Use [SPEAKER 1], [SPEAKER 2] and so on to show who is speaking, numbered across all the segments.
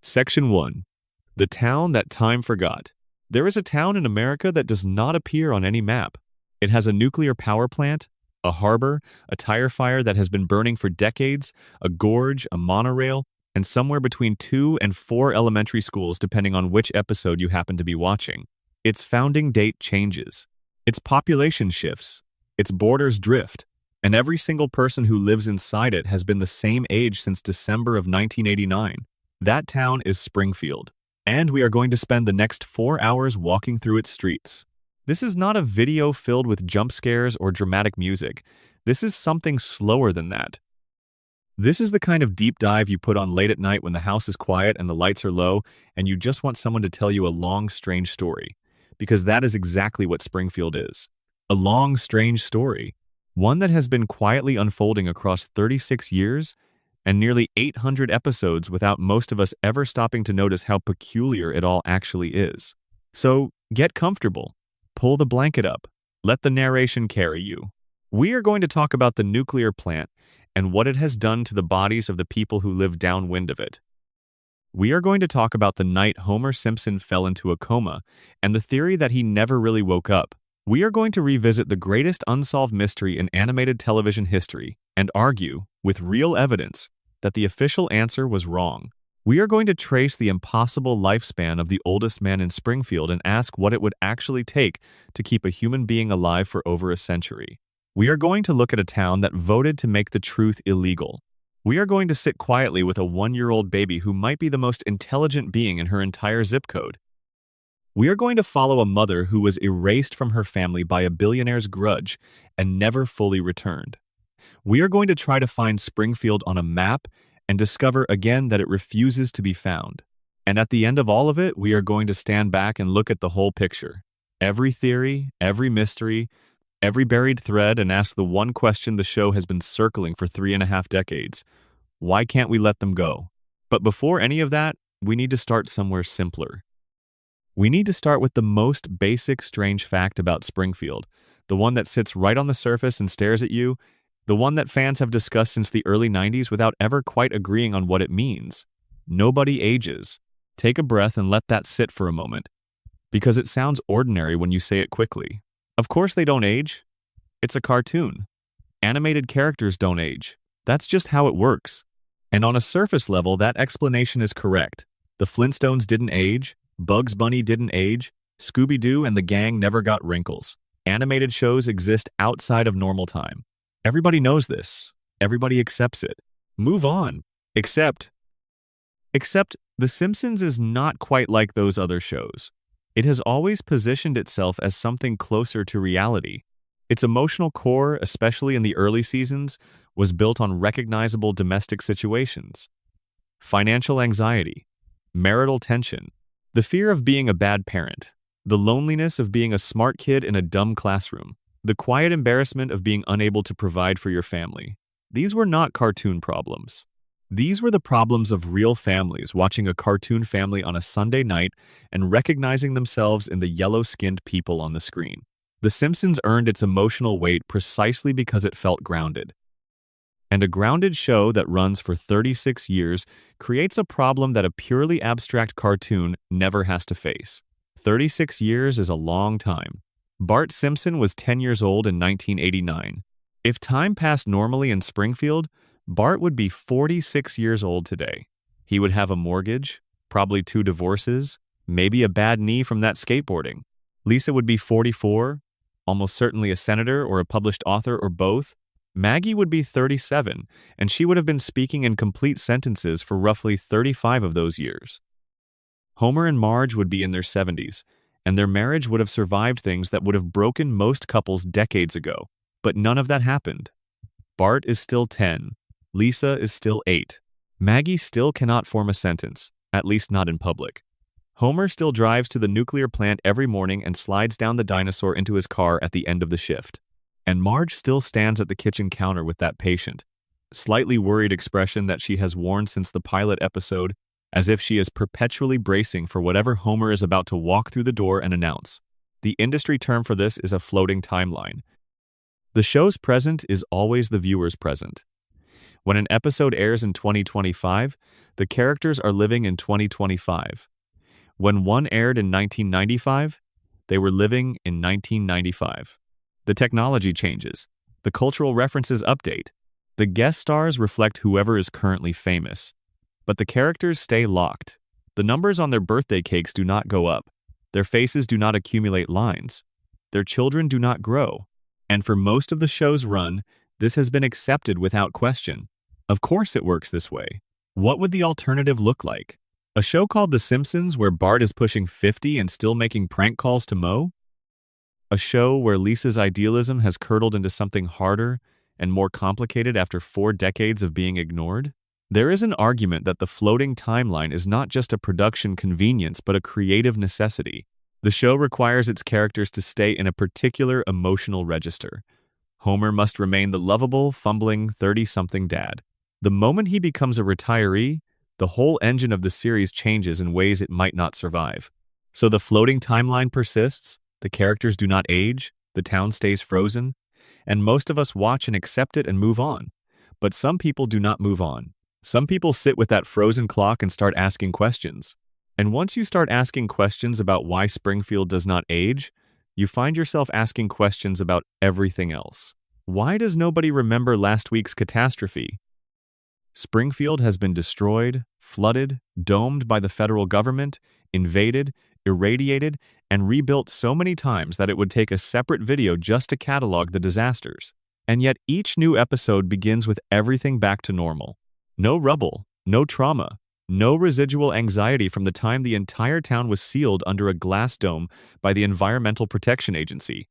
[SPEAKER 1] Section 1. The town that time forgot. There is a town in America that does not appear on any map. It has a nuclear power plant, a harbor, a tire fire that has been burning for decades, a gorge, a monorail, and somewhere between 2 and 4 elementary schools depending on which episode you happen to be watching. Its founding date changes. Its population shifts. Its borders drift. And every single person who lives inside it has been the same age since December of 1989. That town is Springfield. And we are going to spend the next 4 hours walking through its streets. This is not a video filled with jump scares or dramatic music. This is something slower than that. This is the kind of deep dive you put on late at night when the house is quiet and the lights are low, and you just want someone to tell you a long, strange story. Because that is exactly what Springfield is. A long, strange story. One that has been quietly unfolding across 36 years and nearly 800 episodes without most of us ever stopping to notice how peculiar it all actually is. So, get comfortable. Pull the blanket up. Let the narration carry you. We are going to talk about the nuclear plant and what it has done to the bodies of the people who live downwind of it. We are going to talk about the night Homer Simpson fell into a coma and the theory that he never really woke up. We are going to revisit the greatest unsolved mystery in animated television history and argue, with real evidence, that the official answer was wrong. We are going to trace the impossible lifespan of the oldest man in Springfield and ask what it would actually take to keep a human being alive for over a century. We are going to look at a town that voted to make the truth illegal. We are going to sit quietly with a 1-year-old baby who might be the most intelligent being in her entire zip code. We are going to follow a mother who was erased from her family by a billionaire's grudge and never fully returned. We are going to try to find Springfield on a map and discover again that it refuses to be found. And at the end of all of it, we are going to stand back and look at the whole picture. Every theory, every mystery, every buried thread, and ask the one question the show has been circling for 3.5 decades. Why can't we let them go? But before any of that, we need to start somewhere simpler. We need to start with the most basic strange fact about Springfield, the one that sits right on the surface and stares at you, the one that fans have discussed since the early 90s without ever quite agreeing on what it means. Nobody ages. Take a breath and let that sit for a moment, because it sounds ordinary when you say it quickly. Of course they don't age. It's a cartoon. Animated characters don't age. That's just how it works. And on a surface level, that explanation is correct. The Flintstones didn't age. Bugs Bunny didn't age. Scooby-Doo and the gang never got wrinkles. Animated shows exist outside of normal time. Everybody knows this. Everybody accepts it. Move on. Except The Simpsons is not quite like those other shows. It has always positioned itself as something closer to reality. Its emotional core, especially in the early seasons, was built on recognizable domestic situations. Financial anxiety, marital tension, the fear of being a bad parent, the loneliness of being a smart kid in a dumb classroom, the quiet embarrassment of being unable to provide for your family. These were not cartoon problems. These were the problems of real families watching a cartoon family on a Sunday night and recognizing themselves in the yellow-skinned people on the screen. The Simpsons earned its emotional weight precisely because it felt grounded. And a grounded show that runs for 36 years creates a problem that a purely abstract cartoon never has to face. 36 years is a long time. Bart Simpson was 10 years old in 1989. If time passed normally in Springfield, Bart would be 46 years old today. He would have a mortgage, probably 2 divorces, maybe a bad knee from that skateboarding. Lisa would be 44, almost certainly a senator or a published author or both. Maggie would be 37, and she would have been speaking in complete sentences for roughly 35 of those years. Homer and Marge would be in their 70s, and their marriage would have survived things that would have broken most couples decades ago. But none of that happened. Bart is still 10. Lisa is still 8. Maggie still cannot form a sentence, at least not in public. Homer still drives to the nuclear plant every morning and slides down the dinosaur into his car at the end of the shift. And Marge still stands at the kitchen counter with that patient, slightly worried expression that she has worn since the pilot episode, as if she is perpetually bracing for whatever Homer is about to walk through the door and announce. The industry term for this is a floating timeline. The show's present is always the viewer's present. When an episode airs in 2025, the characters are living in 2025. When one aired in 1995, they were living in 1995. The technology changes. The cultural references update. The guest stars reflect whoever is currently famous. But the characters stay locked. The numbers on their birthday cakes do not go up. Their faces do not accumulate lines. Their children do not grow. And for most of the show's run, this has been accepted without question. Of course it works this way. What would the alternative look like? A show called The Simpsons where Bart is pushing 50 and still making prank calls to Moe? A show where Lisa's idealism has curdled into something harder and more complicated after 4 decades of being ignored? There is an argument that the floating timeline is not just a production convenience but a creative necessity. The show requires its characters to stay in a particular emotional register. Homer must remain the lovable, fumbling 30-something dad. The moment he becomes a retiree, the whole engine of the series changes in ways it might not survive. So the floating timeline persists, the characters do not age, the town stays frozen, and most of us watch and accept it and move on. But some people do not move on. Some people sit with that frozen clock and start asking questions. And once you start asking questions about why Springfield does not age, you find yourself asking questions about everything else. Why does nobody remember last week's catastrophe? Springfield has been destroyed, flooded, domed by the federal government, invaded, irradiated, and rebuilt so many times that it would take a separate video just to catalog the disasters. And yet each new episode begins with everything back to normal. No rubble, no trauma, no residual anxiety from the time the entire town was sealed under a glass dome by the Environmental Protection Agency.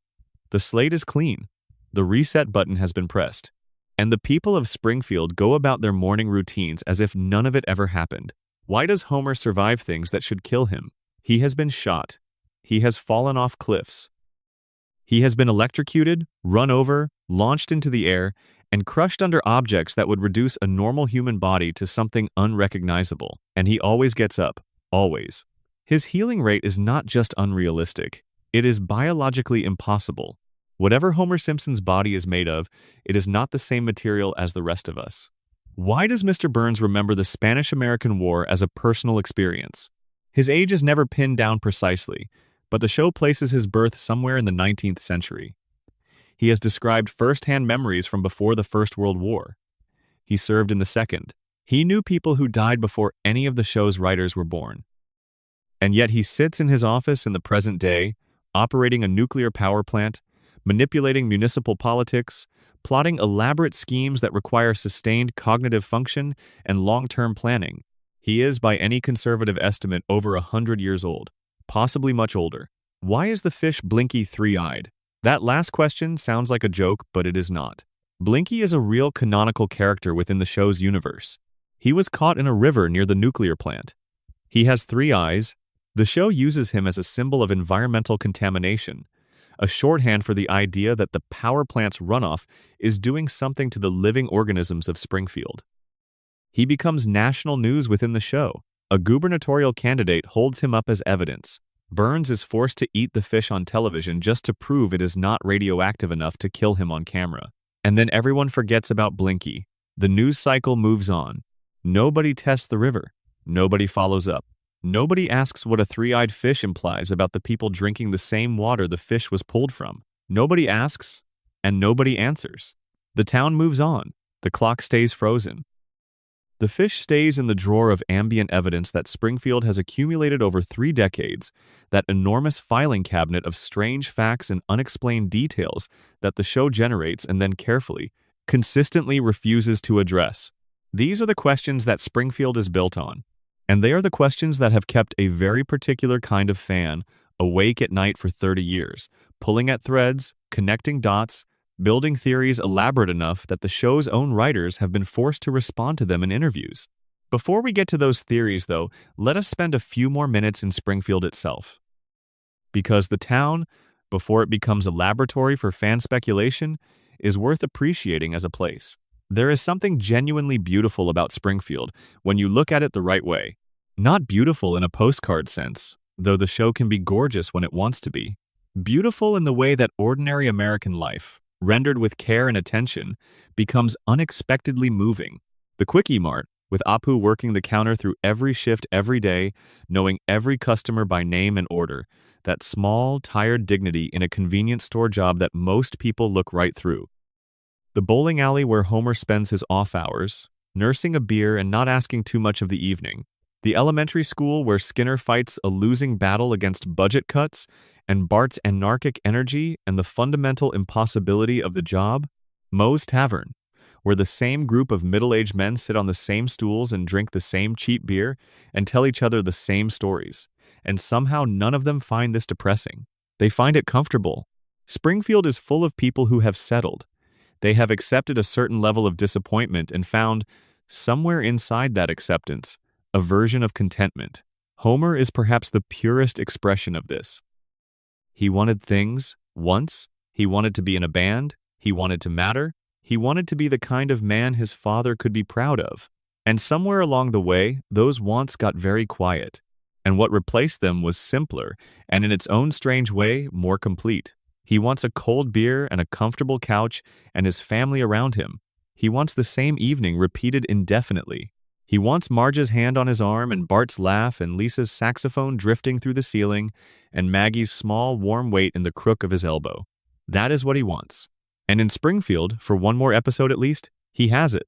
[SPEAKER 1] The slate is clean. The reset button has been pressed. And the people of Springfield go about their morning routines as if none of it ever happened. Why does Homer survive things that should kill him? He has been shot. He has fallen off cliffs. He has been electrocuted, run over, launched into the air, and crushed under objects that would reduce a normal human body to something unrecognizable. And he always gets up. Always. His healing rate is not just unrealistic. It is biologically impossible. Whatever Homer Simpson's body is made of, it is not the same material as the rest of us. Why does Mr. Burns remember the Spanish-American War as a personal experience? His age is never pinned down precisely, but the show places his birth somewhere in the 19th century. He has described first-hand memories from before the First World War. He served in the Second. He knew people who died before any of the show's writers were born. And yet he sits in his office in the present day, operating a nuclear power plant, manipulating municipal politics, plotting elaborate schemes that require sustained cognitive function and long-term planning. He is, by any conservative estimate, over 100 years old, possibly much older. Why is the fish Blinky three-eyed? That last question sounds like a joke, but it is not. Blinky is a real canonical character within the show's universe. He was caught in a river near the nuclear plant. He has 3 eyes. The show uses him as a symbol of environmental contamination, a shorthand for the idea that the power plant's runoff is doing something to the living organisms of Springfield. He becomes national news within the show. A gubernatorial candidate holds him up as evidence. Burns is forced to eat the fish on television just to prove it is not radioactive enough to kill him on camera. And then everyone forgets about Blinky. The news cycle moves on. Nobody tests the river. Nobody follows up. Nobody asks what a 3-eyed fish implies about the people drinking the same water the fish was pulled from. Nobody asks, and nobody answers. The town moves on. The clock stays frozen. The fish stays in the drawer of ambient evidence that Springfield has accumulated over 3 decades, that enormous filing cabinet of strange facts and unexplained details that the show generates and then carefully, consistently refuses to address. These are the questions that Springfield is built on, and they are the questions that have kept a very particular kind of fan awake at night for 30 years, pulling at threads, connecting dots, building theories elaborate enough that the show's own writers have been forced to respond to them in interviews. Before we get to those theories, though, let us spend a few more minutes in Springfield itself. Because the town, before it becomes a laboratory for fan speculation, is worth appreciating as a place. There is something genuinely beautiful about Springfield when you look at it the right way. Not beautiful in a postcard sense, though the show can be gorgeous when it wants to be. Beautiful in the way that ordinary American life, rendered with care and attention, becomes unexpectedly moving. The Quickie Mart, with Apu working the counter through every shift every day, knowing every customer by name and order, that small, tired dignity in a convenience store job that most people look right through. The bowling alley where Homer spends his off hours, nursing a beer and not asking too much of the evening. The elementary school where Skinner fights a losing battle against budget cuts, and Bart's anarchic energy and the fundamental impossibility of the job. Moe's Tavern, where the same group of middle-aged men sit on the same stools and drink the same cheap beer and tell each other the same stories. And somehow none of them find this depressing. They find it comfortable. Springfield is full of people who have settled. They have accepted a certain level of disappointment and found, somewhere inside that acceptance, a version of contentment. Homer is perhaps the purest expression of this. He wanted things, once. He wanted to be in a band. He wanted to matter. He wanted to be the kind of man his father could be proud of. And somewhere along the way, those wants got very quiet. And what replaced them was simpler, and in its own strange way, more complete. He wants a cold beer and a comfortable couch and his family around him. He wants the same evening repeated indefinitely. He wants Marge's hand on his arm and Bart's laugh and Lisa's saxophone drifting through the ceiling and Maggie's small, warm weight in the crook of his elbow. That is what he wants. And in Springfield, for one more episode at least, he has it.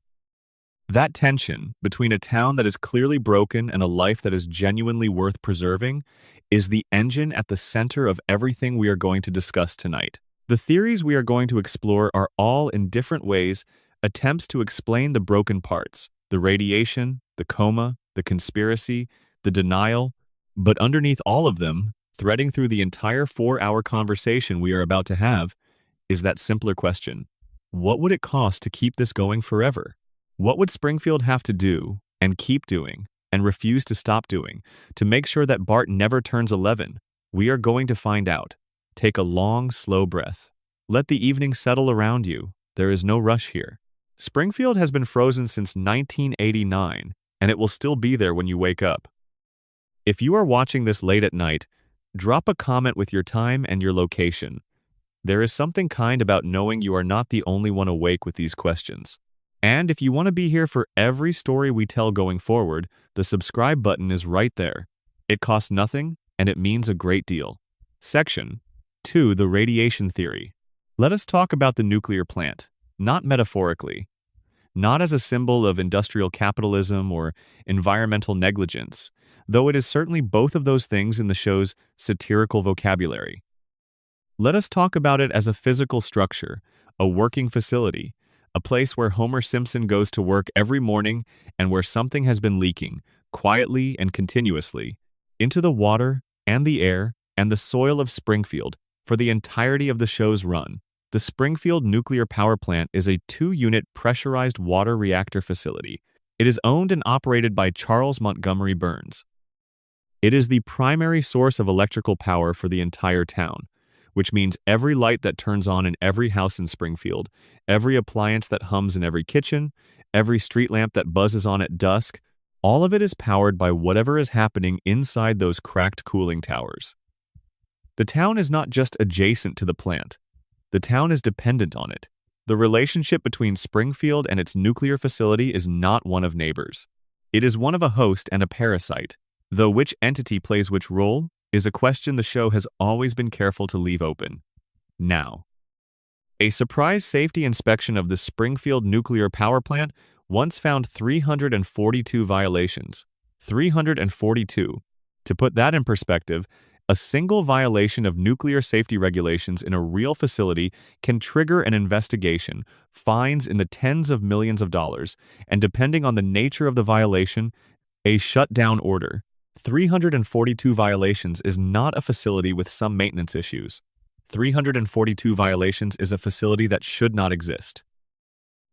[SPEAKER 1] That tension between a town that is clearly broken and a life that is genuinely worth preserving is the engine at the center of everything we are going to discuss tonight. The theories we are going to explore are all in different ways attempts to explain the broken parts, the radiation, the coma, the conspiracy, the denial, but underneath all of them, threading through the entire 4-hour conversation we are about to have, is that simpler question. What would it cost to keep this going forever? What would Springfield have to do, and keep doing, and refuse to stop doing, to make sure that Bart never turns 11? We are going to find out. Take a long, slow breath. Let the evening settle around you. There is no rush here. Springfield has been frozen since 1989, and it will still be there when you wake up. If you are watching this late at night, drop a comment with your time and your location. There is something kind about knowing you are not the only one awake with these questions. And if you want to be here for every story we tell going forward, the subscribe button is right there. It costs nothing, and it means a great deal. Section 2. The Radiation Theory. Let us talk about the nuclear plant, not metaphorically, not as a symbol of industrial capitalism or environmental negligence, though it is certainly both of those things in the show's satirical vocabulary. Let us talk about it as a physical structure, a working facility, a place where Homer Simpson goes to work every morning and where something has been leaking, quietly and continuously, into the water and the air and the soil of Springfield for the entirety of the show's run. The Springfield Nuclear Power Plant is a 2-unit pressurized water reactor facility. It is owned and operated by Charles Montgomery Burns. It is the primary source of electrical power for the entire town, which means every light that turns on in every house in Springfield, every appliance that hums in every kitchen, every street lamp that buzzes on at dusk, all of it is powered by whatever is happening inside those cracked cooling towers. The town is not just adjacent to the plant. The town is dependent on it. The relationship between Springfield and its nuclear facility is not one of neighbors. It is one of a host and a parasite, though which entity plays which role is a question the show has always been careful to leave open. Now, a surprise safety inspection of the Springfield nuclear power plant once found 342 violations. 342. To put that in perspective, a single violation of nuclear safety regulations in a real facility can trigger an investigation, fines in the tens of millions of dollars, and depending on the nature of the violation, a shutdown order. 342 violations is not a facility with some maintenance issues. 342 violations is a facility that should not exist.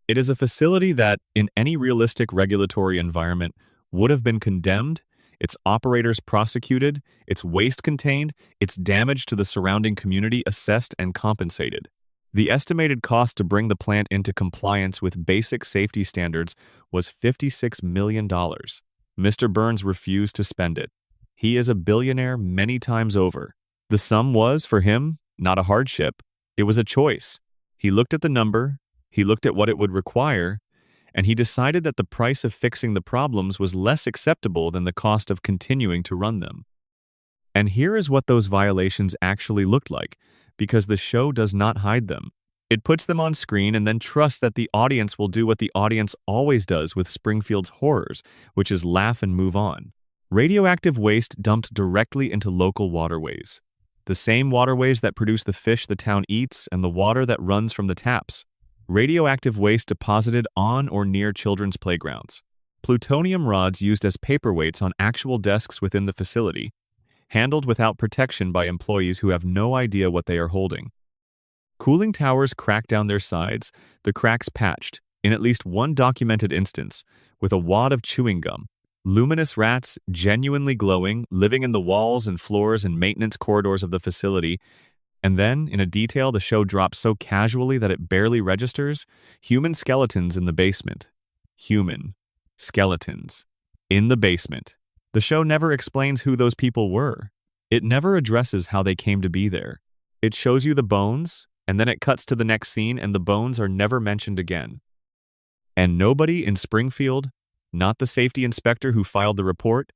[SPEAKER 1] It is a facility that, in any realistic regulatory environment, would have been condemned, its operators prosecuted, its waste contained, its damage to the surrounding community assessed and compensated. The estimated cost to bring the plant into compliance with basic safety standards was $56 million. Mr. Burns refused to spend it. He is a billionaire many times over. The sum was, for him, not a hardship. It was a choice. He looked at the number, he looked at what it would require, and he decided that the price of fixing the problems was less acceptable than the cost of continuing to run them. And here is what those violations actually looked like, because the show does not hide them. It puts them on screen and then trusts that the audience will do what the audience always does with Springfield's horrors, which is laugh and move on. Radioactive waste dumped directly into local waterways. The same waterways that produce the fish the town eats and the water that runs from the taps. Radioactive waste deposited on or near children's playgrounds. Plutonium rods used as paperweights on actual desks within the facility, handled without protection by employees who have no idea what they are holding. Cooling towers cracked down their sides, the cracks patched, in at least one documented instance, with a wad of chewing gum. Luminous rats, genuinely glowing, living in the walls and floors and maintenance corridors of the facility. And then, in a detail the show drops so casually that it barely registers, human skeletons in the basement. Human skeletons in the basement. The show never explains who those people were. It never addresses how they came to be there. It shows you the bones, and then it cuts to the next scene and the bones are never mentioned again. And nobody in Springfield, not the safety inspector who filed the report,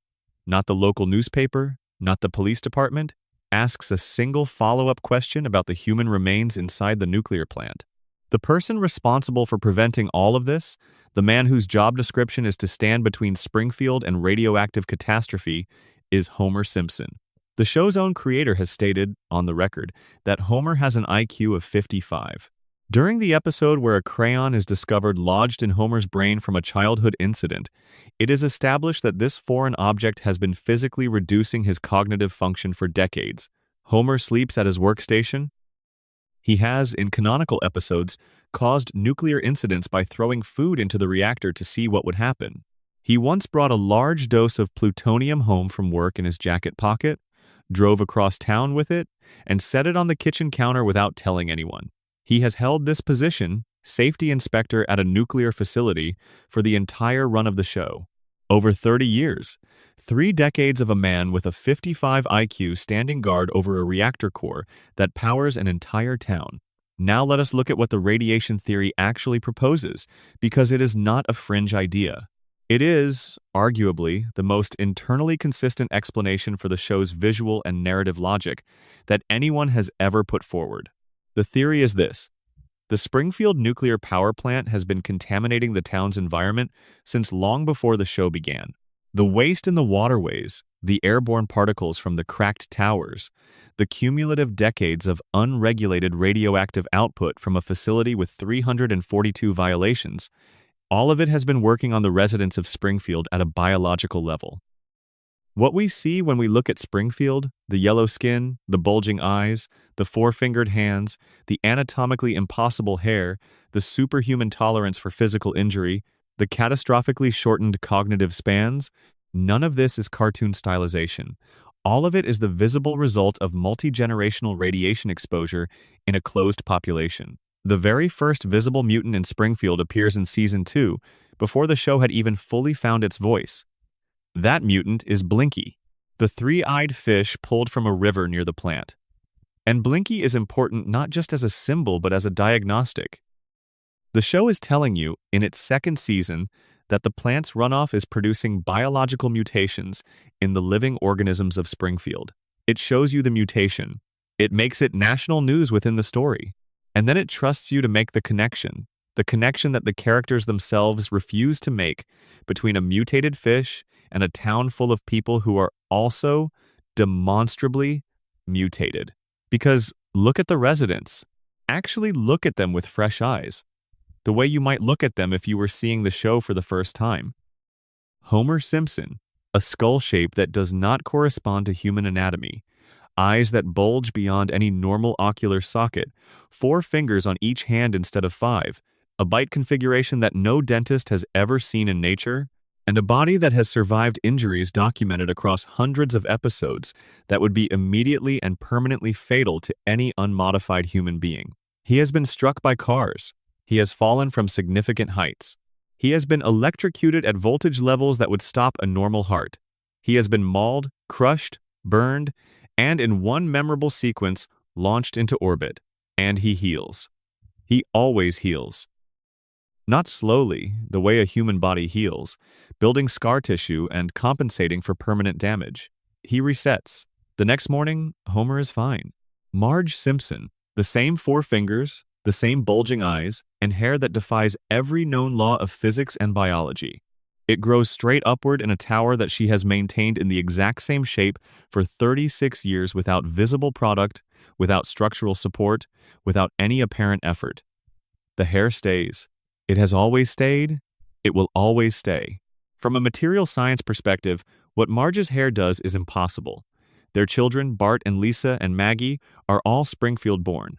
[SPEAKER 1] not the local newspaper, not the police department, asks a single follow-up question about the human remains inside the nuclear plant. The person responsible for preventing all of this, the man whose job description is to stand between Springfield and radioactive catastrophe, is Homer Simpson. The show's own creator has stated, on the record, that Homer has an IQ of 55. During the episode where a crayon is discovered lodged in Homer's brain from a childhood incident, it is established that this foreign object has been physically reducing his cognitive function for decades. Homer sleeps at his workstation. He has, in canonical episodes, caused nuclear incidents by throwing food into the reactor to see what would happen. He once brought a large dose of plutonium home from work in his jacket pocket, drove across town with it, and set it on the kitchen counter without telling anyone. He has held this position, safety inspector at a nuclear facility, for the entire run of the show. Over 30 years, 3 decades of a man with a 55 IQ standing guard over a reactor core that powers an entire town. Now let us look at what the radiation theory actually proposes, because it is not a fringe idea. It is, arguably, the most internally consistent explanation for the show's visual and narrative logic that anyone has ever put forward. The theory is this: the Springfield nuclear power plant has been contaminating the town's environment since long before the show began. The waste in the waterways, the airborne particles from the cracked towers, the cumulative decades of unregulated radioactive output from a facility with 342 violations, all of it has been working on the residents of Springfield at a biological level. What we see when we look at Springfield, the yellow skin, the bulging eyes, the four-fingered hands, the anatomically impossible hair, the superhuman tolerance for physical injury, the catastrophically shortened cognitive spans, none of this is cartoon stylization. All of it is the visible result of multi-generational radiation exposure in a closed population. The very first visible mutant in Springfield appears in Season 2, before the show had even fully found its voice. That mutant is Blinky, the three-eyed fish pulled from a river near the plant. And Blinky is important not just as a symbol but as a diagnostic. The show is telling you, in its second season, that the plant's runoff is producing biological mutations in the living organisms of Springfield. It shows you the mutation. It makes it national news within the story. And then it trusts you to make the connection that the characters themselves refuse to make between a mutated fish and a town full of people who are also demonstrably mutated. Because look at the residents. Actually look at them with fresh eyes, the way you might look at them if you were seeing the show for the first time. Homer Simpson, a skull shape that does not correspond to human anatomy, eyes that bulge beyond any normal ocular socket, 4 fingers on each hand instead of 5, a bite configuration that no dentist has ever seen in nature, and a body that has survived injuries documented across hundreds of episodes that would be immediately and permanently fatal to any unmodified human being. He has been struck by cars. He has fallen from significant heights. He has been electrocuted at voltage levels that would stop a normal heart. He has been mauled, crushed, burned, and in one memorable sequence, launched into orbit. And he heals. He always heals. Not slowly, the way a human body heals, building scar tissue and compensating for permanent damage. He resets. The next morning, Homer is fine. Marge Simpson, the same four fingers, the same bulging eyes, and hair that defies every known law of physics and biology. It grows straight upward in a tower that she has maintained in the exact same shape for 36 years without visible product, without structural support, without any apparent effort. The hair stays. It has always stayed. It will always stay. From a material science perspective, what Marge's hair does is impossible. Their children, Bart and Lisa and Maggie, are all Springfield born.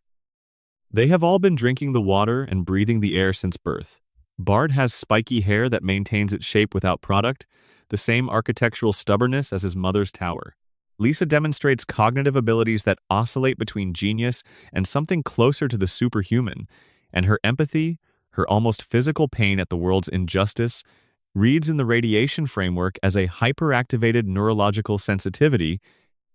[SPEAKER 1] They have all been drinking the water and breathing the air since birth. Bart has spiky hair that maintains its shape without product, the same architectural stubbornness as his mother's tower. Lisa demonstrates cognitive abilities that oscillate between genius and something closer to the superhuman, and her empathy, her almost physical pain at the world's injustice, reads in the radiation framework as a hyperactivated neurological sensitivity,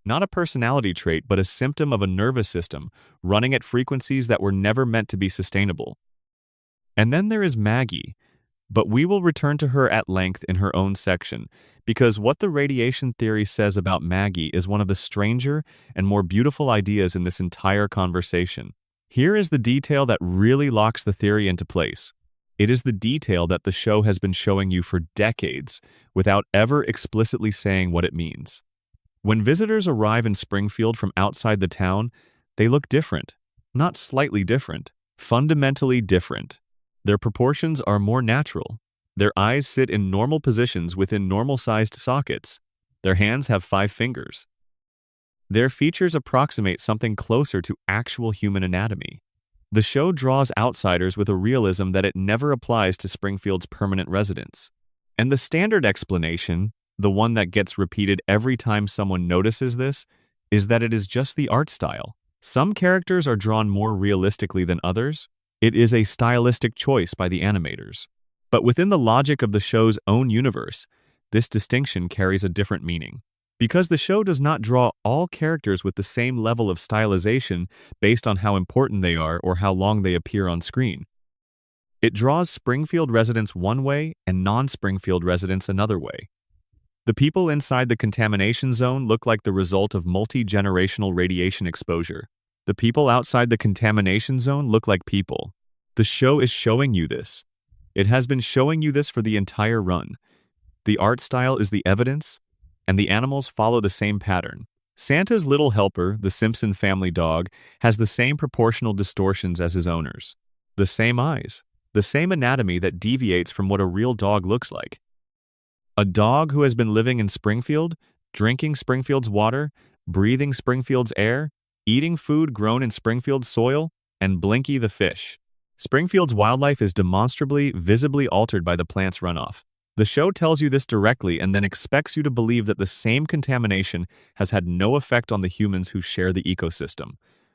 [SPEAKER 1] not a personality trait but a symptom of a nervous system running at frequencies that were never meant to be sustainable. And then there is Maggie, but we will return to her at length in her own section, because what the radiation theory says about Maggie is one of the stranger and more beautiful ideas in this entire conversation. Here is the detail that really locks the theory into place. It is the detail that the show has been showing you for decades without ever explicitly saying what it means. When visitors arrive in Springfield from outside the town, they look different. Not slightly different, fundamentally different. Their proportions are more natural. Their eyes sit in normal positions within normal-sized sockets. Their hands have 5 fingers. Their features approximate something closer to actual human anatomy. The show draws outsiders with a realism that it never applies to Springfield's permanent residents. And the standard explanation, the one that gets repeated every time someone notices this, is that it is just the art style. Some characters are drawn more realistically than others. It is a stylistic choice by the animators. But within the logic of the show's own universe, this distinction carries a different meaning. Because the show does not draw all characters with the same level of stylization based on how important they are or how long they appear on screen. It draws Springfield residents one way and non-Springfield residents another way. The people inside the contamination zone look like the result of multi-generational radiation exposure. The people outside the contamination zone look like people. The show is showing you this. It has been showing you this for the entire run. The art style is the evidence, and the animals follow the same pattern. Santa's little helper, the Simpson family dog, has the same proportional distortions as his owners. The same eyes. The same anatomy that deviates from what a real dog looks like. A dog who has been living in Springfield, drinking Springfield's water, breathing Springfield's air, eating food grown in Springfield's soil, and Blinky the fish. Springfield's wildlife is demonstrably, visibly altered by the plant's runoff. The show tells you this directly and then expects you to believe that the same contamination has had no effect on the humans who share the ecosystem.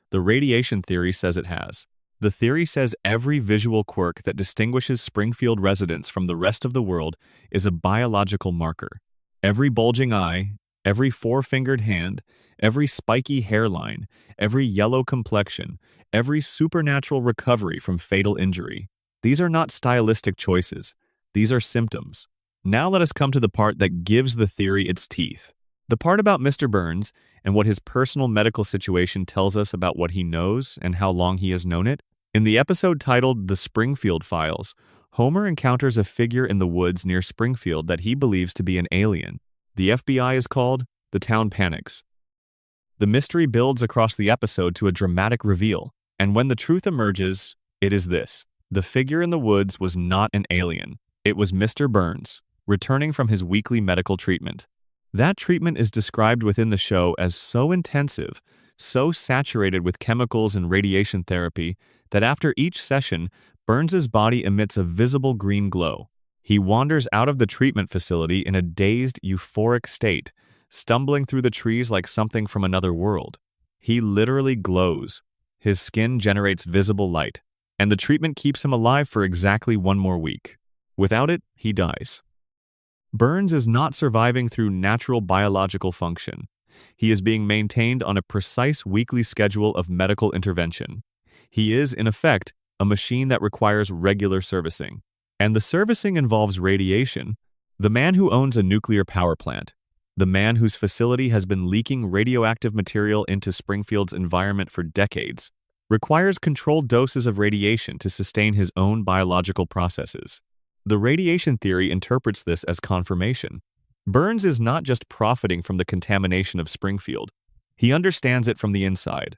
[SPEAKER 1] The radiation theory says it has. The theory says every visual quirk that distinguishes Springfield residents from the rest of the world is a biological marker. Every bulging eye, every 4-fingered hand, every spiky hairline, every yellow complexion, every supernatural recovery from fatal injury. These are not stylistic choices. These are symptoms. Now let us come to the part that gives the theory its teeth. The part about Mr. Burns and what his personal medical situation tells us about what he knows and how long he has known it. In the episode titled The Springfield Files, Homer encounters a figure in the woods near Springfield that he believes to be an alien. The FBI is called. The town panics. The mystery builds across the episode to a dramatic reveal, and when the truth emerges, it is this. The figure in the woods was not an alien. It was Mr. Burns, returning from his weekly medical treatment. That treatment is described within the show as so intensive, so saturated with chemicals and radiation therapy, that after each session, Burns's body emits a visible green glow. He wanders out of the treatment facility in a dazed, euphoric state, stumbling through the trees like something from another world. He literally glows. His skin generates visible light, and the treatment keeps him alive for exactly 1 more week. Without it, he dies. Burns is not surviving through natural biological function. He is being maintained on a precise weekly schedule of medical intervention. He is, in effect, a machine that requires regular servicing. And the servicing involves radiation. The man who owns a nuclear power plant, the man whose facility has been leaking radioactive material into Springfield's environment for decades, requires controlled doses of radiation to sustain his own biological processes. The radiation theory interprets this as confirmation. Burns is not just profiting from the contamination of Springfield. He understands it from the inside.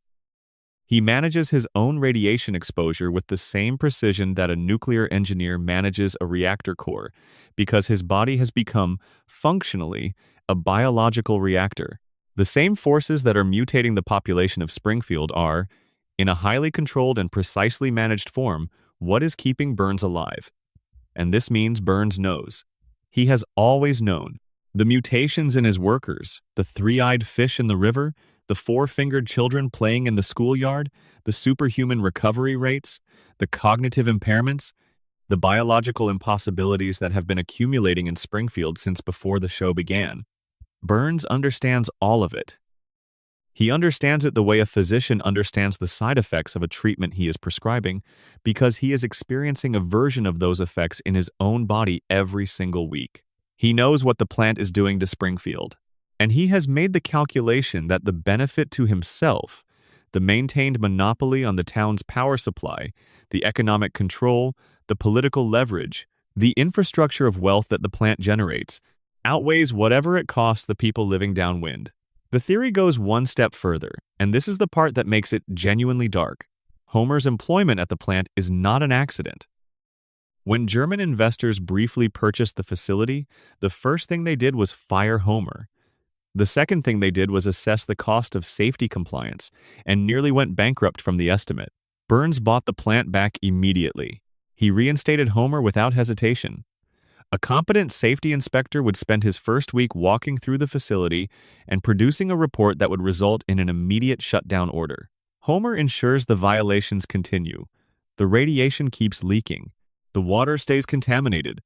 [SPEAKER 1] He manages his own radiation exposure with the same precision that a nuclear engineer manages a reactor core, because his body has become, functionally, a biological reactor. The same forces that are mutating the population of Springfield are, in a highly controlled and precisely managed form, what is keeping Burns alive. And this means Burns knows. He has always known. The mutations in his workers, the three-eyed fish in the river, the four-fingered children playing in the schoolyard, the superhuman recovery rates, the cognitive impairments, the biological impossibilities that have been accumulating in Springfield since before the show began. Burns understands all of it. He understands it the way a physician understands the side effects of a treatment he is prescribing, because he is experiencing a version of those effects in his own body every single week. He knows what the plant is doing to Springfield, and he has made the calculation that the benefit to himself, the maintained monopoly on the town's power supply, the economic control, the political leverage, the infrastructure of wealth that the plant generates, outweighs whatever it costs the people living downwind. The theory goes one step further, and this is the part that makes it genuinely dark. Homer's employment at the plant is not an accident. When German investors briefly purchased the facility, the first thing they did was fire Homer. The second thing they did was assess the cost of safety compliance and nearly went bankrupt from the estimate. Burns bought the plant back immediately. He reinstated Homer without hesitation. A competent safety inspector would spend his first week walking through the facility and producing a report that would result in an immediate shutdown order. Homer ensures the violations continue. The radiation keeps leaking. The water stays contaminated.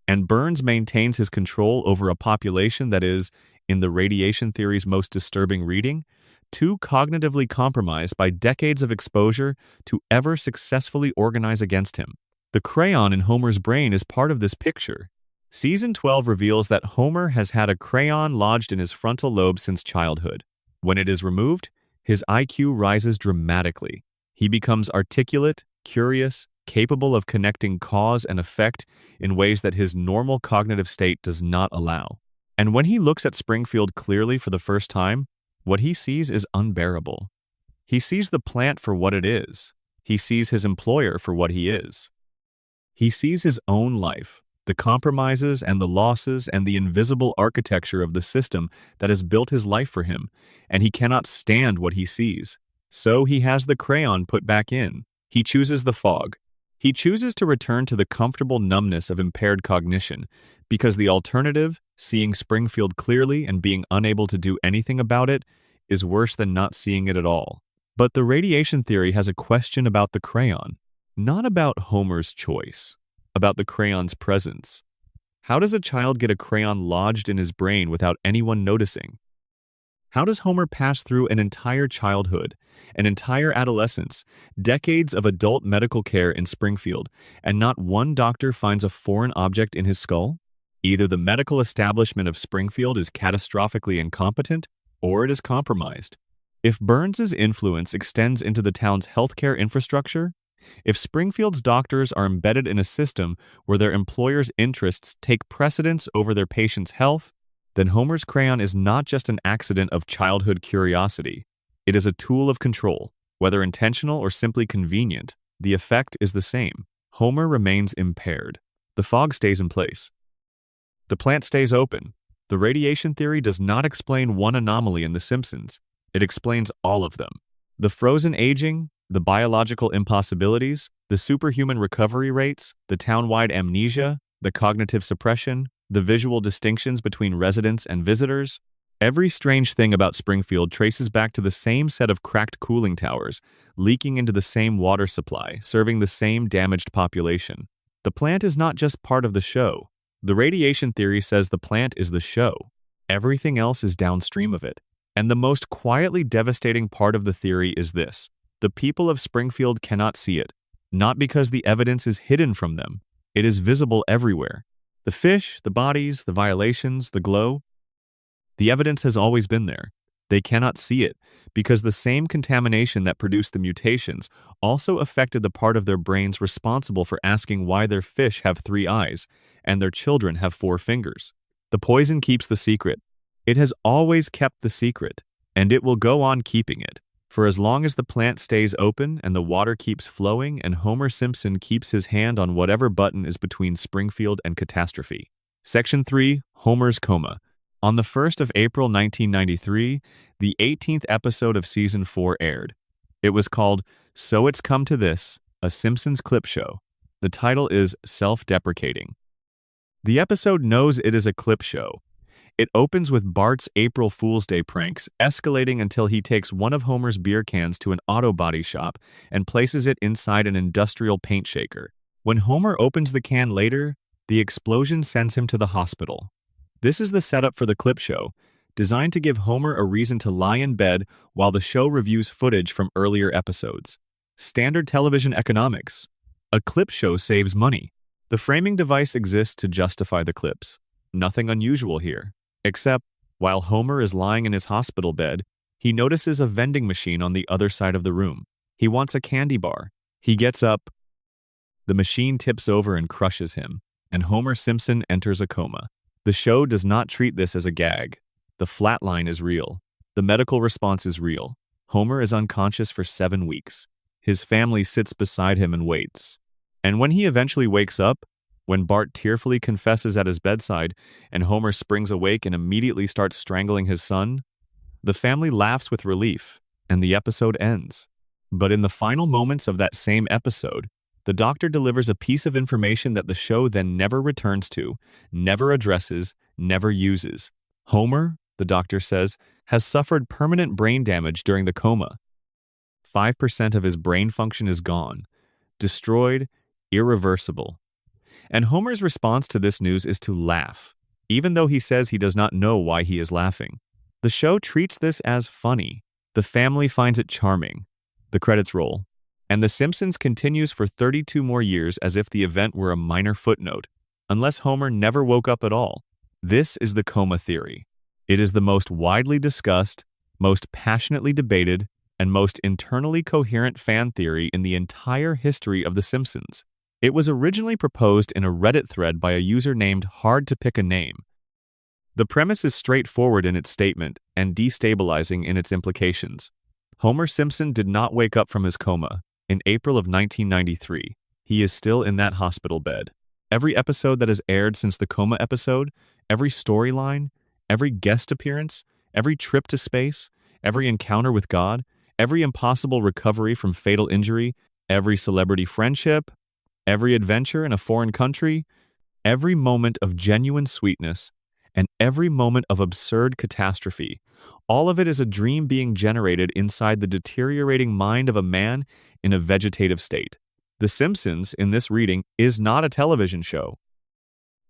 [SPEAKER 1] And Burns maintains his control over a population that is, in the radiation theory's most disturbing reading, too cognitively compromised by decades of exposure to ever successfully organize against him. The crayon in Homer's brain is part of this picture. Season 12 reveals that Homer has had a crayon lodged in his frontal lobe since childhood. When it is removed, his IQ rises dramatically. He becomes articulate, curious, capable of connecting cause and effect in ways that his normal cognitive state does not allow. And when he looks at Springfield clearly for the first time, what he sees is unbearable. He sees the plant for what it is. He sees his employer for what he is. He sees his own life, the compromises and the losses and the invisible architecture of the system that has built his life for him, and he cannot stand what he sees. So he has the crayon put back in. He chooses the fog. He chooses to return to the comfortable numbness of impaired cognition, because the alternative, seeing Springfield clearly and being unable to do anything about it, is worse than not seeing it at all. But the radiation theory has a question about the crayon. Not about Homer's choice, about the crayon's presence. How does a child get a crayon lodged in his brain without anyone noticing? How does Homer pass through an entire childhood, an entire adolescence, decades of adult medical care in Springfield, and not one doctor finds a foreign object in his skull? Either the medical establishment of Springfield is catastrophically incompetent, or it is compromised. If Burns's influence extends into the town's healthcare infrastructure, if Springfield's doctors are embedded in a system where their employers' interests take precedence over their patients' health, then Homer's crayon is not just an accident of childhood curiosity. It is a tool of control. Whether intentional or simply convenient, the effect is the same. Homer remains impaired. The fog stays in place. The plant stays open. The radiation theory does not explain one anomaly in The Simpsons. It explains all of them. The frozen aging, the biological impossibilities, the superhuman recovery rates, the town-wide amnesia, the cognitive suppression, the visual distinctions between residents and visitors. Every strange thing about Springfield traces back to the same set of cracked cooling towers, leaking into the same water supply, serving the same damaged population. The plant is not just part of the show. The radiation theory says the plant is the show. Everything else is downstream of it. And the most quietly devastating part of the theory is this. The people of Springfield cannot see it. not because the evidence is hidden from them. It is visible everywhere. The fish, the bodies, the violations, the glow. The evidence has always been there. They cannot see it because the same contamination that produced the mutations also affected the part of their brains responsible for asking why their fish have 3 eyes and their children have 4 fingers. The poison keeps the secret. It has always kept the secret, and it will go on keeping it. For as long as the plant stays open and the water keeps flowing and Homer Simpson keeps his hand on whatever button is between Springfield and catastrophe. Section 3. Homer's Coma. On the 1st of April 1993, the 18th episode of Season 4 aired. It was called So It's Come to This, a Simpsons clip show. The title is self-deprecating. The episode knows it is a clip show. It opens with Bart's April Fool's Day pranks escalating until he takes one of Homer's beer cans to an auto body shop and places it inside an industrial paint shaker. When Homer opens the can later, the explosion sends him to the hospital. This is the setup for the clip show, designed to give Homer a reason to lie in bed while the show reviews footage from earlier episodes. Standard television economics. A clip show saves money. The framing device exists to justify the clips. Nothing unusual here. Except, while Homer is lying in his hospital bed, he notices a vending machine on the other side of the room. He wants a candy bar. He gets up. The machine tips over and crushes him, and Homer Simpson enters a coma. The show does not treat this as a gag. The flatline is real. The medical response is real. Homer is unconscious for 7 weeks. His family sits beside him and waits. And when he eventually wakes up, when Bart tearfully confesses at his bedside and Homer springs awake and immediately starts strangling his son, the family laughs with relief, and the episode ends. But in the final moments of that same episode, the doctor delivers a piece of information that the show then never returns to, never addresses, never uses. Homer, the doctor says, has suffered permanent brain damage during the coma. 5% of his brain function is gone, destroyed, irreversible. And Homer's response to this news is to laugh, even though he says he does not know why he is laughing. The show treats this as funny. The family finds it charming. The credits roll. And The Simpsons continues for 32 more years as if the event were a minor footnote, unless Homer never woke up at all. This is the coma theory. It is the most widely discussed, most passionately debated, and most internally coherent fan theory in the entire history of The Simpsons. It was originally proposed in a Reddit thread by a user named Hard to Pick a Name. The premise is straightforward in its statement and destabilizing in its implications. Homer Simpson did not wake up from his coma. In April of 1993, he is still in that hospital bed. Every episode that has aired since the coma episode, every storyline, every guest appearance, every trip to space, every encounter with God, every impossible recovery from fatal injury, every celebrity friendship, every adventure in a foreign country, every moment of genuine sweetness, and every moment of absurd catastrophe, all of it is a dream being generated inside the deteriorating mind of a man in a vegetative state. The Simpsons, in this reading, is not a television show.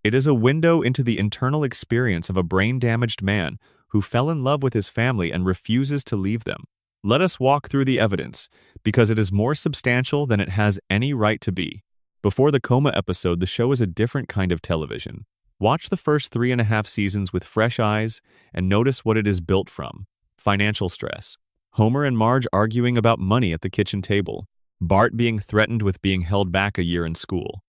[SPEAKER 1] It is a window into the internal experience of a brain-damaged man who fell in love with his family and refuses to leave them. Let us walk through the evidence, because it is more substantial than it has any right to be. Before the coma episode, the show is a different kind of television. Watch the first 3.5 seasons with fresh eyes and notice what it is built from. Financial stress. Homer and Marge arguing about money at the kitchen table. Bart being threatened with being held back a year in school.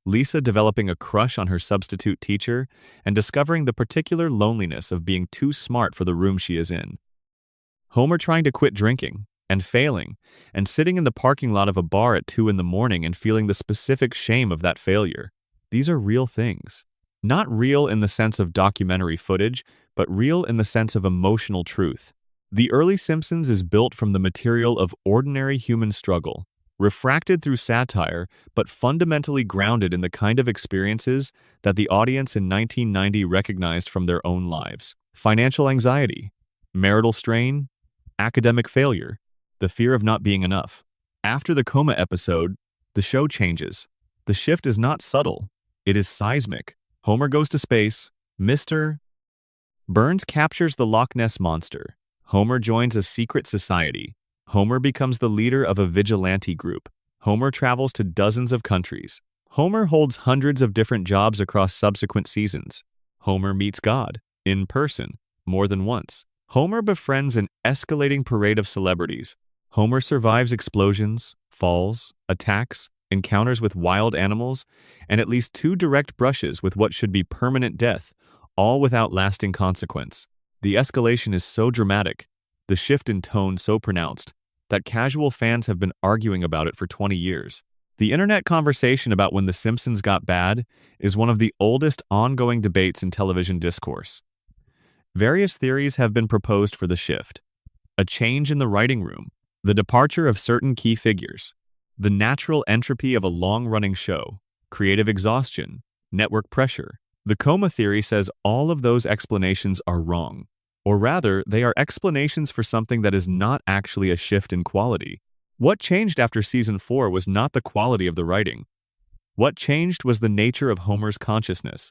[SPEAKER 1] Lisa developing a crush on her substitute teacher and discovering the particular loneliness of being too smart for the room she is in. Homer trying to quit drinking and failing, and sitting in the parking lot of a bar at 2 in the morning and feeling the specific shame of that failure. These are real things. Not real in the sense of documentary footage, but real in the sense of emotional truth. The early Simpsons is built from the material of ordinary human struggle, refracted through satire, but fundamentally grounded in the kind of experiences that the audience in 1990 recognized from their own lives. Financial anxiety, marital strain, academic failure, the fear of not being enough. After the coma episode, the show changes. The shift is not subtle. It is seismic. Homer goes to space. Mr. Burns captures the Loch Ness Monster. Homer joins a secret society. Homer becomes the leader of a vigilante group. Homer travels to dozens of countries. Homer holds hundreds of different jobs across subsequent seasons. Homer meets God, in person, more than once. Homer befriends an escalating parade of celebrities. Homer survives explosions, falls, attacks, encounters with wild animals, and at least 2 direct brushes with what should be permanent death, all without lasting consequence. The escalation is so dramatic, the shift in tone so pronounced, that casual fans have been arguing about it for 20 years. The internet conversation about when The Simpsons got bad is one of the oldest ongoing debates in television discourse. Various theories have been proposed for the shift: a change in the writing room, the departure of certain key figures, the natural entropy of a long-running show, creative exhaustion, network pressure. The coma theory says all of those explanations are wrong, or rather, they are explanations for something that is not actually a shift in quality. What changed after season 4 was not the quality of the writing. What changed was the nature of Homer's consciousness.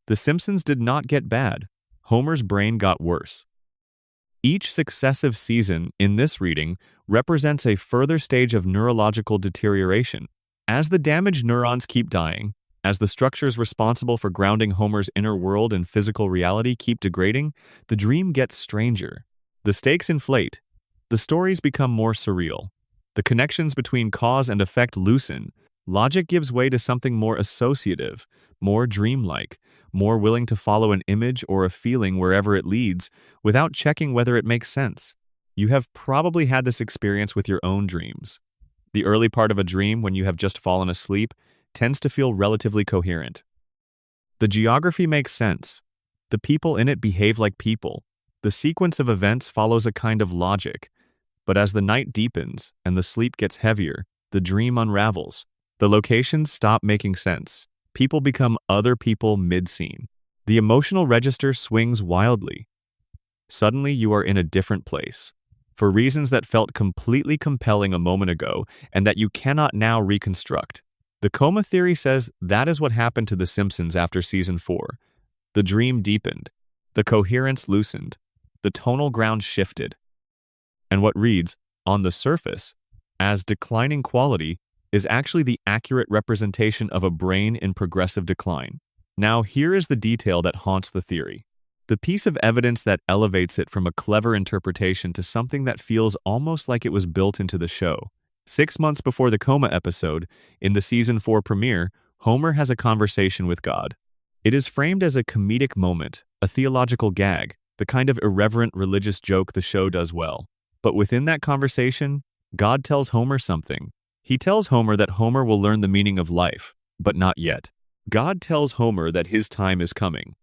[SPEAKER 1] The Simpsons did not get bad. Homer's brain got worse. Each successive season in this reading represents a further stage of neurological deterioration. As the damaged neurons keep dying, as the structures responsible for grounding Homer's inner world and physical reality keep degrading, the dream gets stranger. The stakes inflate. The stories become more surreal. The connections between cause and effect loosen. Logic gives way to something more associative, more dreamlike, more willing to follow an image or a feeling wherever it leads, without checking whether it makes sense. You have probably had this experience with your own dreams. The early part of a dream, when you have just fallen asleep, tends to feel relatively coherent. The geography makes sense. The people in it behave like people. The sequence of events follows a kind of logic. But as the night deepens and the sleep gets heavier, the dream unravels. The locations stop making sense. People become other people mid-scene. The emotional register swings wildly. Suddenly you are in a different place, for reasons that felt completely compelling a moment ago and that you cannot now reconstruct. The coma theory says that is what happened to The Simpsons after season 4. The dream deepened. The coherence loosened. The tonal ground shifted. And what reads, on the surface, as declining quality is actually the accurate representation of a brain in progressive decline. Now, here is the detail that haunts the theory. The piece of evidence that elevates it from a clever interpretation to something that feels almost like it was built into the show. 6 months before the coma episode, in the season 4 premiere, Homer has a conversation with God. It is framed as a comedic moment, a theological gag, the kind of irreverent religious joke the show does well. But within that conversation, God tells Homer something. He tells Homer that Homer will learn the meaning of life, but not yet. God tells Homer that his time is coming.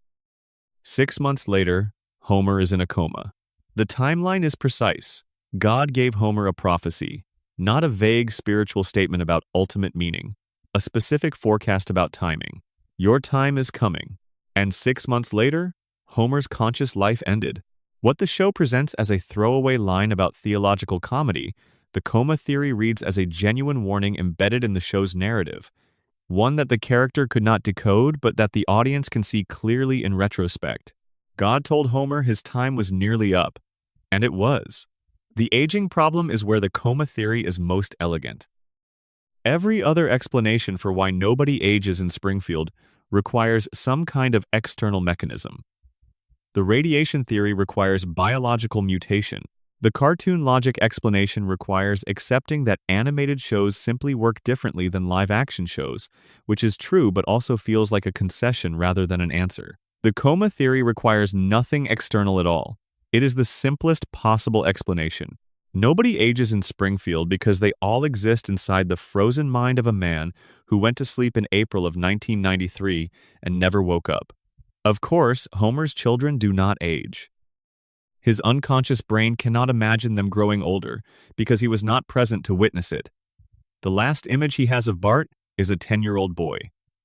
[SPEAKER 1] 6 months later, Homer is in a coma. The timeline is precise. God gave Homer a prophecy, not a vague spiritual statement about ultimate meaning, a specific forecast about timing. Your time is coming. And 6 months later, Homer's conscious life ended. What the show presents as a throwaway line about theological comedy, the coma theory reads as a genuine warning embedded in the show's narrative, one that the character could not decode but that the audience can see clearly in retrospect. God told Homer his time was nearly up, and it was. The aging problem is where the coma theory is most elegant. Every other explanation for why nobody ages in Springfield requires some kind of external mechanism. The radiation theory requires biological mutation. The cartoon logic explanation requires accepting that animated shows simply work differently than live-action shows, which is true but also feels like a concession rather than an answer. The coma theory requires nothing external at all. It is the simplest possible explanation. Nobody ages in Springfield because they all exist inside the frozen mind of a man who went to sleep in April of 1993 and never woke up. Of course, Homer's children do not age. His unconscious brain cannot imagine them growing older because he was not present to witness it. The last image he has of Bart is a 10-year-old boy.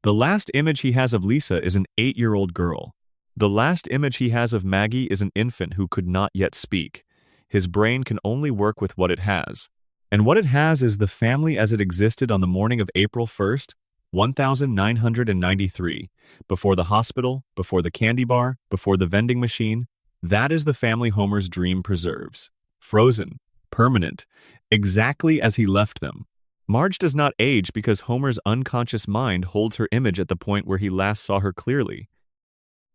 [SPEAKER 1] The last image he has of Lisa is an 8-year-old girl. The last image he has of Maggie is an infant who could not yet speak. His brain can only work with what it has. And what it has is the family as it existed on the morning of April 1st, 1993, before the hospital, before the candy bar, before the vending machine. That is the family Homer's dream preserves. Frozen, permanent, exactly as he left them. Marge does not age because Homer's unconscious mind holds her image at the point where he last saw her clearly.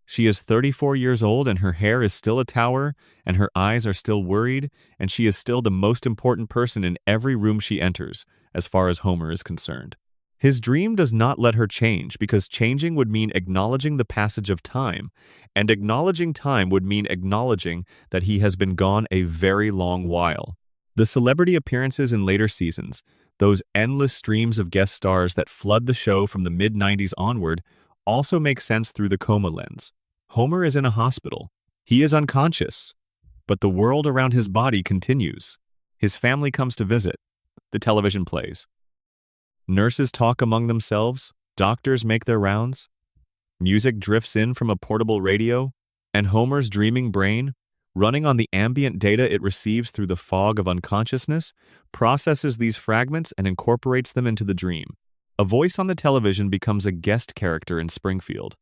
[SPEAKER 1] She is 34 years old and her hair is still a tower, and her eyes are still worried, and she is still the most important person in every room she enters, as far as Homer is concerned. His dream does not let her change because changing would mean acknowledging the passage of time, and acknowledging time would mean acknowledging that he has been gone a very long while. The celebrity appearances in later seasons, those endless streams of guest stars that flood the show from the mid-90s onward, also make sense through the coma lens. Homer is in a hospital. He is unconscious, but the world around his body continues. His family comes to visit. The television plays. Nurses talk among themselves. Doctors make their rounds. Music drifts in from a portable radio, and Homer's dreaming brain, running on the ambient data it receives through the fog of unconsciousness, processes these fragments and incorporates them into the dream. A voice on the television becomes a guest character in Springfield.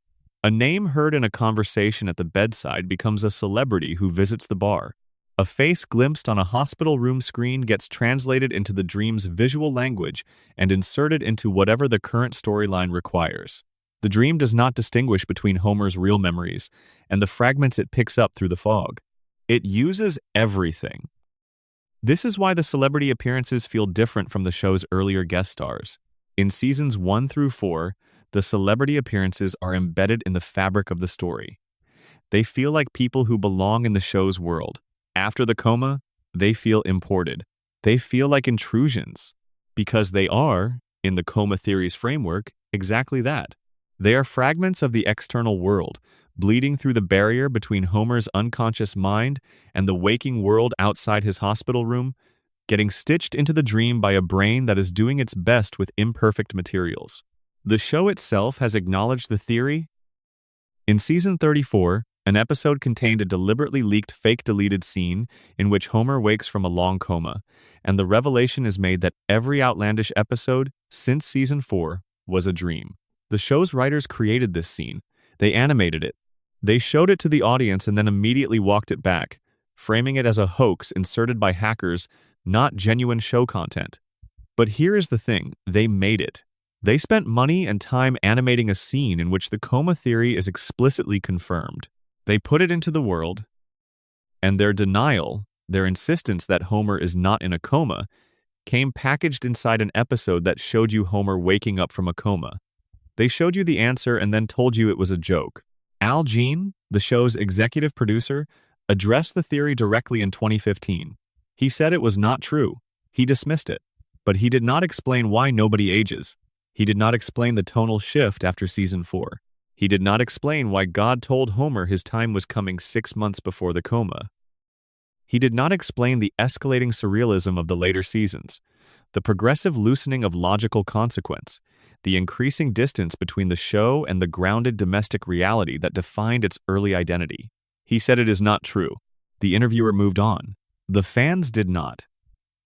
[SPEAKER 1] A name heard in a conversation at the bedside becomes a celebrity who visits the bar. A face glimpsed on a hospital room screen gets translated into the dream's visual language and inserted into whatever the current storyline requires. The dream does not distinguish between Homer's real memories and the fragments it picks up through the fog. It uses everything. This is why the celebrity appearances feel different from the show's earlier guest stars. In seasons 1 through 4, the celebrity appearances are embedded in the fabric of the story. They feel like people who belong in the show's world. After the coma, they feel imported. They feel like intrusions, because they are, in the coma theory's framework, exactly that. They are fragments of the external world, bleeding through the barrier between Homer's unconscious mind and the waking world outside his hospital room, getting stitched into the dream by a brain that is doing its best with imperfect materials. The show itself has acknowledged the theory. In season 34, an episode contained a deliberately leaked fake deleted scene in which Homer wakes from a long coma, and the revelation is made that every outlandish episode since season 4 was a dream. The show's writers created this scene. They animated it. They showed it to the audience and then immediately walked it back, framing it as a hoax inserted by hackers, not genuine show content. But here is the thing, they made it. They spent money and time animating a scene in which the coma theory is explicitly confirmed. They put it into the world, and their denial, their insistence that Homer is not in a coma, came packaged inside an episode that showed you Homer waking up from a coma. They showed you the answer and then told you it was a joke. Al Jean, the show's executive producer, addressed the theory directly in 2015. He said it was not true. He dismissed it. But he did not explain why nobody ages. He did not explain the tonal shift after season 4. He did not explain why God told Homer his time was coming 6 months before the coma. He did not explain the escalating surrealism of the later seasons, the progressive loosening of logical consequence, the increasing distance between the show and the grounded domestic reality that defined its early identity. He said it is not true. The interviewer moved on. The fans did not.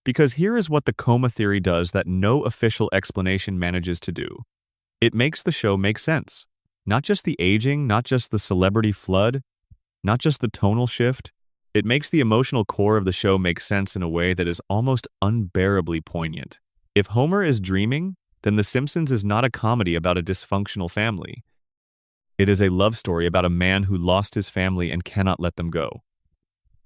[SPEAKER 1] Because here is what the coma theory does that no official explanation manages to do. It makes the show make sense. Not just the aging, not just the celebrity flood, not just the tonal shift. It makes the emotional core of the show make sense in a way that is almost unbearably poignant. If Homer is dreaming, then The Simpsons is not a comedy about a dysfunctional family. It is a love story about a man who lost his family and cannot let them go.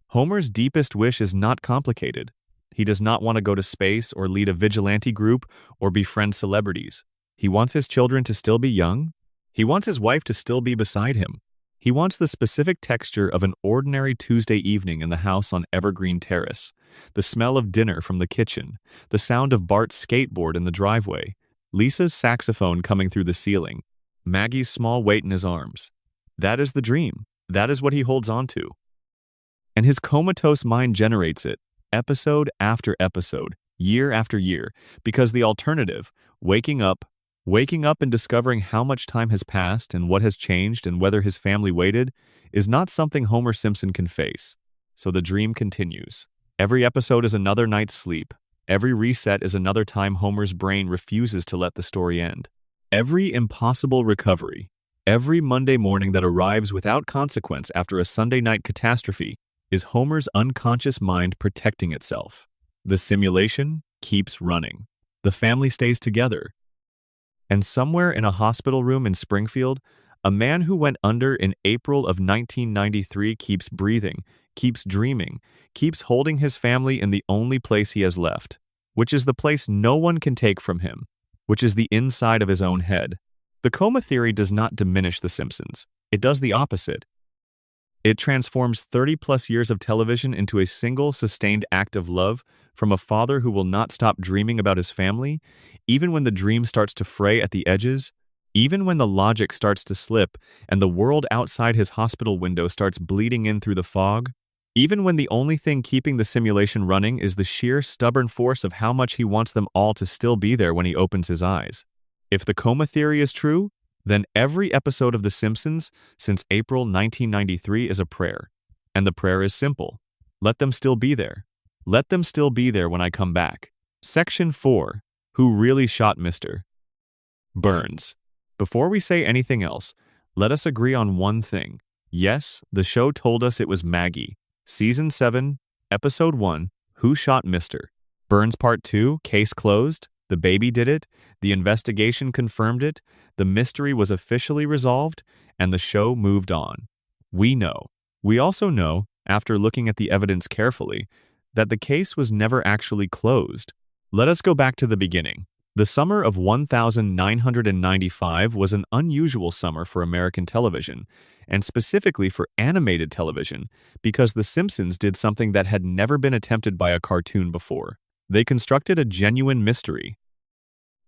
[SPEAKER 1] Homer's deepest wish is not complicated. He does not want to go to space or lead a vigilante group or befriend celebrities. He wants his children to still be young. He wants his wife to still be beside him. He wants the specific texture of an ordinary Tuesday evening in the house on Evergreen Terrace, the smell of dinner from the kitchen, the sound of Bart's skateboard in the driveway, Lisa's saxophone coming through the ceiling, Maggie's small weight in his arms. That is the dream. That is what he holds on to. And his comatose mind generates it, episode after episode, year after year, because the alternative, waking up and discovering how much time has passed and what has changed and whether his family waited, is not something Homer Simpson can face. So the dream continues. Every episode is another night's sleep. Every reset is another time Homer's brain refuses to let the story end. Every impossible recovery, every Monday morning that arrives without consequence after a Sunday night catastrophe, is Homer's unconscious mind protecting itself. The simulation keeps running. The family stays together. And somewhere in a hospital room in Springfield, a man who went under in April of 1993 keeps breathing, keeps dreaming, keeps holding his family in the only place he has left, which is the place no one can take from him, which is the inside of his own head. The coma theory does not diminish The Simpsons. It does the opposite. It transforms 30-plus years of television into a single, sustained act of love from a father who will not stop dreaming about his family, even when the dream starts to fray at the edges, even when the logic starts to slip and the world outside his hospital window starts bleeding in through the fog, even when the only thing keeping the simulation running is the sheer stubborn force of how much he wants them all to still be there when he opens his eyes. If the coma theory is true, then every episode of The Simpsons since April 1993 is a prayer. And the prayer is simple. Let them still be there. Let them still be there when I come back. Section 4. Who really shot Mr. Burns? Before we say anything else, let us agree on one thing. Yes, the show told us it was Maggie. Season 7, Episode 1, Who Shot Mr. Burns Part 2, Case Closed. The baby did it, the investigation confirmed it, the mystery was officially resolved, and the show moved on. We know. We also know, after looking at the evidence carefully, that the case was never actually closed. Let us go back to the beginning. The summer of 1995 was an unusual summer for American television, and specifically for animated television, because The Simpsons did something that had never been attempted by a cartoon before. They constructed a genuine mystery.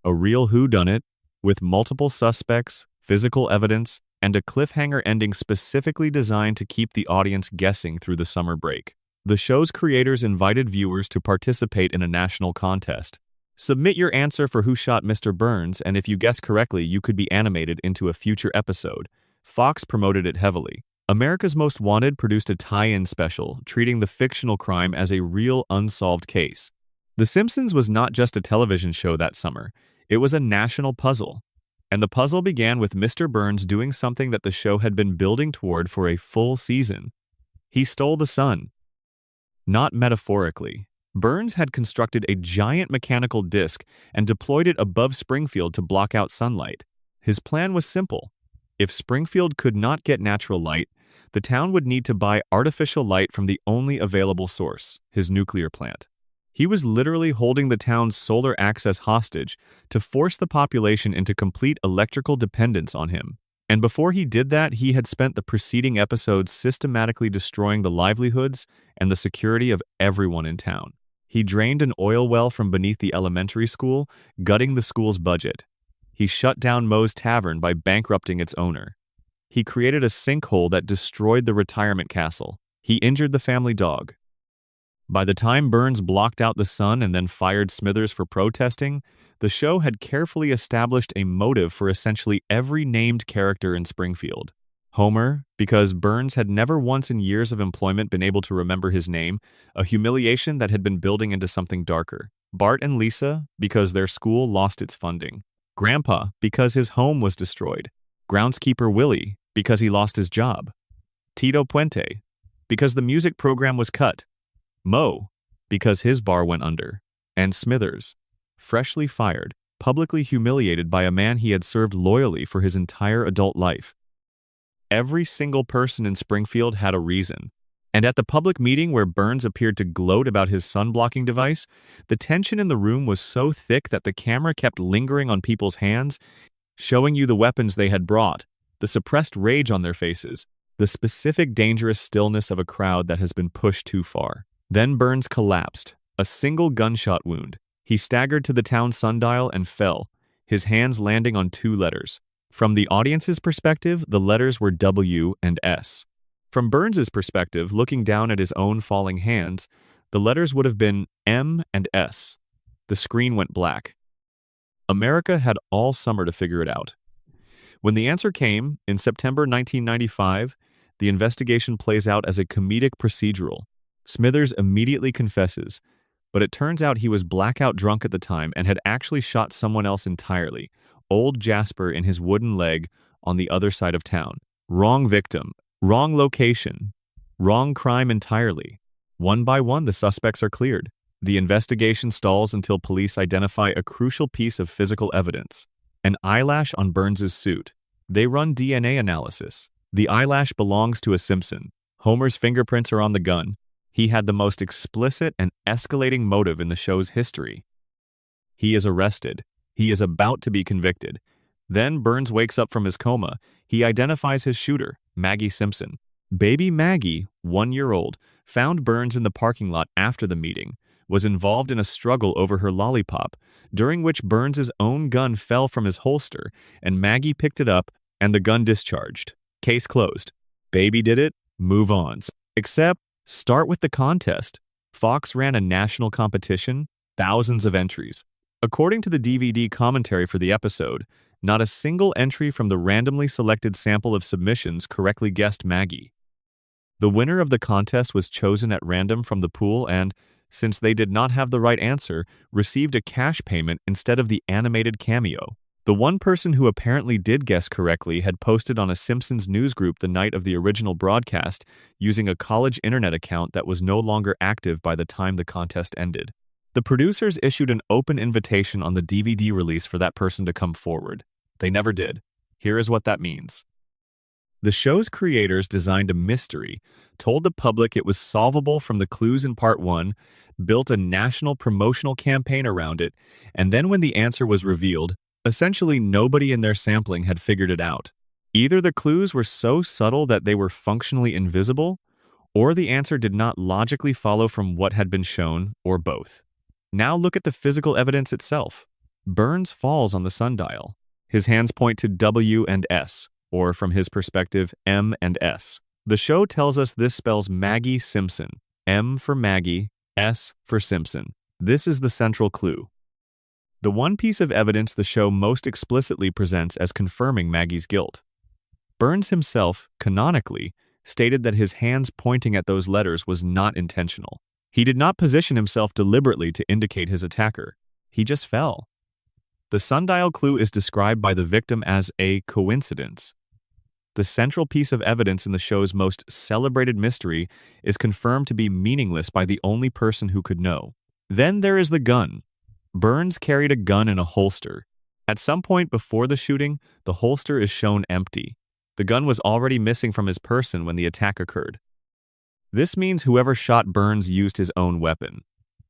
[SPEAKER 1] A real whodunit, with multiple suspects, physical evidence, and a cliffhanger ending specifically designed to keep the audience guessing through the summer break. The show's creators invited viewers to participate in a national contest. Submit your answer for Who Shot Mr. Burns, and if you guess correctly, you could be animated into a future episode. Fox promoted it heavily. America's Most Wanted produced a tie-in special, treating the fictional crime as a real unsolved case. The Simpsons was not just a television show that summer. It was a national puzzle. And the puzzle began with Mr. Burns doing something that the show had been building toward for a full season. He stole the sun. Not metaphorically. Burns had constructed a giant mechanical disc and deployed it above Springfield to block out sunlight. His plan was simple. If Springfield could not get natural light, the town would need to buy artificial light from the only available source, his nuclear plant. He was literally holding the town's solar access hostage to force the population into complete electrical dependence on him. And before he did that, he had spent the preceding episodes systematically destroying the livelihoods and the security of everyone in town. He drained an oil well from beneath the elementary school, gutting the school's budget. He shut down Moe's Tavern by bankrupting its owner. He created a sinkhole that destroyed the retirement castle. He injured the family dog. By the time Burns blocked out the sun and then fired Smithers for protesting, the show had carefully established a motive for essentially every named character in Springfield. Homer, because Burns had never once in years of employment been able to remember his name, a humiliation that had been building into something darker. Bart and Lisa, because their school lost its funding. Grandpa, because his home was destroyed. Groundskeeper Willie, because he lost his job. Tito Puente, because the music program was cut. Moe, because his bar went under. And Smithers, freshly fired, publicly humiliated by a man he had served loyally for his entire adult life. Every single person in Springfield had a reason. And at the public meeting where Burns appeared to gloat about his sun-blocking device, the tension in the room was so thick that the camera kept lingering on people's hands, showing you the weapons they had brought, the suppressed rage on their faces, the specific dangerous stillness of a crowd that has been pushed too far. Then Burns collapsed, a single gunshot wound. He staggered to the town sundial and fell, his hands landing on two letters. From the audience's perspective, the letters were W and S. From Burns's perspective, looking down at his own falling hands, the letters would have been M and S. The screen went black. America had all summer to figure it out. When the answer came, in September 1995, the investigation plays out as a comedic procedural. Smithers immediately confesses, but it turns out he was blackout drunk at the time and had actually shot someone else entirely, old Jasper in his wooden leg on the other side of town. Wrong victim, wrong location, wrong crime entirely. One by one, the suspects are cleared. The investigation stalls until police identify a crucial piece of physical evidence, an eyelash on Burns's suit. They run DNA analysis. The eyelash belongs to a Simpson. Homer's fingerprints are on the gun. He had the most explicit and escalating motive in the show's history. He is arrested. He is about to be convicted. Then Burns wakes up from his coma. He identifies his shooter, Maggie Simpson. Baby Maggie, 1-year-old, found Burns in the parking lot after the meeting, was involved in a struggle over her lollipop, during which Burns's own gun fell from his holster, and Maggie picked it up, and the gun discharged. Case closed. Baby did it, move on. Except, start with the contest. Fox ran a national competition, thousands of entries. According to the DVD commentary for the episode, not a single entry from the randomly selected sample of submissions correctly guessed Maggie. The winner of the contest was chosen at random from the pool and, since they did not have the right answer, received a cash payment instead of the animated cameo. The one person who apparently did guess correctly had posted on a Simpsons news group the night of the original broadcast using a college internet account that was no longer active by the time the contest ended. The producers issued an open invitation on the DVD release for that person to come forward. They never did. Here is what that means. The show's creators designed a mystery, told the public it was solvable from the clues in Part 1, built a national promotional campaign around it, and then when the answer was revealed, essentially nobody in their sampling had figured it out. Either the clues were so subtle that they were functionally invisible, or the answer did not logically follow from what had been shown, or both. Now look at the physical evidence itself. Burns falls on the sundial. His hands point to W and S, or from his perspective, M and S. The show tells us this spells Maggie Simpson, M for Maggie, S for Simpson. This is the central clue. The one piece of evidence the show most explicitly presents as confirming Maggie's guilt. Burns himself, canonically, stated that his hands pointing at those letters was not intentional. He did not position himself deliberately to indicate his attacker. He just fell. The sundial clue is described by the victim as a coincidence. The central piece of evidence in the show's most celebrated mystery is confirmed to be meaningless by the only person who could know. Then there is the gun. Burns carried a gun in a holster. At some point before the shooting, the holster is shown empty. The gun was already missing from his person when the attack occurred. This means whoever shot Burns used his own weapon.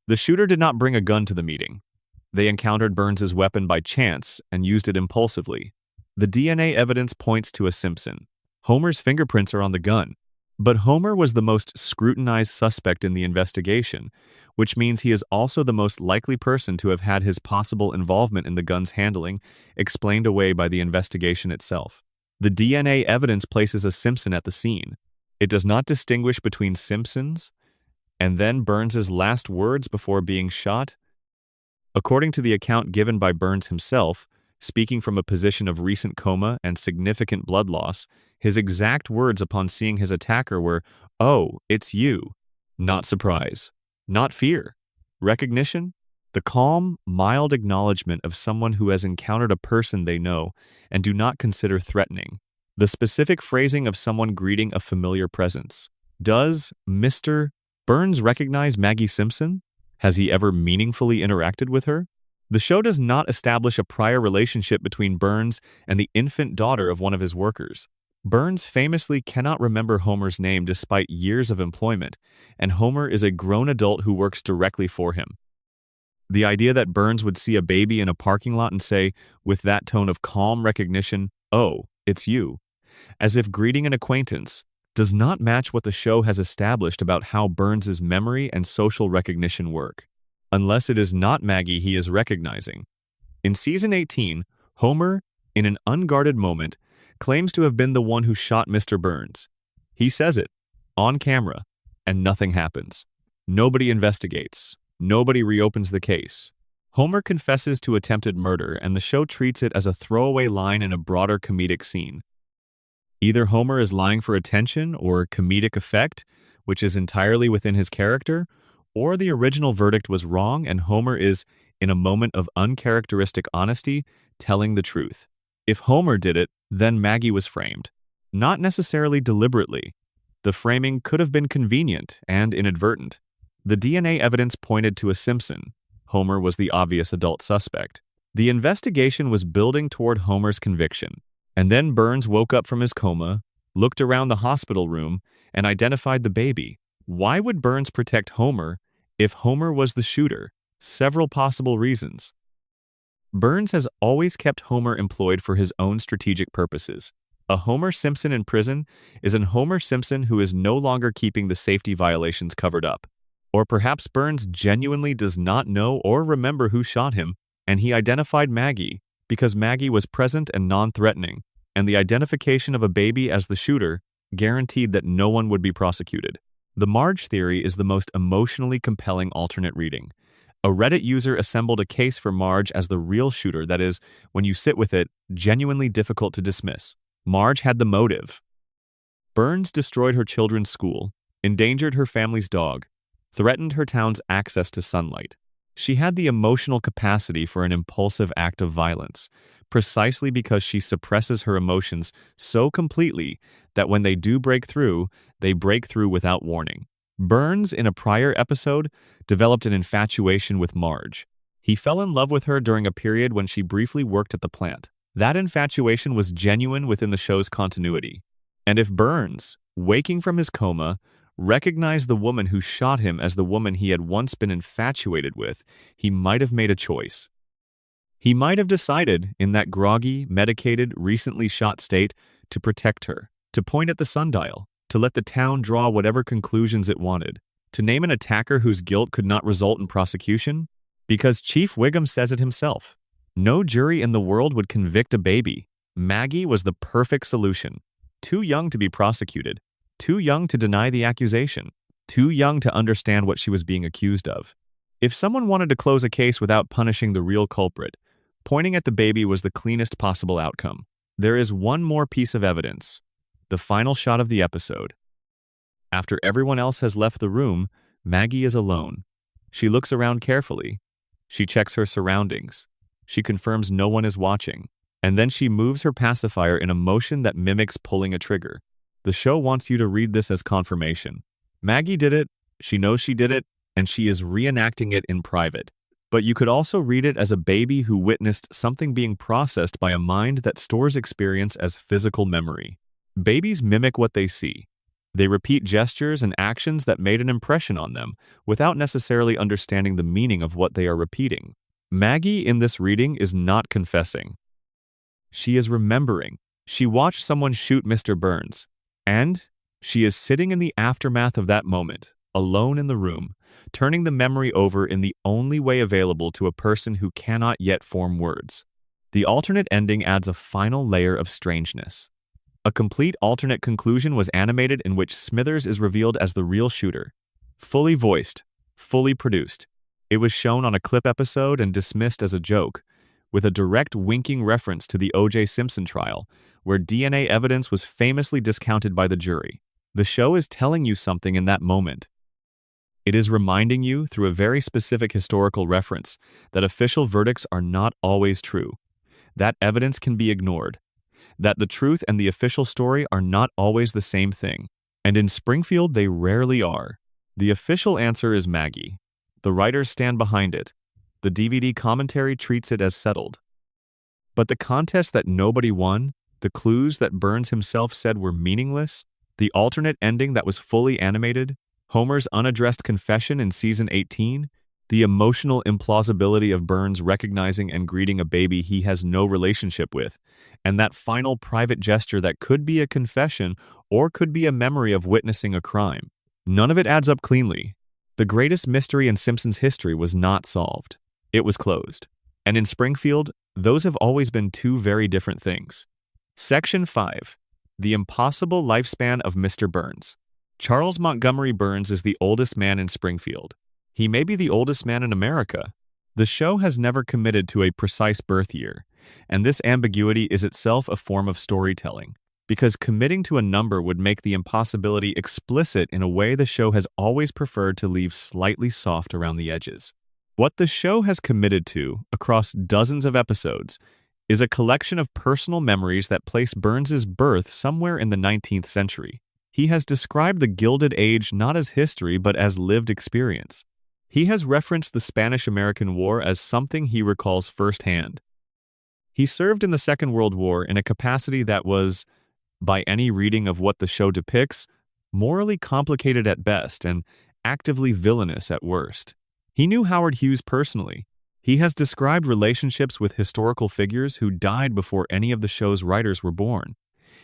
[SPEAKER 1] The shooter did not bring a gun to the meeting. They encountered Burns's weapon by chance and used it impulsively. The DNA evidence points to a Simpson. Homer's fingerprints are on the gun. But Homer was the most scrutinized suspect in the investigation, which means he is also the most likely person to have had his possible involvement in the gun's handling explained away by the investigation itself. The DNA evidence places a Simpson at the scene. It does not distinguish between Simpsons and then Burns's last words before being shot. According to the account given by Burns himself, speaking from a position of recent coma and significant blood loss, his exact words upon seeing his attacker were, "Oh, it's you." Not surprise. Not fear. Recognition. The calm, mild acknowledgement of someone who has encountered a person they know and do not consider threatening. The specific phrasing of someone greeting a familiar presence. Does Mr. Burns recognize Maggie Simpson? Has he ever meaningfully interacted with her? The show does not establish a prior relationship between Burns and the infant daughter of one of his workers. Burns famously cannot remember Homer's name despite years of employment, and Homer is a grown adult who works directly for him. The idea that Burns would see a baby in a parking lot and say, with that tone of calm recognition, "Oh, it's you," as if greeting an acquaintance, does not match what the show has established about how Burns's memory and social recognition work. Unless it is not Maggie he is recognizing. In Season 18, Homer, in an unguarded moment, claims to have been the one who shot Mr. Burns. He says it, on camera, and nothing happens. Nobody investigates. Nobody reopens the case. Homer confesses to attempted murder, and the show treats it as a throwaway line in a broader comedic scene. Either Homer is lying for attention or comedic effect, which is entirely within his character, or the original verdict was wrong and Homer is, in a moment of uncharacteristic honesty, telling the truth. If Homer did it, then Maggie was framed. Not necessarily deliberately. The framing could have been convenient and inadvertent. The DNA evidence pointed to a Simpson. Homer was the obvious adult suspect. The investigation was building toward Homer's conviction. And then Burns woke up from his coma, looked around the hospital room, and identified the baby. Why would Burns protect Homer if Homer was the shooter? Several possible reasons. Burns has always kept Homer employed for his own strategic purposes. A Homer Simpson in prison is an Homer Simpson who is no longer keeping the safety violations covered up. Or perhaps Burns genuinely does not know or remember who shot him, and he identified Maggie because Maggie was present and non-threatening, and the identification of a baby as the shooter guaranteed that no one would be prosecuted. The Marge theory is the most emotionally compelling alternate reading. A Reddit user assembled a case for Marge as the real shooter that is, when you sit with it, genuinely difficult to dismiss. Marge had the motive. Burns destroyed her children's school, endangered her family's dog, threatened her town's access to sunlight. She had the emotional capacity for an impulsive act of violence, precisely because she suppresses her emotions so completely that when they do break through, they break through without warning. Burns, in a prior episode, developed an infatuation with Marge. He fell in love with her during a period when she briefly worked at the plant. That infatuation was genuine within the show's continuity. And if Burns, waking from his coma, recognized the woman who shot him as the woman he had once been infatuated with, he might have made a choice. He might have decided, in that groggy, medicated, recently shot state, to protect her, to point at the sundial, to let the town draw whatever conclusions it wanted, to name an attacker whose guilt could not result in prosecution, because Chief Wiggum says it himself. No jury in the world would convict a baby. Maggie was the perfect solution. Too young to be prosecuted, too young to deny the accusation, too young to understand what she was being accused of. If someone wanted to close a case without punishing the real culprit, pointing at the baby was the cleanest possible outcome. There is one more piece of evidence. The final shot of the episode. After everyone else has left the room, Maggie is alone. She looks around carefully. She checks her surroundings. She confirms no one is watching. And then she moves her pacifier in a motion that mimics pulling a trigger. The show wants you to read this as confirmation. Maggie did it, she knows she did it, and she is reenacting it in private. But you could also read it as a baby who witnessed something being processed by a mind that stores experience as physical memory. Babies mimic what they see. They repeat gestures and actions that made an impression on them, without necessarily understanding the meaning of what they are repeating. Maggie in this reading is not confessing. She is remembering. She watched someone shoot Mr. Burns. And she is sitting in the aftermath of that moment, alone in the room, turning the memory over in the only way available to a person who cannot yet form words. The alternate ending adds a final layer of strangeness. A complete alternate conclusion was animated in which Smithers is revealed as the real shooter. Fully voiced, fully produced. It was shown on a clip episode and dismissed as a joke, with a direct winking reference to the O.J. Simpson trial, where DNA evidence was famously discounted by the jury. The show is telling you something in that moment. It is reminding you, through a very specific historical reference, that official verdicts are not always true. That evidence can be ignored. That the truth and the official story are not always the same thing. And in Springfield, they rarely are. The official answer is Maggie. The writers stand behind it. The DVD commentary treats it as settled. But the contest that nobody won, the clues that Burns himself said were meaningless, the alternate ending that was fully animated, Homer's unaddressed confession in season 18, the emotional implausibility of Burns recognizing and greeting a baby he has no relationship with, and that final private gesture that could be a confession or could be a memory of witnessing a crime. None of it adds up cleanly. The greatest mystery in Simpsons history was not solved. It was closed. And in Springfield, those have always been two very different things. Section 5. The impossible lifespan of Mr. Burns. Charles Montgomery Burns is the oldest man in Springfield. He may be the oldest man in America. The show has never committed to a precise birth year, and this ambiguity is itself a form of storytelling, because committing to a number would make the impossibility explicit in a way the show has always preferred to leave slightly soft around the edges. What the show has committed to, across dozens of episodes, is a collection of personal memories that place Burns's birth somewhere in the 19th century. He has described the Gilded Age not as history but as lived experience. He has referenced the Spanish-American War as something he recalls firsthand. He served in the Second World War in a capacity that was, by any reading of what the show depicts, morally complicated at best and actively villainous at worst. He knew Howard Hughes personally. He has described relationships with historical figures who died before any of the show's writers were born.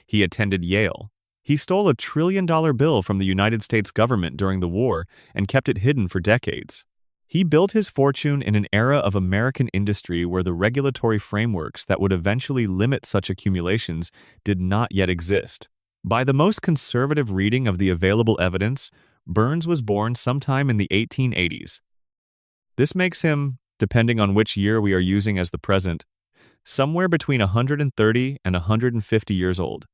[SPEAKER 1] He attended Yale. He stole a $1 trillion bill from the United States government during the war and kept it hidden for decades. He built his fortune in an era of American industry where the regulatory frameworks that would eventually limit such accumulations did not yet exist. By the most conservative reading of the available evidence, Burns was born sometime in the 1880s. This makes him, depending on which year we are using as the present, somewhere between 130 and 150 years old.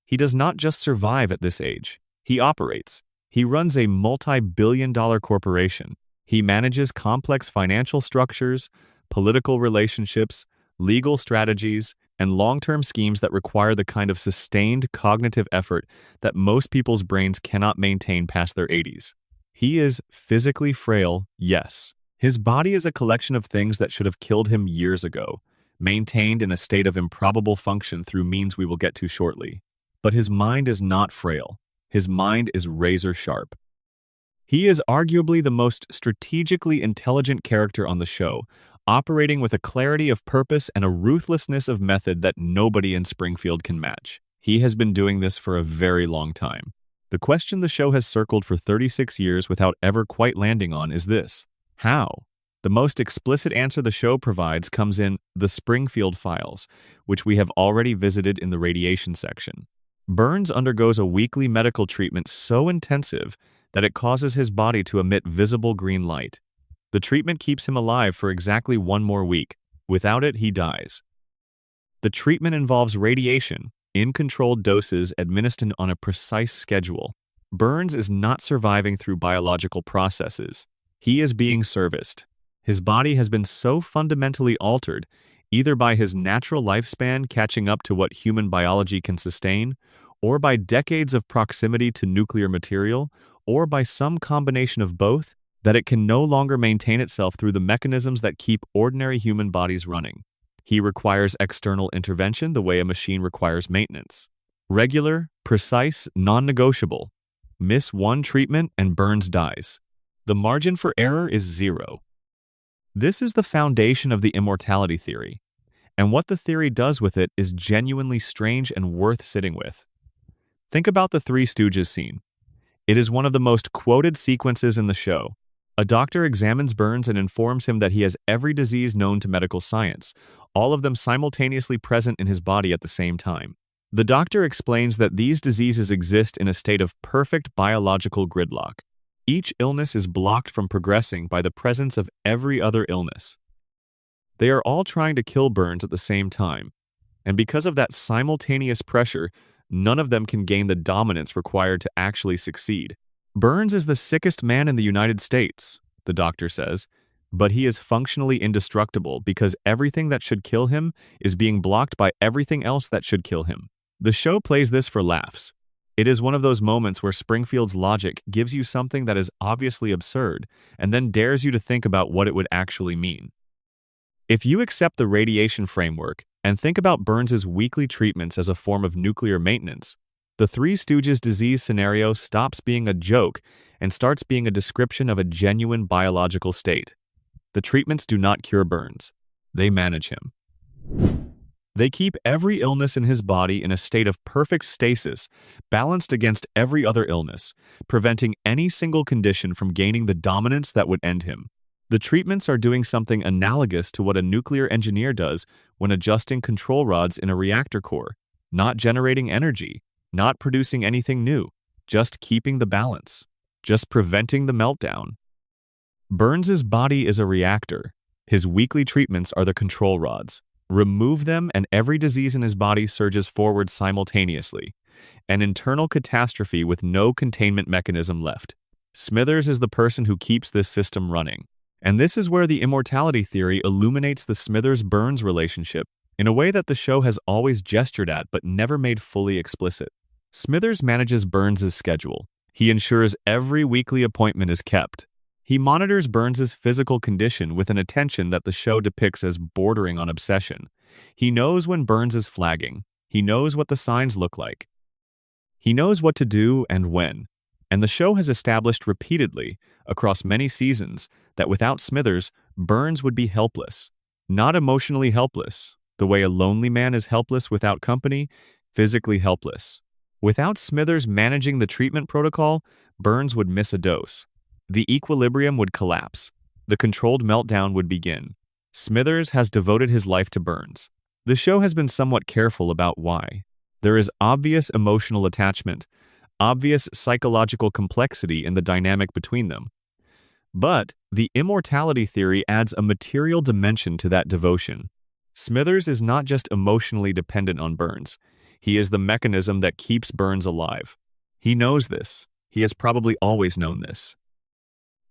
[SPEAKER 1] He does not just survive at this age. He operates. He runs a multi-billion-dollar corporation. He manages complex financial structures, political relationships, legal strategies, and long-term schemes that require the kind of sustained cognitive effort that most people's brains cannot maintain past their 80s. He is physically frail, yes. His body is a collection of things that should have killed him years ago, maintained in a state of improbable function through means we will get to shortly. But his mind is not frail. His mind is razor sharp. He is arguably the most strategically intelligent character on the show, operating with a clarity of purpose and a ruthlessness of method that nobody in Springfield can match. He has been doing this for a very long time. The question the show has circled for 36 years without ever quite landing on is this: how? The most explicit answer the show provides comes in The Springfield Files, which we have already visited in the radiation section. Burns undergoes a weekly medical treatment so intensive that it causes his body to emit visible green light. The treatment keeps him alive for exactly 1 more week. Without it, he dies. The treatment involves radiation, in controlled doses administered on a precise schedule. Burns is not surviving through biological processes. He is being serviced. His body has been so fundamentally altered, either by his natural lifespan catching up to what human biology can sustain, or by decades of proximity to nuclear material, or by some combination of both, that it can no longer maintain itself through the mechanisms that keep ordinary human bodies running. He requires external intervention the way a machine requires maintenance. Regular, precise, non-negotiable. Miss one treatment and Burns dies. The margin for error is 0. This is the foundation of the immortality theory, and what the theory does with it is genuinely strange and worth sitting with. Think about the Three Stooges scene. It is one of the most quoted sequences in the show. A doctor examines Burns and informs him that he has every disease known to medical science, all of them simultaneously present in his body at the same time. The doctor explains that these diseases exist in a state of perfect biological gridlock. Each illness is blocked from progressing by the presence of every other illness. They are all trying to kill Burns at the same time, and because of that simultaneous pressure, none of them can gain the dominance required to actually succeed. Burns is the sickest man in the United States, the doctor says, but he is functionally indestructible because everything that should kill him is being blocked by everything else that should kill him. The show plays this for laughs. It is one of those moments where Springfield's logic gives you something that is obviously absurd and then dares you to think about what it would actually mean. If you accept the radiation framework and think about Burns's weekly treatments as a form of nuclear maintenance, the Three Stooges disease scenario stops being a joke and starts being a description of a genuine biological state. The treatments do not cure Burns. They manage him. They keep every illness in his body in a state of perfect stasis, balanced against every other illness, preventing any single condition from gaining the dominance that would end him. The treatments are doing something analogous to what a nuclear engineer does when adjusting control rods in a reactor core, not generating energy, not producing anything new, just keeping the balance, just preventing the meltdown. Burns's body is a reactor. His weekly treatments are the control rods. Remove them and every disease in his body surges forward simultaneously. An internal catastrophe with no containment mechanism left. Smithers is the person who keeps this system running. And this is where the immortality theory illuminates the Smithers-Burns relationship in a way that the show has always gestured at but never made fully explicit. Smithers manages Burns's schedule. He ensures every weekly appointment is kept. He monitors Burns's physical condition with an attention that the show depicts as bordering on obsession. He knows when Burns is flagging. He knows what the signs look like. He knows what to do and when. And the show has established repeatedly, across many seasons, that without Smithers, Burns would be helpless. Not emotionally helpless, the way a lonely man is helpless without company, physically helpless. Without Smithers managing the treatment protocol, Burns would miss a dose. The equilibrium would collapse. The controlled meltdown would begin. Smithers has devoted his life to Burns. The show has been somewhat careful about why. There is obvious emotional attachment, obvious psychological complexity in the dynamic between them. But the immortality theory adds a material dimension to that devotion. Smithers is not just emotionally dependent on Burns. He is the mechanism that keeps Burns alive. He knows this. He has probably always known this.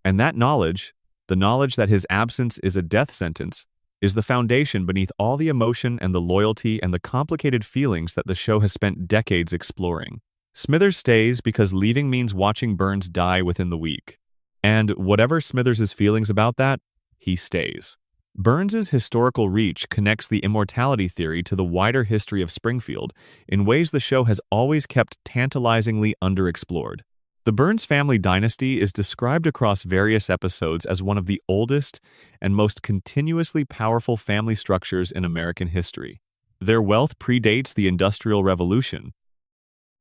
[SPEAKER 1] And that knowledge, the knowledge that his absence is a death sentence, is the foundation beneath all the emotion and the loyalty and the complicated feelings that the show has spent decades exploring. Smithers stays because leaving means watching Burns die within the week. And whatever Smithers' feelings about that, he stays. Burns's historical reach connects the immortality theory to the wider history of Springfield in ways the show has always kept tantalizingly underexplored. The Burns family dynasty is described across various episodes as one of the oldest and most continuously powerful family structures in American history. Their wealth predates the Industrial Revolution.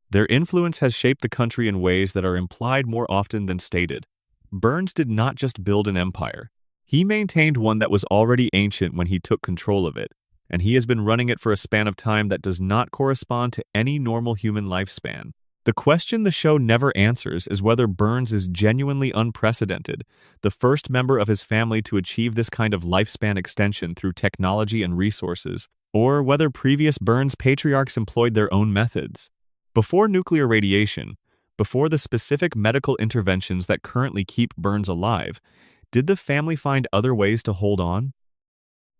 [SPEAKER 1] Their influence has shaped the country in ways that are implied more often than stated. Burns did not just build an empire. He maintained one that was already ancient when he took control of it, and he has been running it for a span of time that does not correspond to any normal human lifespan. The question the show never answers is whether Burns is genuinely unprecedented, the first member of his family to achieve this kind of lifespan extension through technology and resources, or whether previous Burns patriarchs employed their own methods. Before nuclear radiation, before the specific medical interventions that currently keep Burns alive, did the family find other ways to hold on?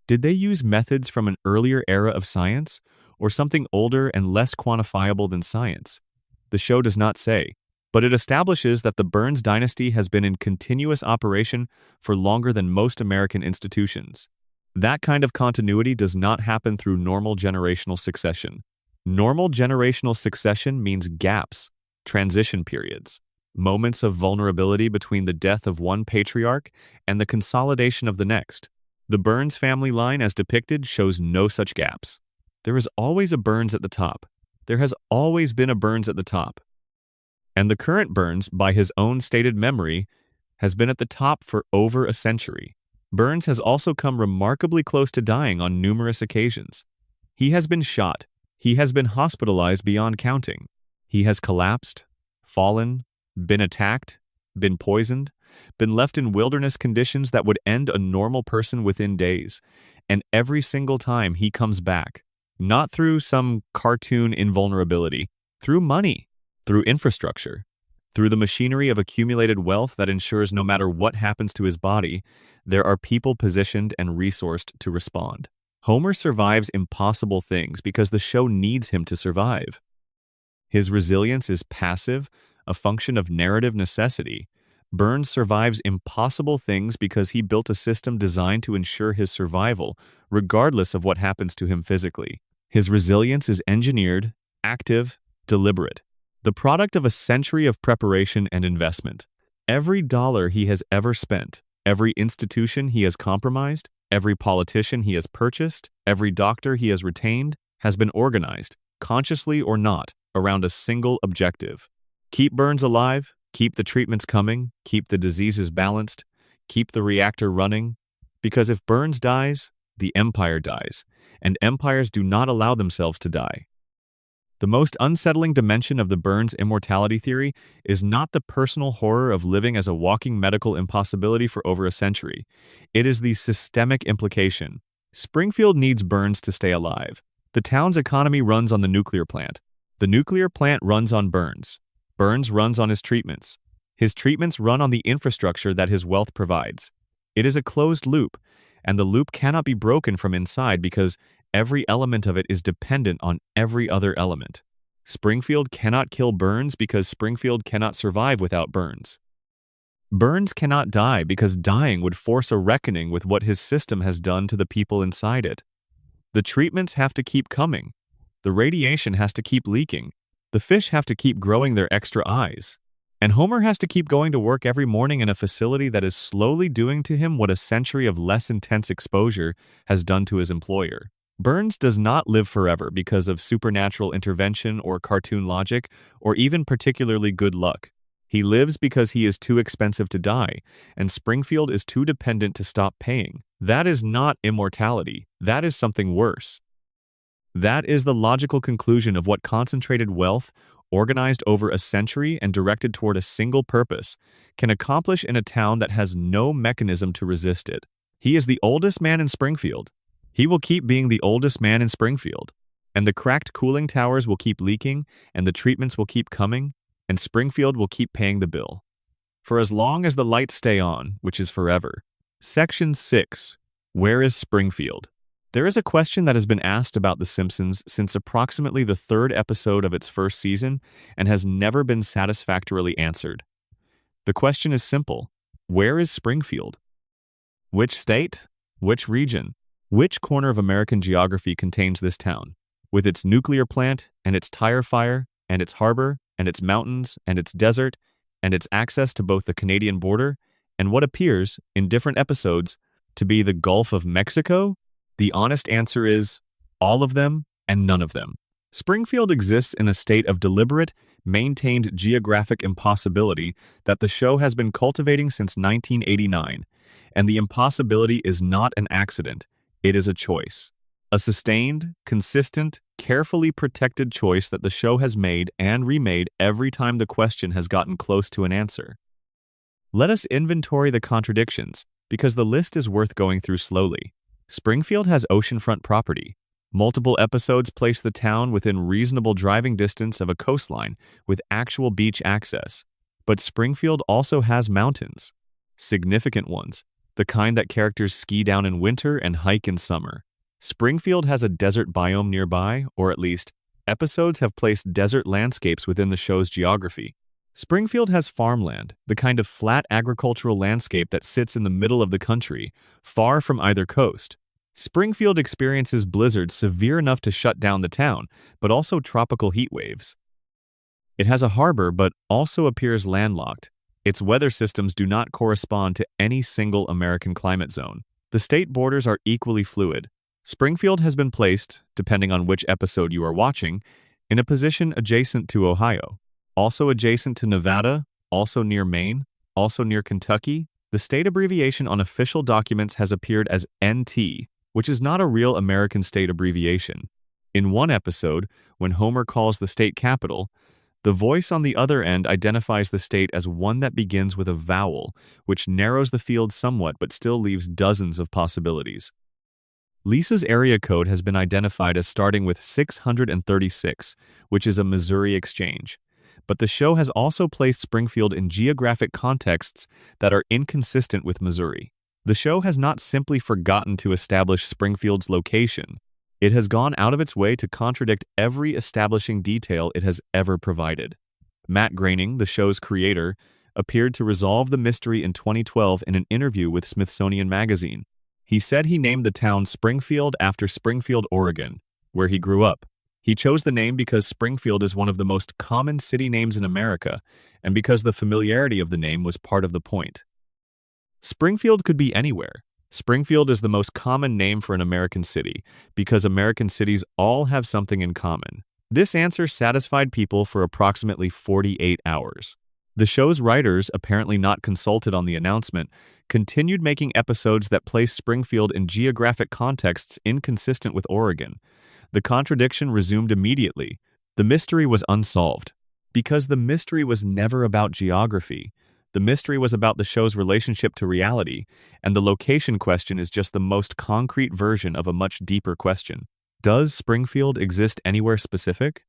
[SPEAKER 1] Did they use methods from an earlier era of science, or something older and less quantifiable than science? The show does not say, but it establishes that the Burns dynasty has been in continuous operation for longer than most American institutions. That kind of continuity does not happen through normal generational succession. Normal generational succession means gaps, transition periods, moments of vulnerability between the death of one patriarch and the consolidation of the next. The Burns family line, as depicted, shows no such gaps. There is always a Burns at the top. There has always been a Burns at the top. And the current Burns, by his own stated memory, has been at the top for over a century. Burns has also come remarkably close to dying on numerous occasions. He has been shot. He has been hospitalized beyond counting. He has collapsed, fallen, been attacked, been poisoned, been left in wilderness conditions that would end a normal person within days. And every single time he comes back, not through some cartoon invulnerability, through money, through infrastructure, through the machinery of accumulated wealth that ensures no matter what happens to his body, there are people positioned and resourced to respond. Homer survives impossible things because the show needs him to survive. His resilience is passive, a function of narrative necessity. Burns survives impossible things because he built a system designed to ensure his survival, regardless of what happens to him physically. His resilience is engineered, active, deliberate, the product of a century of preparation and investment. Every dollar he has ever spent, every institution he has compromised, every politician he has purchased, every doctor he has retained, has been organized, consciously or not, around a single objective. Keep Burns alive, keep the treatments coming, keep the diseases balanced, keep the reactor running, because if Burns dies, the empire dies, and empires do not allow themselves to die. The most unsettling dimension of the Burns immortality theory is not the personal horror of living as a walking medical impossibility for over a century. It is the systemic implication. Springfield needs Burns to stay alive. The town's economy runs on the nuclear plant. The nuclear plant runs on Burns. Burns runs on his treatments. His treatments run on the infrastructure that his wealth provides. It is a closed loop, and the loop cannot be broken from inside because every element of it is dependent on every other element. Springfield cannot kill Burns because Springfield cannot survive without Burns. Burns cannot die because dying would force a reckoning with what his system has done to the people inside it. The treatments have to keep coming. The radiation has to keep leaking. The fish have to keep growing their extra eyes. And Homer has to keep going to work every morning in a facility that is slowly doing to him what a century of less intense exposure has done to his employer. Burns does not live forever because of supernatural intervention or cartoon logic or even particularly good luck. He lives because he is too expensive to die, and Springfield is too dependent to stop paying. That is not immortality. That is something worse. That is the logical conclusion of what concentrated wealth, organized over a century and directed toward a single purpose, can accomplish in a town that has no mechanism to resist it. He is the oldest man in Springfield. He will keep being the oldest man in Springfield. And the cracked cooling towers will keep leaking, and the treatments will keep coming, and Springfield will keep paying the bill. For as long as the lights stay on, which is forever. Section 6. Where is Springfield? There is a question that has been asked about The Simpsons since approximately the third episode of its first season and has never been satisfactorily answered. The question is simple. Where is Springfield? Which state? Which region? Which corner of American geography contains this town? With its nuclear plant, and its tire fire, and its harbor, and its mountains, and its desert, and its access to both the Canadian border, and what appears, in different episodes, to be the Gulf of Mexico? The honest answer is all of them and none of them. Springfield exists in a state of deliberate, maintained geographic impossibility that the show has been cultivating since 1989, and the impossibility is not an accident, it is a choice. A sustained, consistent, carefully protected choice that the show has made and remade every time the question has gotten close to an answer. Let us inventory the contradictions, because the list is worth going through slowly. Springfield has oceanfront property. Multiple episodes place the town within reasonable driving distance of a coastline with actual beach access. But Springfield also has mountains. Significant ones, the kind that characters ski down in winter and hike in summer. Springfield has a desert biome nearby, or at least, episodes have placed desert landscapes within the show's geography. Springfield has farmland, the kind of flat agricultural landscape that sits in the middle of the country, far from either coast. Springfield experiences blizzards severe enough to shut down the town, but also tropical heat waves. It has a harbor, but also appears landlocked. Its weather systems do not correspond to any single American climate zone. The state borders are equally fluid. Springfield has been placed, depending on which episode you are watching, in a position adjacent to Ohio. Also adjacent to Nevada, also near Maine, also near Kentucky. The state abbreviation on official documents has appeared as NT, which is not a real American state abbreviation. In one episode, when Homer calls the state capital, the voice on the other end identifies the state as one that begins with a vowel, which narrows the field somewhat but still leaves dozens of possibilities. Lisa's area code has been identified as starting with 636, which is a Missouri exchange. But the show has also placed Springfield in geographic contexts that are inconsistent with Missouri. The show has not simply forgotten to establish Springfield's location. It has gone out of its way to contradict every establishing detail it has ever provided. Matt Groening, the show's creator, appeared to resolve the mystery in 2012 in an interview with Smithsonian Magazine. He said he named the town Springfield after Springfield, Oregon, where he grew up. He chose the name because Springfield is one of the most common city names in America, and because the familiarity of the name was part of the point. Springfield could be anywhere. Springfield is the most common name for an American city, because American cities all have something in common. This answer satisfied people for approximately 48 hours. The show's writers, apparently not consulted on the announcement, continued making episodes that place Springfield in geographic contexts inconsistent with Oregon. The contradiction resumed immediately. The mystery was unsolved. Because the mystery was never about geography. The mystery was about the show's relationship to reality, and the location question is just the most concrete version of a much deeper question. Does Springfield exist anywhere specific?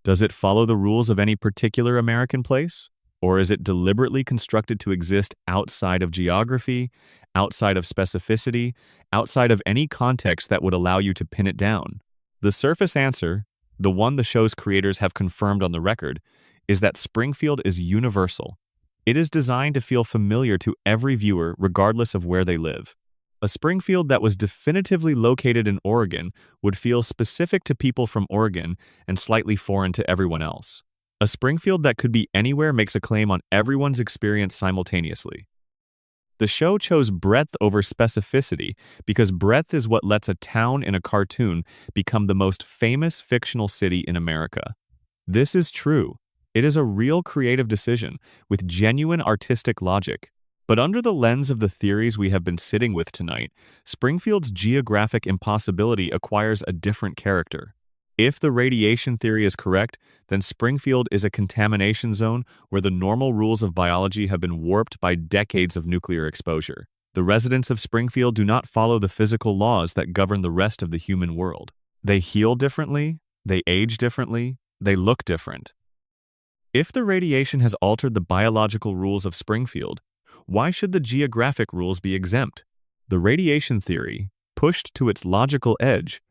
[SPEAKER 1] Does it follow the rules of any particular American place? Or is it deliberately constructed to exist outside of geography, outside of specificity, outside of any context that would allow you to pin it down? The surface answer, the one the show's creators have confirmed on the record, is that Springfield is universal. It is designed to feel familiar to every viewer regardless of where they live. A Springfield that was definitively located in Oregon would feel specific to people from Oregon and slightly foreign to everyone else. A Springfield that could be anywhere makes a claim on everyone's experience simultaneously. The show chose breadth over specificity because breadth is what lets a town in a cartoon become the most famous fictional city in America. This is true. It is a real creative decision with genuine artistic logic. But under the lens of the theories we have been sitting with tonight, Springfield's geographic impossibility acquires a different character. If the radiation theory is correct, then Springfield is a contamination zone where the normal rules of biology have been warped by decades of nuclear exposure. The residents of Springfield do not follow the physical laws that govern the rest of the human world. They heal differently, they age differently, they look different. If the radiation has altered the biological rules of Springfield, why should the geographic rules be exempt? The radiation theory, pushed to its logical edge,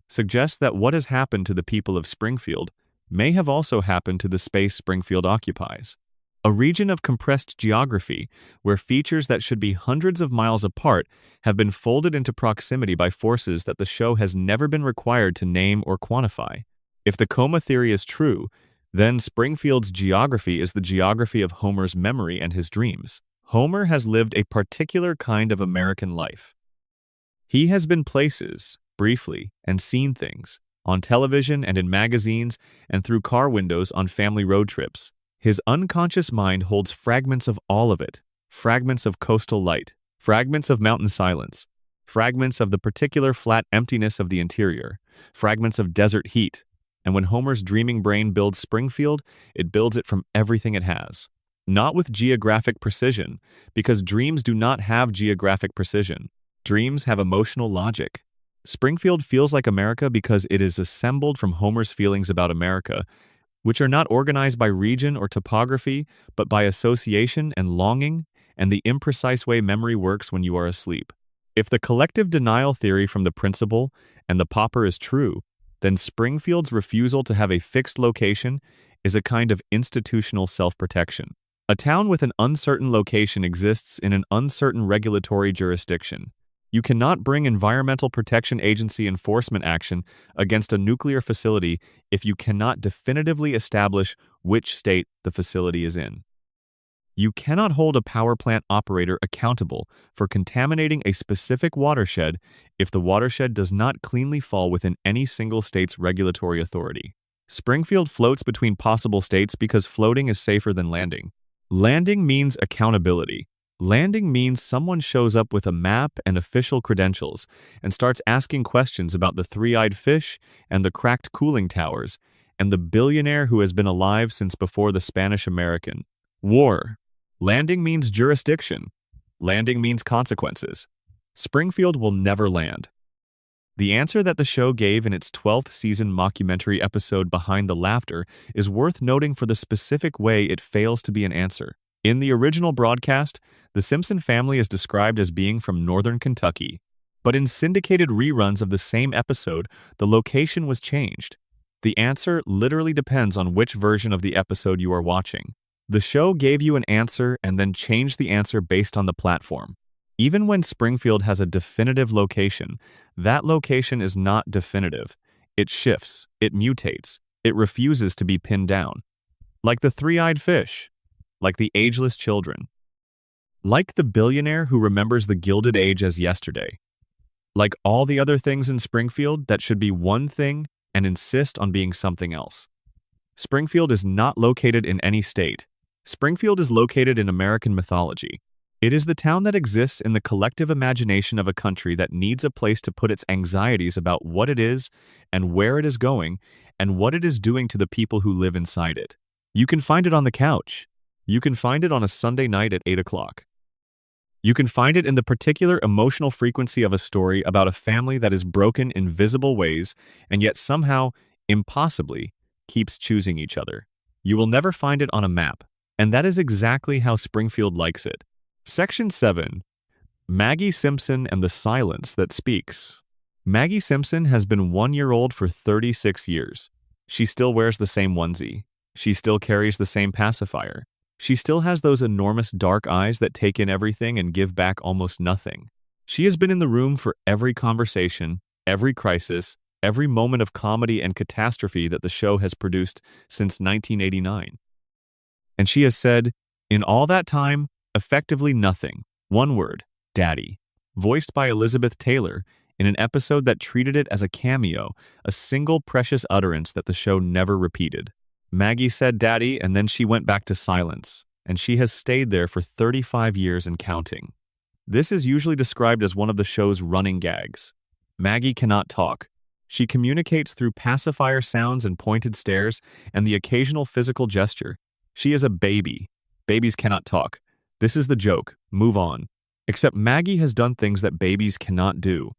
[SPEAKER 1] suggests that what has happened to the people of Springfield may have also happened to the space Springfield occupies. A region of compressed geography where features that should be hundreds of miles apart have been folded into proximity by forces that the show has never been required to name or quantify. If the coma theory is true, then Springfield's geography is the geography of Homer's memory and his dreams. Homer has lived a particular kind of American life. He has been places, briefly, and seen things, on television and in magazines and through car windows on family road trips. His unconscious mind holds fragments of all of it, fragments of coastal light, fragments of mountain silence, fragments of the particular flat emptiness of the interior, fragments of desert heat. And when Homer's dreaming brain builds Springfield, it builds it from everything it has. Not with geographic precision, because dreams do not have geographic precision. Dreams have emotional logic. Springfield feels like America because it is assembled from Homer's feelings about America, which are not organized by region or topography, but by association and longing, and the imprecise way memory works when you are asleep. If the collective denial theory from the principal and the pauper is true, then Springfield's refusal to have a fixed location is a kind of institutional self-protection. A town with an uncertain location exists in an uncertain regulatory jurisdiction. You cannot bring Environmental Protection Agency enforcement action against a nuclear facility if you cannot definitively establish which state the facility is in. You cannot hold a power plant operator accountable for contaminating a specific watershed if the watershed does not cleanly fall within any single state's regulatory authority. Springfield floats between possible states because floating is safer than landing. Landing means accountability. Landing means someone shows up with a map and official credentials and starts asking questions about the three-eyed fish and the cracked cooling towers and the billionaire who has been alive since before the Spanish-American War. Landing means jurisdiction. Landing means consequences. Springfield will never land. The answer that the show gave in its 12th season mockumentary episode Behind the Laughter is worth noting for the specific way it fails to be an answer. In the original broadcast, the Simpson family is described as being from northern Kentucky, but in syndicated reruns of the same episode, the location was changed. The answer literally depends on which version of the episode you are watching. The show gave you an answer and then changed the answer based on the platform. Even when Springfield has a definitive location, that location is not definitive. It shifts, it mutates, it refuses to be pinned down. Like the three-eyed fish, like the ageless children, like the billionaire who remembers the Gilded Age as yesterday, like all the other things in Springfield that should be one thing and insist on being something else. Springfield is not located in any state. Springfield is located in American mythology. It is the town that exists in the collective imagination of a country that needs a place to put its anxieties about what it is and where it is going and what it is doing to the people who live inside it. You can find it on the couch. You can find it on a Sunday night at 8 o'clock. You can find it in the particular emotional frequency of a story about a family that is broken in visible ways and yet somehow, impossibly, keeps choosing each other. You will never find it on a map, and that is exactly how Springfield likes it. Section 7. Maggie Simpson and the Silence That Speaks. Maggie Simpson has been 1 year old for 36 years. She still wears the same onesie. She still carries the same pacifier. She still has those enormous dark eyes that take in everything and give back almost nothing. She has been in the room for every conversation, every crisis, every moment of comedy and catastrophe that the show has produced since 1989. And she has said, in all that time, effectively nothing. One word, Daddy. Voiced by Elizabeth Taylor in an episode that treated it as a cameo, a single precious utterance that the show never repeated. Maggie said Daddy, and then she went back to silence, and she has stayed there for 35 years and counting. This is usually described as one of the show's running gags. Maggie cannot talk. She communicates through pacifier sounds and pointed stares and the occasional physical gesture. She is a baby. Babies cannot talk. This is the joke. Move on. Except Maggie has done things that babies cannot do.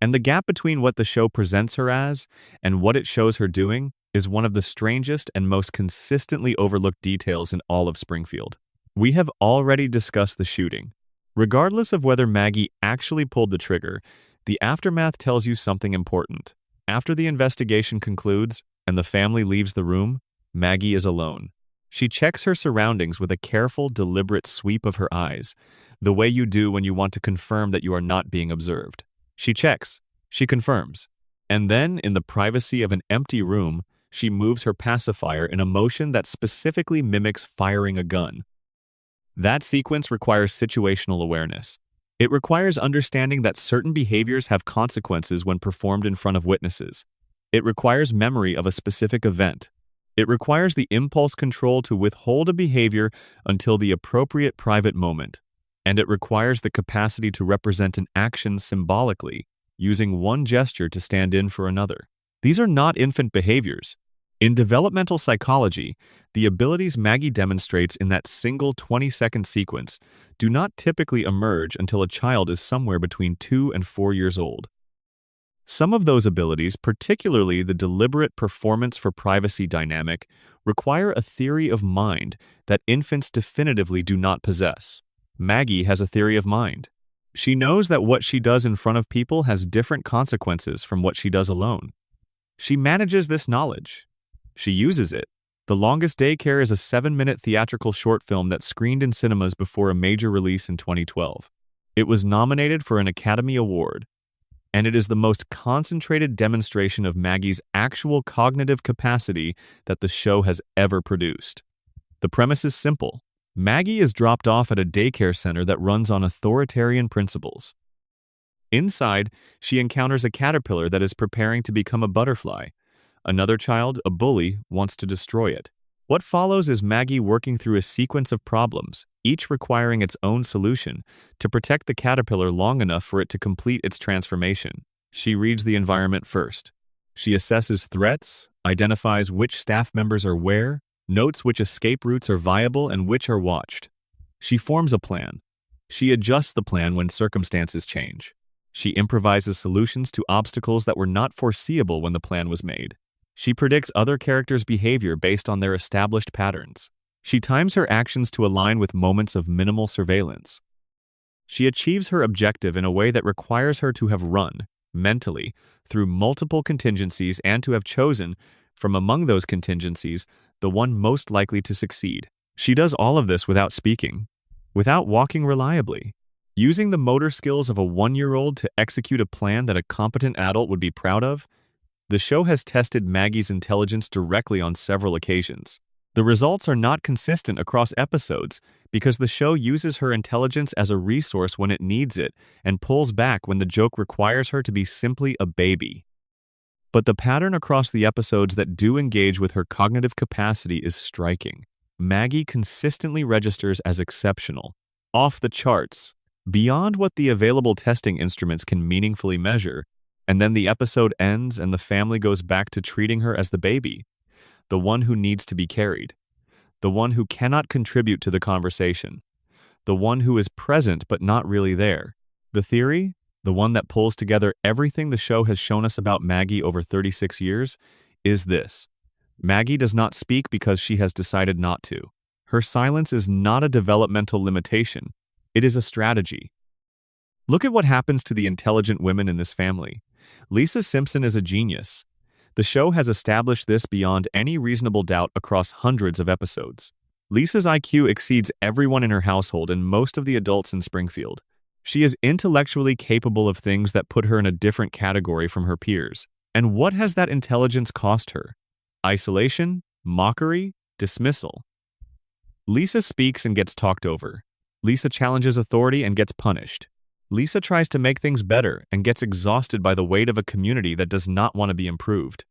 [SPEAKER 1] And the gap between what the show presents her as and what it shows her doing is one of the strangest and most consistently overlooked details in all of Springfield. We have already discussed the shooting. Regardless of whether Maggie actually pulled the trigger, the aftermath tells you something important. After the investigation concludes and the family leaves the room, Maggie is alone. She checks her surroundings with a careful, deliberate sweep of her eyes, the way you do when you want to confirm that you are not being observed. She checks, she confirms, and then, in the privacy of an empty room, she moves her pacifier in a motion that specifically mimics firing a gun. That sequence requires situational awareness. It requires understanding that certain behaviors have consequences when performed in front of witnesses. It requires memory of a specific event. It requires the impulse control to withhold a behavior until the appropriate private moment. And it requires the capacity to represent an action symbolically, using one gesture to stand in for another. These are not infant behaviors. In developmental psychology, the abilities Maggie demonstrates in that single 20-second sequence do not typically emerge until a child is somewhere between 2 and 4 years old. Some of those abilities, particularly the deliberate performance for privacy dynamic, require a theory of mind that infants definitively do not possess. Maggie has a theory of mind. She knows that what she does in front of people has different consequences from what she does alone. She manages this knowledge. She uses it. The Longest Daycare is a 7-minute theatrical short film that screened in cinemas before a major release in 2012. It was nominated for an Academy Award, and it is the most concentrated demonstration of Maggie's actual cognitive capacity that the show has ever produced. The premise is simple. Maggie is dropped off at a daycare center that runs on authoritarian principles. Inside, she encounters a caterpillar that is preparing to become a butterfly. Another child, a bully, wants to destroy it. What follows is Maggie working through a sequence of problems, each requiring its own solution, to protect the caterpillar long enough for it to complete its transformation. She reads the environment first. She assesses threats, identifies which staff members are where, notes which escape routes are viable and which are watched. She forms a plan. She adjusts the plan when circumstances change. She improvises solutions to obstacles that were not foreseeable when the plan was made. She predicts other characters' behavior based on their established patterns. She times her actions to align with moments of minimal surveillance. She achieves her objective in a way that requires her to have run, mentally, through multiple contingencies and to have chosen, from among those contingencies, the one most likely to succeed. She does all of this without speaking, without walking reliably, using the motor skills of a 1-year-old to execute a plan that a competent adult would be proud of. The show has tested Maggie's intelligence directly on several occasions. The results are not consistent across episodes because the show uses her intelligence as a resource when it needs it and pulls back when the joke requires her to be simply a baby. But the pattern across the episodes that do engage with her cognitive capacity is striking. Maggie consistently registers as exceptional, off the charts, beyond what the available testing instruments can meaningfully measure. And then the episode ends and the family goes back to treating her as the baby, the one who needs to be carried, the one who cannot contribute to the conversation, the one who is present but not really there. The theory, the one that pulls together everything the show has shown us about Maggie over 36 years, is this. Maggie does not speak because she has decided not to. Her silence is not a developmental limitation. It is a strategy. Look at what happens to the intelligent women in this family. Lisa Simpson is a genius. The show has established this beyond any reasonable doubt across hundreds of episodes. Lisa's IQ exceeds everyone in her household and most of the adults in Springfield. She is intellectually capable of things that put her in a different category from her peers. And what has that intelligence cost her? Isolation, mockery, dismissal. Lisa speaks and gets talked over. Lisa challenges authority and gets punished. Lisa tries to make things better and gets exhausted by the weight of a community that does not want to be improved.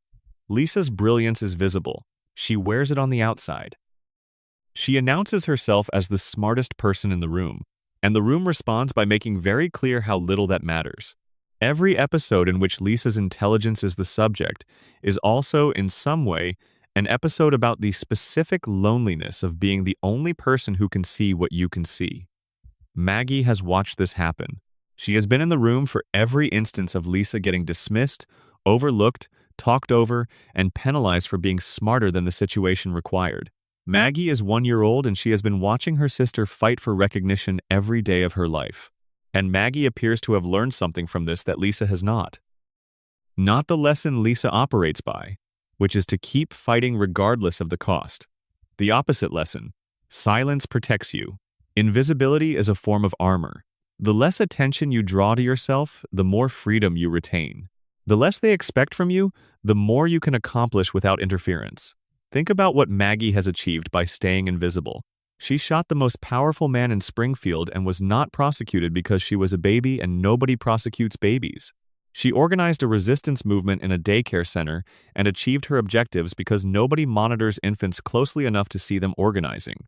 [SPEAKER 1] Lisa's brilliance is visible. She wears it on the outside. She announces herself as the smartest person in the room, and the room responds by making very clear how little that matters. Every episode in which Lisa's intelligence is the subject is also, in some way, an episode about the specific loneliness of being the only person who can see what you can see. Maggie has watched this happen. She has been in the room for every instance of Lisa getting dismissed, overlooked, talked over, and penalized for being smarter than the situation required. Maggie is 1 year old and she has been watching her sister fight for recognition every day of her life. And Maggie appears to have learned something from this that Lisa has not. Not the lesson Lisa operates by, which is to keep fighting regardless of the cost. The opposite lesson: silence protects you. Invisibility is a form of armor. The less attention you draw to yourself, the more freedom you retain. The less they expect from you, the more you can accomplish without interference. Think about what Maggie has achieved by staying invisible. She shot the most powerful man in Springfield and was not prosecuted because she was a baby, and nobody prosecutes babies. She organized a resistance movement in a daycare center and achieved her objectives because nobody monitors infants closely enough to see them organizing.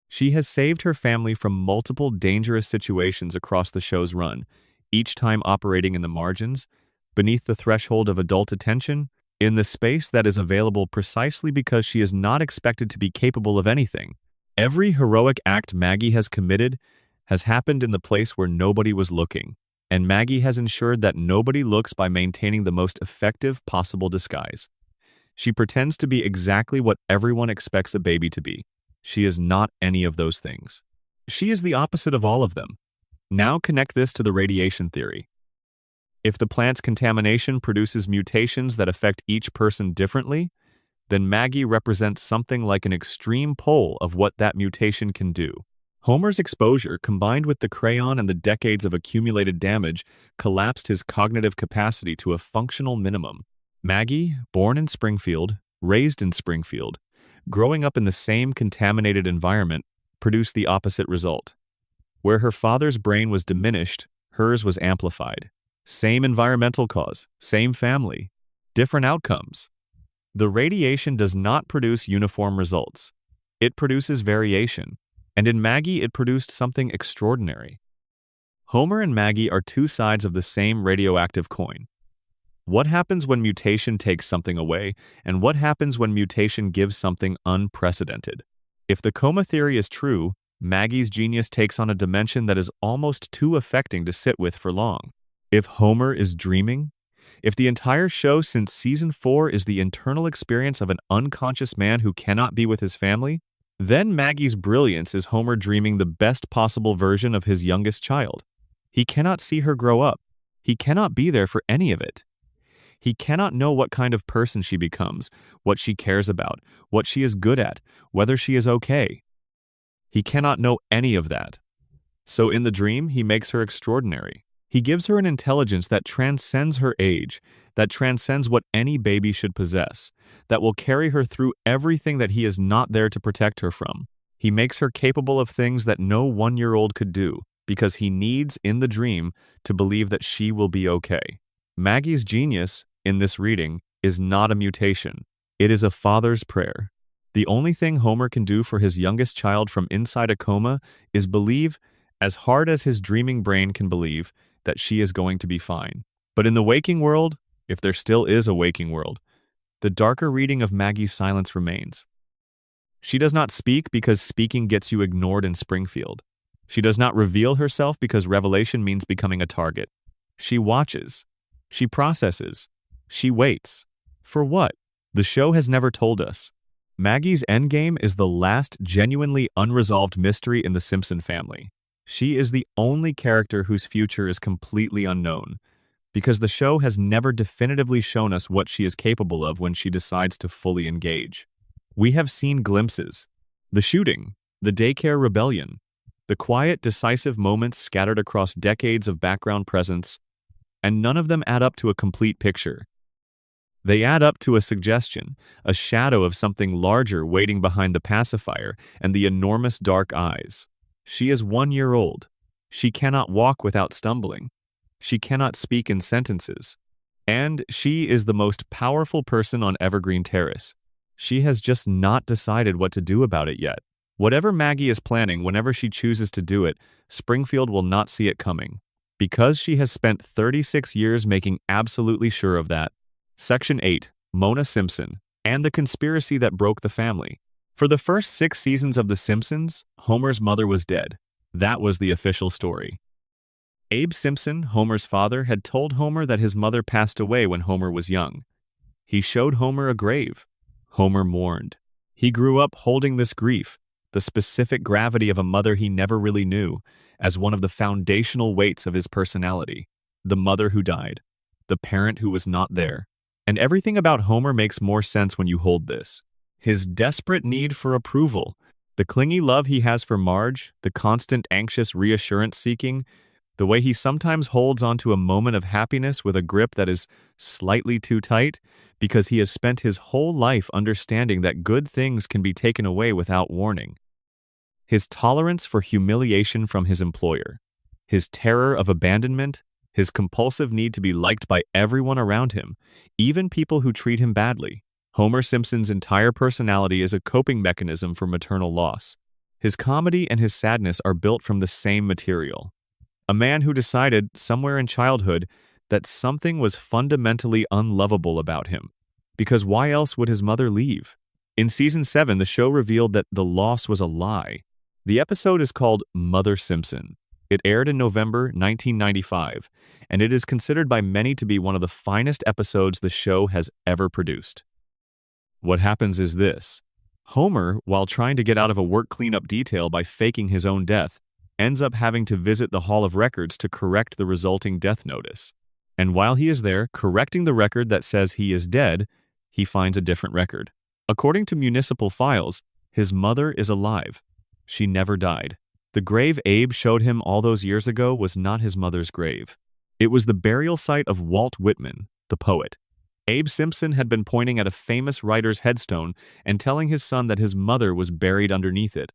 [SPEAKER 1] She has saved her family from multiple dangerous situations across the show's run, each time operating in the margins, beneath the threshold of adult attention, in the space that is available precisely because she is not expected to be capable of anything. Every heroic act Maggie has committed has happened in the place where nobody was looking, and Maggie has ensured that nobody looks by maintaining the most effective possible disguise. She pretends to be exactly what everyone expects a baby to be. She is not any of those things. She is the opposite of all of them. Now connect this to the radiation theory. If the plant's contamination produces mutations that affect each person differently, then Maggie represents something like an extreme pole of what that mutation can do. Homer's exposure, combined with the crayon and the decades of accumulated damage, collapsed his cognitive capacity to a functional minimum. Maggie, born in Springfield, raised in Springfield, growing up in the same contaminated environment, produced the opposite result. Where her father's brain was diminished, hers was amplified. Same environmental cause, same family, different outcomes. The radiation does not produce uniform results. It produces variation, and in Maggie it produced something extraordinary. Homer and Maggie are two sides of the same radioactive coin. What happens when mutation takes something away, and what happens when mutation gives something unprecedented? If the coma theory is true, Maggie's genius takes on a dimension that is almost too affecting to sit with for long. If Homer is dreaming, if the entire show since season 4 is the internal experience of an unconscious man who cannot be with his family, then Maggie's brilliance is Homer dreaming the best possible version of his youngest child. He cannot see her grow up. He cannot be there for any of it. He cannot know what kind of person she becomes, what she cares about, what she is good at, whether she is okay. He cannot know any of that. So in the dream, he makes her extraordinary. He gives her an intelligence that transcends her age, that transcends what any baby should possess, that will carry her through everything that he is not there to protect her from. He makes her capable of things that no 1-year-old could do, because he needs, in the dream, to believe that she will be okay. Maggie's genius, in this reading, is not a mutation. It is a father's prayer. The only thing Homer can do for his youngest child from inside a coma is believe, as hard as his dreaming brain can believe, that she is going to be fine. But in the waking world, if there still is a waking world, the darker reading of Maggie's silence remains. She does not speak because speaking gets you ignored in Springfield. She does not reveal herself because revelation means becoming a target. She watches. She processes. She waits. For what? The show has never told us. Maggie's endgame is the last genuinely unresolved mystery in the Simpson family. She is the only character whose future is completely unknown. because the show has never definitively shown us what she is capable of when she decides to fully engage. We have seen glimpses. The shooting, the daycare rebellion, the quiet, decisive moments scattered across decades of background presence, and none of them add up to a complete picture. They add up to a suggestion, a shadow of something larger waiting behind the pacifier and the enormous dark eyes. She is 1 year old. She cannot walk without stumbling. She cannot speak in sentences. And she is the most powerful person on Evergreen Terrace. She has just not decided what to do about it yet. Whatever Maggie is planning, whenever she chooses to do it, Springfield will not see it coming. Because she has spent 36 years making absolutely sure of that. Section 8, Mona Simpson, and the conspiracy that broke the family. For the first 6 seasons of The Simpsons, Homer's mother was dead. That was the official story. Abe Simpson, Homer's father, had told Homer that his mother passed away when Homer was young. He showed Homer a grave. Homer mourned. He grew up holding this grief, the specific gravity of a mother he never really knew, as one of the foundational weights of his personality. The mother who died. The parent who was not there. And everything about Homer makes more sense when you hold this. His desperate need for approval, the clingy love he has for Marge, the constant anxious reassurance seeking, the way he sometimes holds onto a moment of happiness with a grip that is slightly too tight, because he has spent his whole life understanding that good things can be taken away without warning. His tolerance for humiliation from his employer, his terror of abandonment, his compulsive need to be liked by everyone around him, even people who treat him badly. Homer Simpson's entire personality is a coping mechanism for maternal loss. His comedy and his sadness are built from the same material. A man who decided, somewhere in childhood, that something was fundamentally unlovable about him. Because why else would his mother leave? In Season 7, the show revealed that the loss was a lie. The episode is called Mother Simpson. It aired in November 1995, and it is considered by many to be one of the finest episodes the show has ever produced. What happens is this. Homer, while trying to get out of a work cleanup detail by faking his own death, ends up having to visit the Hall of Records to correct the resulting death notice. And while he is there, correcting the record that says he is dead, he finds a different record. According to municipal files, his mother is alive. She never died. The grave Abe showed him all those years ago was not his mother's grave. It was the burial site of Walt Whitman, the poet. Abe Simpson had been pointing at a famous writer's headstone and telling his son that his mother was buried underneath it.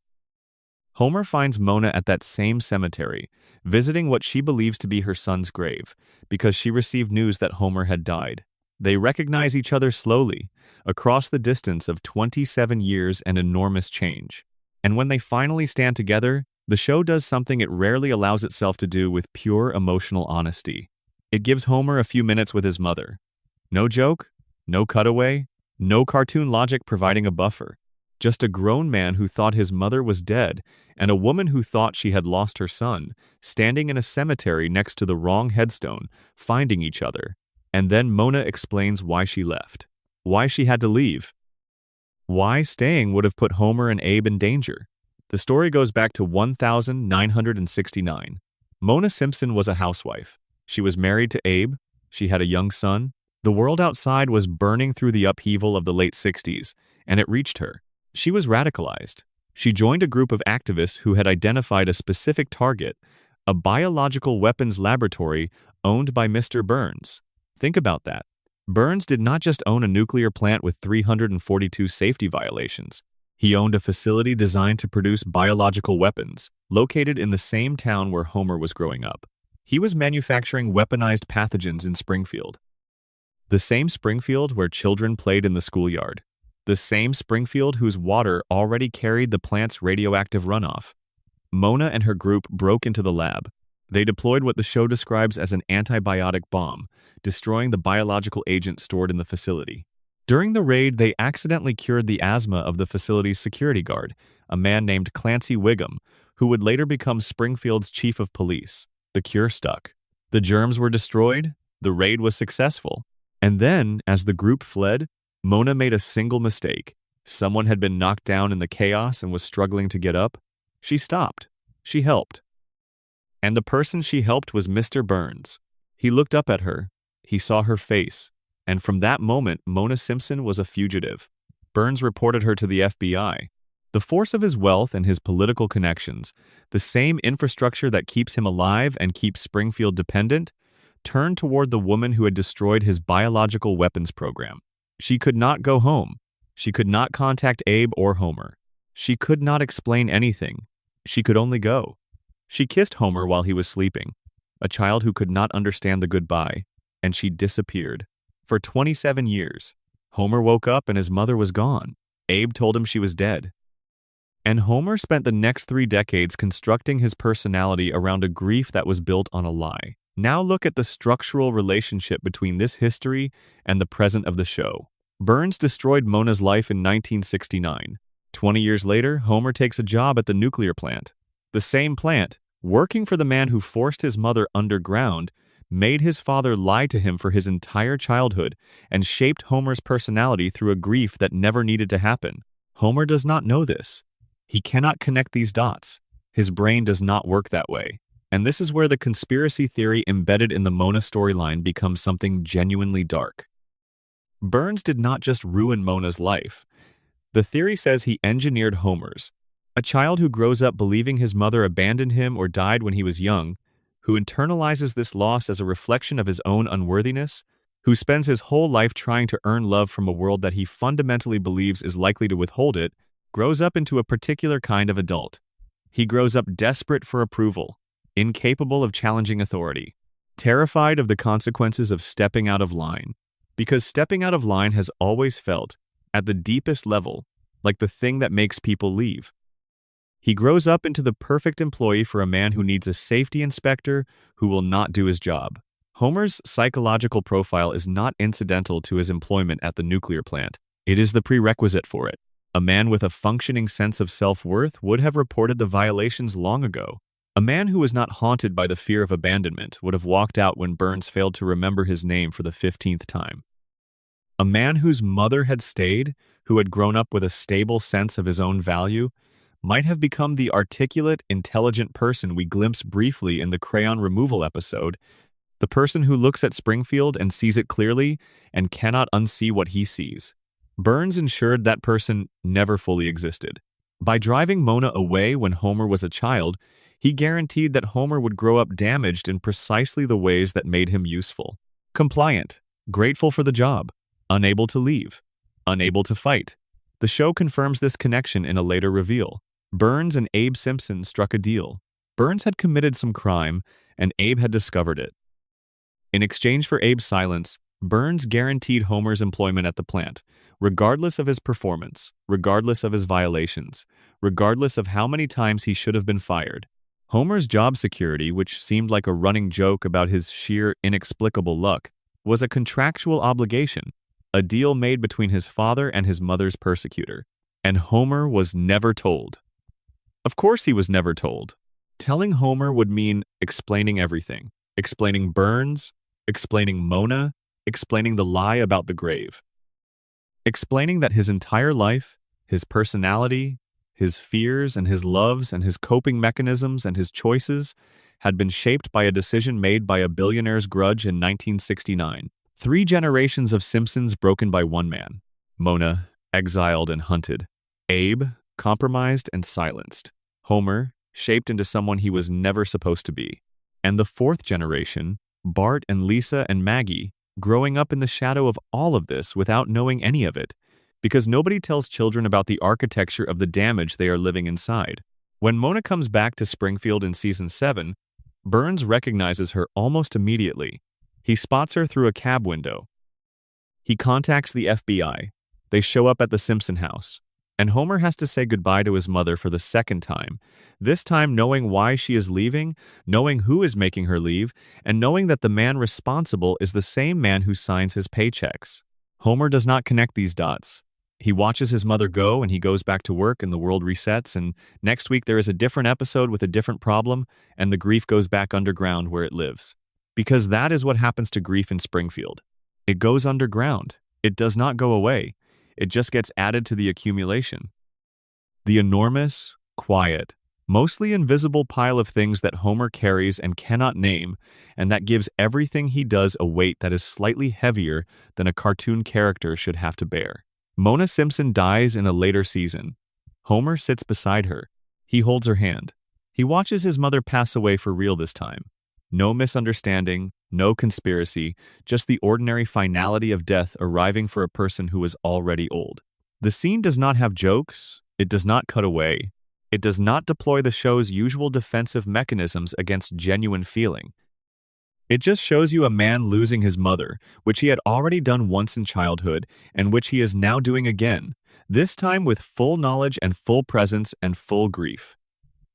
[SPEAKER 1] Homer finds Mona at that same cemetery, visiting what she believes to be her son's grave, because she received news that Homer had died. They recognize each other slowly, across the distance of 27 years and enormous change. And when they finally stand together, the show does something it rarely allows itself to do with pure emotional honesty. It gives Homer a few minutes with his mother. No joke, no cutaway, no cartoon logic providing a buffer. Just a grown man who thought his mother was dead and a woman who thought she had lost her son, standing in a cemetery next to the wrong headstone, finding each other. And then Mona explains why she left, why she had to leave, why staying would have put Homer and Abe in danger. The story goes back to 1969. Mona Simpson was a housewife. She was married to Abe. She had a young son. The world outside was burning through the upheaval of the late 60s, and it reached her. She was radicalized. She joined a group of activists who had identified a specific target, a biological weapons laboratory owned by Mr. Burns. Think about that. Burns did not just own a nuclear plant with 342 safety violations. He owned a facility designed to produce biological weapons, located in the same town where Homer was growing up. He was manufacturing weaponized pathogens in Springfield. The same Springfield where children played in the schoolyard. The same Springfield whose water already carried the plant's radioactive runoff. Mona and her group broke into the lab. They deployed what the show describes as an antibiotic bomb, destroying the biological agent stored in the facility. During the raid, they accidentally cured the asthma of the facility's security guard, a man named Clancy Wiggum, who would later become Springfield's chief of police. The cure stuck. The germs were destroyed. The raid was successful. And then, as the group fled, Mona made a single mistake. Someone had been knocked down in the chaos and was struggling to get up. She stopped. She helped. And the person she helped was Mr. Burns. He looked up at her. He saw her face. And from that moment, Mona Simpson was a fugitive. Burns reported her to the FBI. The force of his wealth and his political connections, the same infrastructure that keeps him alive and keeps Springfield dependent, turned toward the woman who had destroyed his biological weapons program. She could not go home. She could not contact Abe or Homer. She could not explain anything. She could only go. She kissed Homer while he was sleeping, a child who could not understand the goodbye, and she disappeared. For 27 years, Homer woke up and his mother was gone. Abe told him she was dead. And Homer spent the next 3 decades constructing his personality around a grief that was built on a lie. Now look at the structural relationship between this history and the present of the show. Burns destroyed Mona's life in 1969. 20 years later, Homer takes a job at the nuclear plant. The same plant, working for the man who forced his mother underground, made his father lie to him for his entire childhood and shaped Homer's personality through a grief that never needed to happen. Homer does not know this. He cannot connect these dots. His brain does not work that way. And this is where the conspiracy theory embedded in the Mona storyline becomes something genuinely dark. Burns did not just ruin Mona's life. The theory says he engineered Homer's, a child who grows up believing his mother abandoned him or died when he was young, who internalizes this loss as a reflection of his own unworthiness, who spends his whole life trying to earn love from a world that he fundamentally believes is likely to withhold it, grows up into a particular kind of adult. He grows up desperate for approval, incapable of challenging authority, terrified of the consequences of stepping out of line, because stepping out of line has always felt, at the deepest level, like the thing that makes people leave. He grows up into the perfect employee for a man who needs a safety inspector who will not do his job. Homer's psychological profile is not incidental to his employment at the nuclear plant. It is the prerequisite for it. A man with a functioning sense of self-worth would have reported the violations long ago. A man who was not haunted by the fear of abandonment would have walked out when Burns failed to remember his name for the 15th time. A man whose mother had stayed, who had grown up with a stable sense of his own value, might have become the articulate, intelligent person we glimpse briefly in the crayon removal episode, the person who looks at Springfield and sees it clearly and cannot unsee what he sees. Burns ensured that person never fully existed. By driving Mona away when Homer was a child, he guaranteed that Homer would grow up damaged in precisely the ways that made him useful. Compliant, grateful for the job, unable to leave, unable to fight. The show confirms this connection in a later reveal. Burns and Abe Simpson struck a deal. Burns had committed some crime, and Abe had discovered it. In exchange for Abe's silence, Burns guaranteed Homer's employment at the plant, regardless of his performance, regardless of his violations, regardless of how many times he should have been fired. Homer's job security, which seemed like a running joke about his sheer inexplicable luck, was a contractual obligation, a deal made between his father and his mother's persecutor. And Homer was never told. Of course he was never told. Telling Homer would mean explaining everything. Explaining Burns, explaining Mona, explaining the lie about the grave. Explaining that his entire life, his personality, his fears and his loves and his coping mechanisms and his choices had been shaped by a decision made by a billionaire's grudge in 1969. 3 generations of Simpsons broken by one man. Mona, exiled and hunted. Abe, compromised and silenced. Homer, shaped into someone he was never supposed to be. And the 4th generation, Bart and Lisa and Maggie, growing up in the shadow of all of this without knowing any of it, because nobody tells children about the architecture of the damage they are living inside. When Mona comes back to Springfield in season 7, Burns recognizes her almost immediately. He spots her through a cab window. He contacts the FBI. They show up at the Simpson house. And Homer has to say goodbye to his mother for the 2nd time, this time knowing why she is leaving, knowing who is making her leave, and knowing that the man responsible is the same man who signs his paychecks. Homer does not connect these dots. He watches his mother go and he goes back to work and the world resets, and next week there is a different episode with a different problem and the grief goes back underground where it lives. Because that is what happens to grief in Springfield. It goes underground. It does not go away. It just gets added to the accumulation. The enormous, quiet, mostly invisible pile of things that Homer carries and cannot name, and that gives everything he does a weight that is slightly heavier than a cartoon character should have to bear. Mona Simpson dies in a later season. Homer sits beside her. He holds her hand. He watches his mother pass away for real this time. No misunderstanding, no conspiracy, just the ordinary finality of death arriving for a person who is already old. The scene does not have jokes. It does not cut away. It does not deploy the show's usual defensive mechanisms against genuine feeling. It just shows you a man losing his mother, which he had already done once in childhood, and which he is now doing again, this time with full knowledge and full presence and full grief.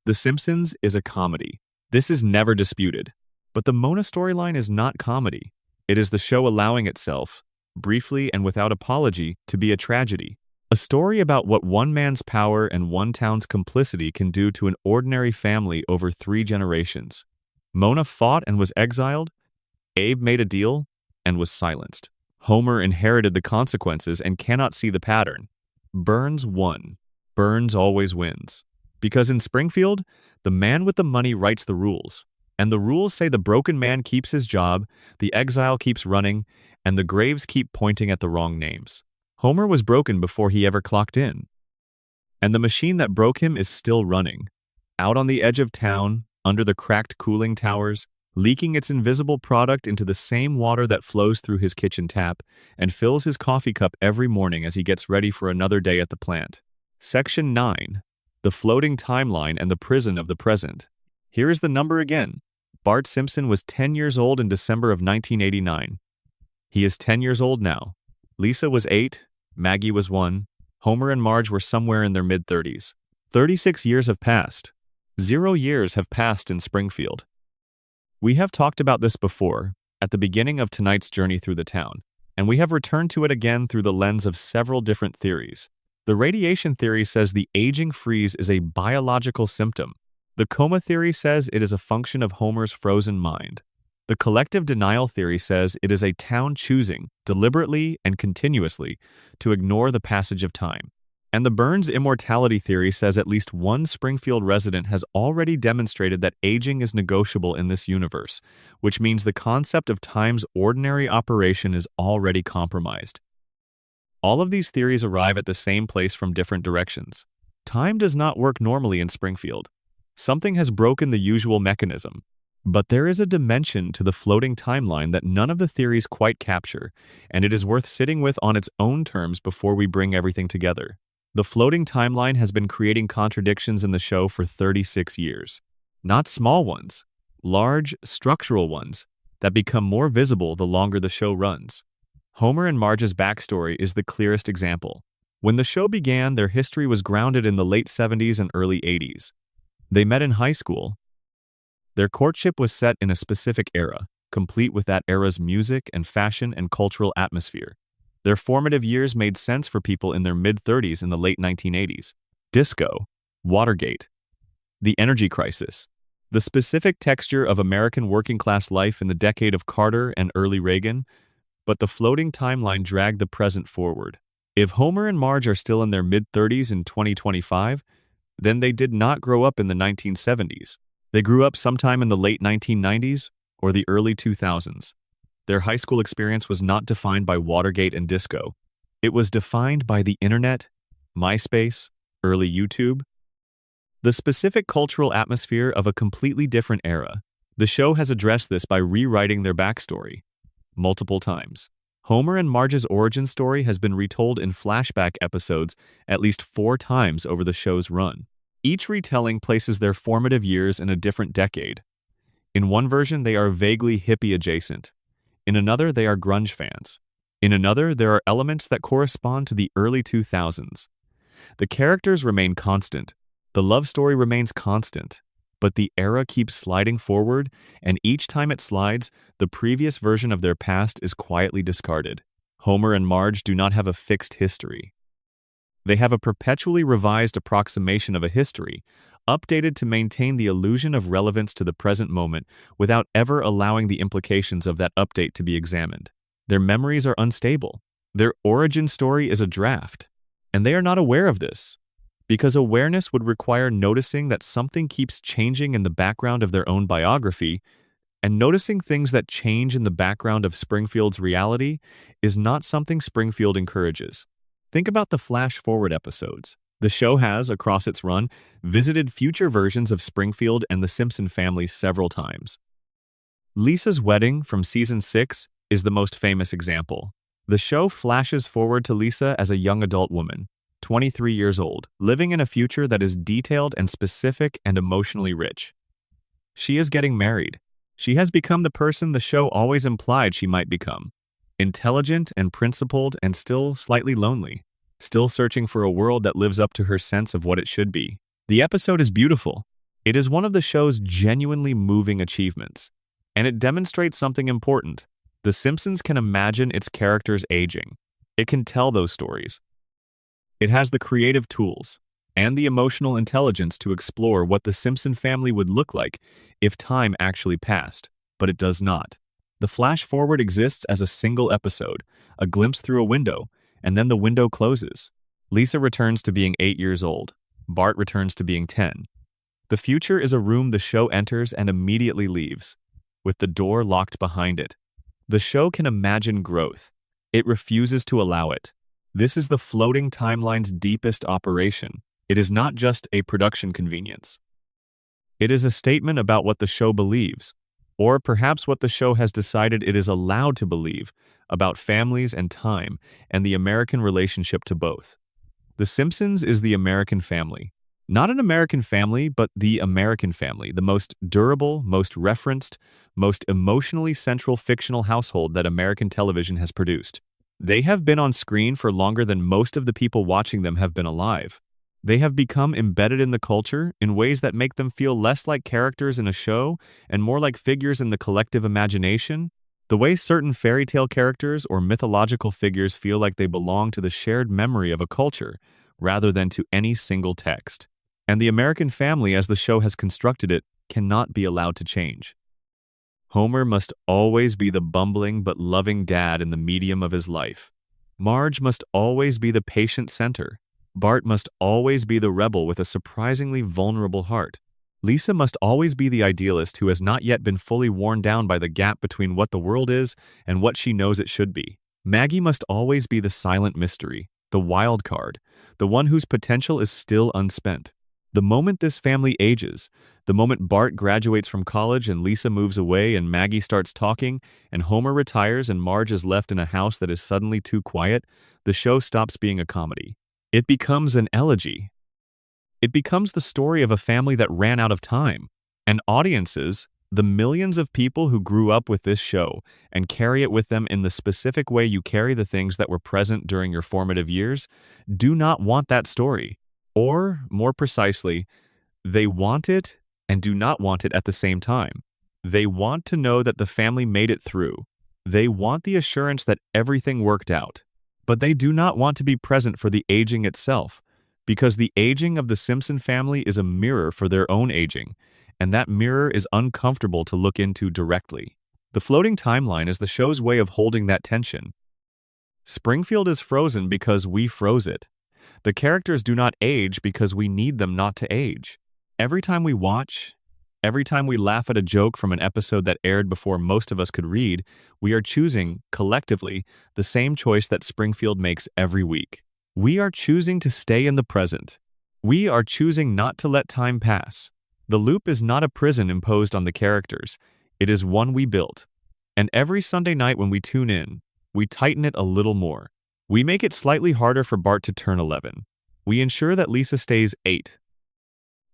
[SPEAKER 1] The Simpsons is a comedy. This is never disputed. But the Mona storyline is not comedy. It is the show allowing itself, briefly and without apology, to be a tragedy. A story about what one man's power and one town's complicity can do to an ordinary family over 3 generations. Mona fought and was exiled. Abe made a deal and was silenced. Homer inherited the consequences and cannot see the pattern. Burns won. Burns always wins. Because in Springfield, the man with the money writes the rules. And the rules say the broken man keeps his job, the exile keeps running, and the graves keep pointing at the wrong names. Homer was broken before he ever clocked in. And the machine that broke him is still running. Out on the edge of town, under the cracked cooling towers, leaking its invisible product into the same water that flows through his kitchen tap and fills his coffee cup every morning as he gets ready for another day at the plant. Section 9. The Floating Timeline and the Prison of the Present. Here is the number again. Bart Simpson was 10 years old in December of 1989. He is 10 years old now. Lisa was 8, Maggie was 1, Homer and Marge were somewhere in their mid-30s. 36 years have passed. 0 years have passed in Springfield. We have talked about this before, at the beginning of tonight's journey through the town, and we have returned to it again through the lens of several different theories. The radiation theory says the aging freeze is a biological symptom. The coma theory says it is a function of Homer's frozen mind. The collective denial theory says it is a town choosing, deliberately and continuously, to ignore the passage of time. And the Burns immortality theory says at least one Springfield resident has already demonstrated that aging is negotiable in this universe, which means the concept of time's ordinary operation is already compromised. All of these theories arrive at the same place from different directions. Time does not work normally in Springfield. Something has broken the usual mechanism. But there is a dimension to the floating timeline that none of the theories quite capture, and it is worth sitting with on its own terms before we bring everything together. The floating timeline has been creating contradictions in the show for 36 years. Not small ones, large, structural ones that become more visible the longer the show runs. Homer and Marge's backstory is the clearest example. When the show began, their history was grounded in the late 70s and early 80s. They met in high school. Their courtship was set in a specific era, complete with that era's music and fashion and cultural atmosphere. Their formative years made sense for people in their mid-30s in the late 1980s. Disco, Watergate, the energy crisis, the specific texture of American working-class life in the decade of Carter and early Reagan, but the floating timeline dragged the present forward. If Homer and Marge are still in their mid-30s in 2025, then they did not grow up in the 1970s. They grew up sometime in the late 1990s or the early 2000s. Their high school experience was not defined by Watergate and disco. It was defined by the internet, MySpace, early YouTube, the specific cultural atmosphere of a completely different era. The show has addressed this by rewriting their backstory multiple times. Homer and Marge's origin story has been retold in flashback episodes at least 4 times over the show's run. Each retelling places their formative years in a different decade. In one version, they are vaguely hippie adjacent. In another, they are grunge fans. In another, there are elements that correspond to the early 2000s. The characters remain constant. The love story remains constant. But the era keeps sliding forward, and each time it slides, the previous version of their past is quietly discarded. Homer and Marge do not have a fixed history. They have a perpetually revised approximation of a history, updated to maintain the illusion of relevance to the present moment without ever allowing the implications of that update to be examined. Their memories are unstable. Their origin story is a draft, and they are not aware of this. Because awareness would require noticing that something keeps changing in the background of their own biography, and noticing things that change in the background of Springfield's reality is not something Springfield encourages. Think about the flash-forward episodes. The show has, across its run, visited future versions of Springfield and the Simpson family several times. Lisa's wedding from season 6 is the most famous example. The show flashes forward to Lisa as a young adult woman, 23 years old, living in a future that is detailed and specific and emotionally rich. She is getting married. She has become the person the show always implied she might become. Intelligent and principled and still slightly lonely. Still searching for a world that lives up to her sense of what it should be. The episode is beautiful. It is one of the show's genuinely moving achievements. And it demonstrates something important. The Simpsons can imagine its characters aging. It can tell those stories. It has the creative tools and the emotional intelligence to explore what the Simpson family would look like if time actually passed, but it does not. The flash forward exists as a single episode, a glimpse through a window, and then the window closes. Lisa returns to being 8 years old. Bart returns to being 10. The future is a room the show enters and immediately leaves, with the door locked behind it. The show can imagine growth. It refuses to allow it. This is the floating timeline's deepest operation. It is not just a production convenience. It is a statement about what the show believes, or perhaps what the show has decided it is allowed to believe, about families and time and the American relationship to both. The Simpsons is the American family. Not an American family, but the American family, the most durable, most referenced, most emotionally central fictional household that American television has produced. They have been on screen for longer than most of the people watching them have been alive. They have become embedded in the culture in ways that make them feel less like characters in a show and more like figures in the collective imagination. The way certain fairy tale characters or mythological figures feel like they belong to the shared memory of a culture rather than to any single text. And the American family, as the show has constructed it, cannot be allowed to change. Homer must always be the bumbling but loving dad in the medium of his life. Marge must always be the patient center. Bart must always be the rebel with a surprisingly vulnerable heart. Lisa must always be the idealist who has not yet been fully worn down by the gap between what the world is and what she knows it should be. Maggie must always be the silent mystery, the wild card, the one whose potential is still unspent. The moment this family ages, the moment Bart graduates from college and Lisa moves away and Maggie starts talking and Homer retires and Marge is left in a house that is suddenly too quiet, the show stops being a comedy. It becomes an elegy. It becomes the story of a family that ran out of time. And audiences, the millions of people who grew up with this show and carry it with them in the specific way you carry the things that were present during your formative years, do not want that story. Or, more precisely, they want it and do not want it at the same time. They want to know that the family made it through. They want the assurance that everything worked out. But they do not want to be present for the aging itself, because the aging of the Simpson family is a mirror for their own aging, and that mirror is uncomfortable to look into directly. The floating timeline is the show's way of holding that tension. Springfield is frozen because we froze it. The characters do not age because we need them not to age. Every time we watch, every time we laugh at a joke from an episode that aired before most of us could read, we are choosing, collectively, the same choice that Springfield makes every week. We are choosing to stay in the present. We are choosing not to let time pass. The loop is not a prison imposed on the characters. It is one we built. And every Sunday night when we tune in, we tighten it a little more. We make it slightly harder for Bart to turn 11. We ensure that Lisa stays 8.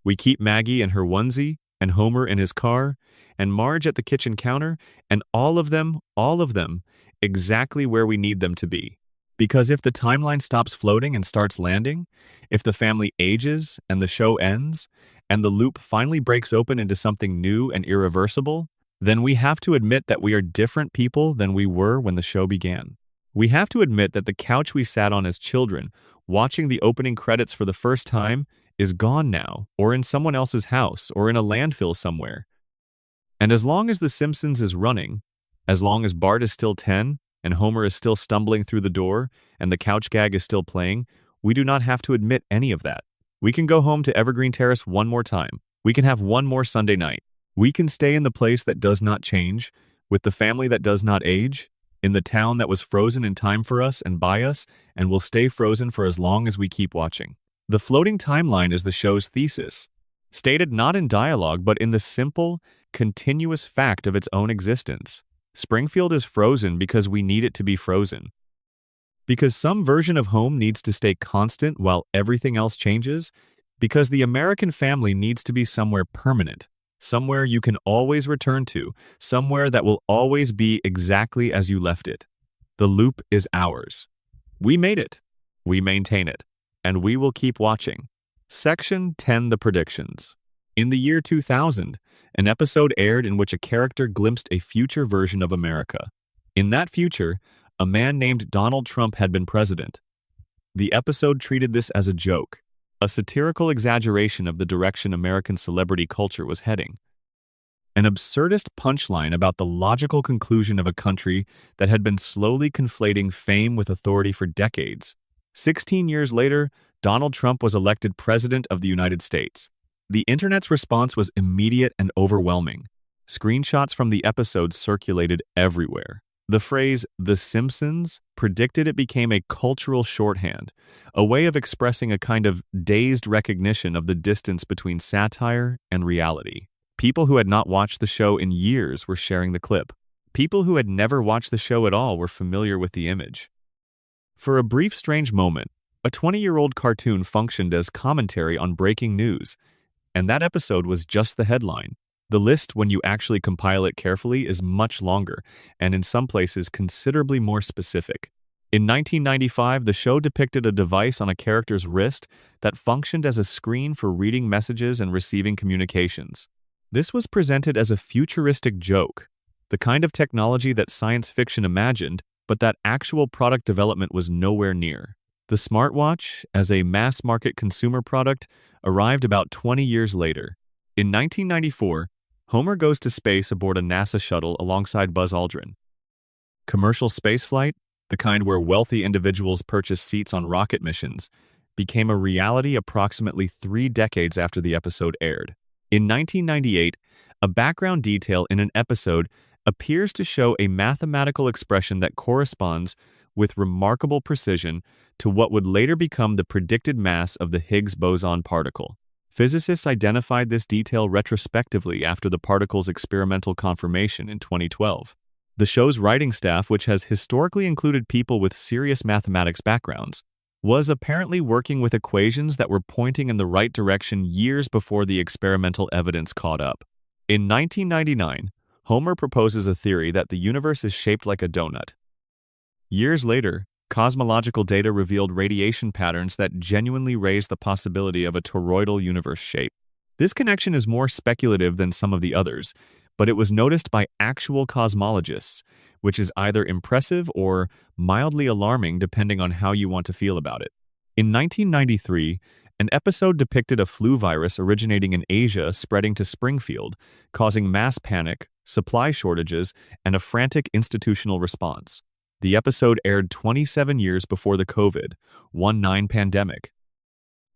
[SPEAKER 1] We keep Maggie in her onesie, and Homer in his car, and Marge at the kitchen counter, and all of them, exactly where we need them to be. Because if the timeline stops floating and starts landing, if the family ages and the show ends, and the loop finally breaks open into something new and irreversible, then we have to admit that we are different people than we were when the show began. We have to admit that the couch we sat on as children, watching the opening credits for the first time, is gone now, or in someone else's house, or in a landfill somewhere. And as long as The Simpsons is running, as long as Bart is still 10, and Homer is still stumbling through the door, and the couch gag is still playing, we do not have to admit any of that. We can go home to Evergreen Terrace one more time. We can have one more Sunday night. We can stay in the place that does not change, with the family that does not age, in the town that was frozen in time for us and by us, and will stay frozen for as long as we keep watching. The floating timeline is the show's thesis, stated not in dialogue but in the simple, continuous fact of its own existence. Springfield is frozen because we need it to be frozen. Because some version of home needs to stay constant while everything else changes. Because the American family needs to be somewhere permanent, somewhere you can always return to, somewhere that will always be exactly as you left it. The loop is ours. We made it. We maintain it. And we will keep watching. Section 10: The Predictions. In the year 2000, an episode aired in which a character glimpsed a future version of America. In that future, a man named Donald Trump had been president. The episode treated this as a joke, a satirical exaggeration of the direction American celebrity culture was heading. An absurdist punchline about the logical conclusion of a country that had been slowly conflating fame with authority for decades. 16 years later, Donald Trump was elected President of the United States. The internet's response was immediate and overwhelming. Screenshots from the episode circulated everywhere. The phrase, "The Simpsons," predicted it became a cultural shorthand, a way of expressing a kind of dazed recognition of the distance between satire and reality. People who had not watched the show in years were sharing the clip. People who had never watched the show at all were familiar with the image. For a brief strange moment, a 20-year-old cartoon functioned as commentary on breaking news, and that episode was just the headline. The list, when you actually compile it carefully, is much longer, and in some places considerably more specific. In 1995, the show depicted a device on a character's wrist that functioned as a screen for reading messages and receiving communications. This was presented as a futuristic joke, the kind of technology that science fiction imagined, but that actual product development was nowhere near. The smartwatch, as a mass-market consumer product, arrived about 20 years later. In 1994, Homer goes to space aboard a NASA shuttle alongside Buzz Aldrin. Commercial spaceflight, the kind where wealthy individuals purchase seats on rocket missions, became a reality approximately 3 decades after the episode aired. In 1998, a background detail in an episode appears to show a mathematical expression that corresponds with remarkable precision to what would later become the predicted mass of the Higgs boson particle. Physicists identified this detail retrospectively after the particle's experimental confirmation in 2012. The show's writing staff, which has historically included people with serious mathematics backgrounds, was apparently working with equations that were pointing in the right direction years before the experimental evidence caught up. In 1999, Homer proposes a theory that the universe is shaped like a donut. Years later, cosmological data revealed radiation patterns that genuinely raised the possibility of a toroidal universe shape. This connection is more speculative than some of the others, but it was noticed by actual cosmologists, which is either impressive or mildly alarming depending on how you want to feel about it. In 1993, an episode depicted a flu virus originating in Asia spreading to Springfield, causing mass panic, supply shortages, and a frantic institutional response. The episode aired 27 years before the COVID-19 pandemic.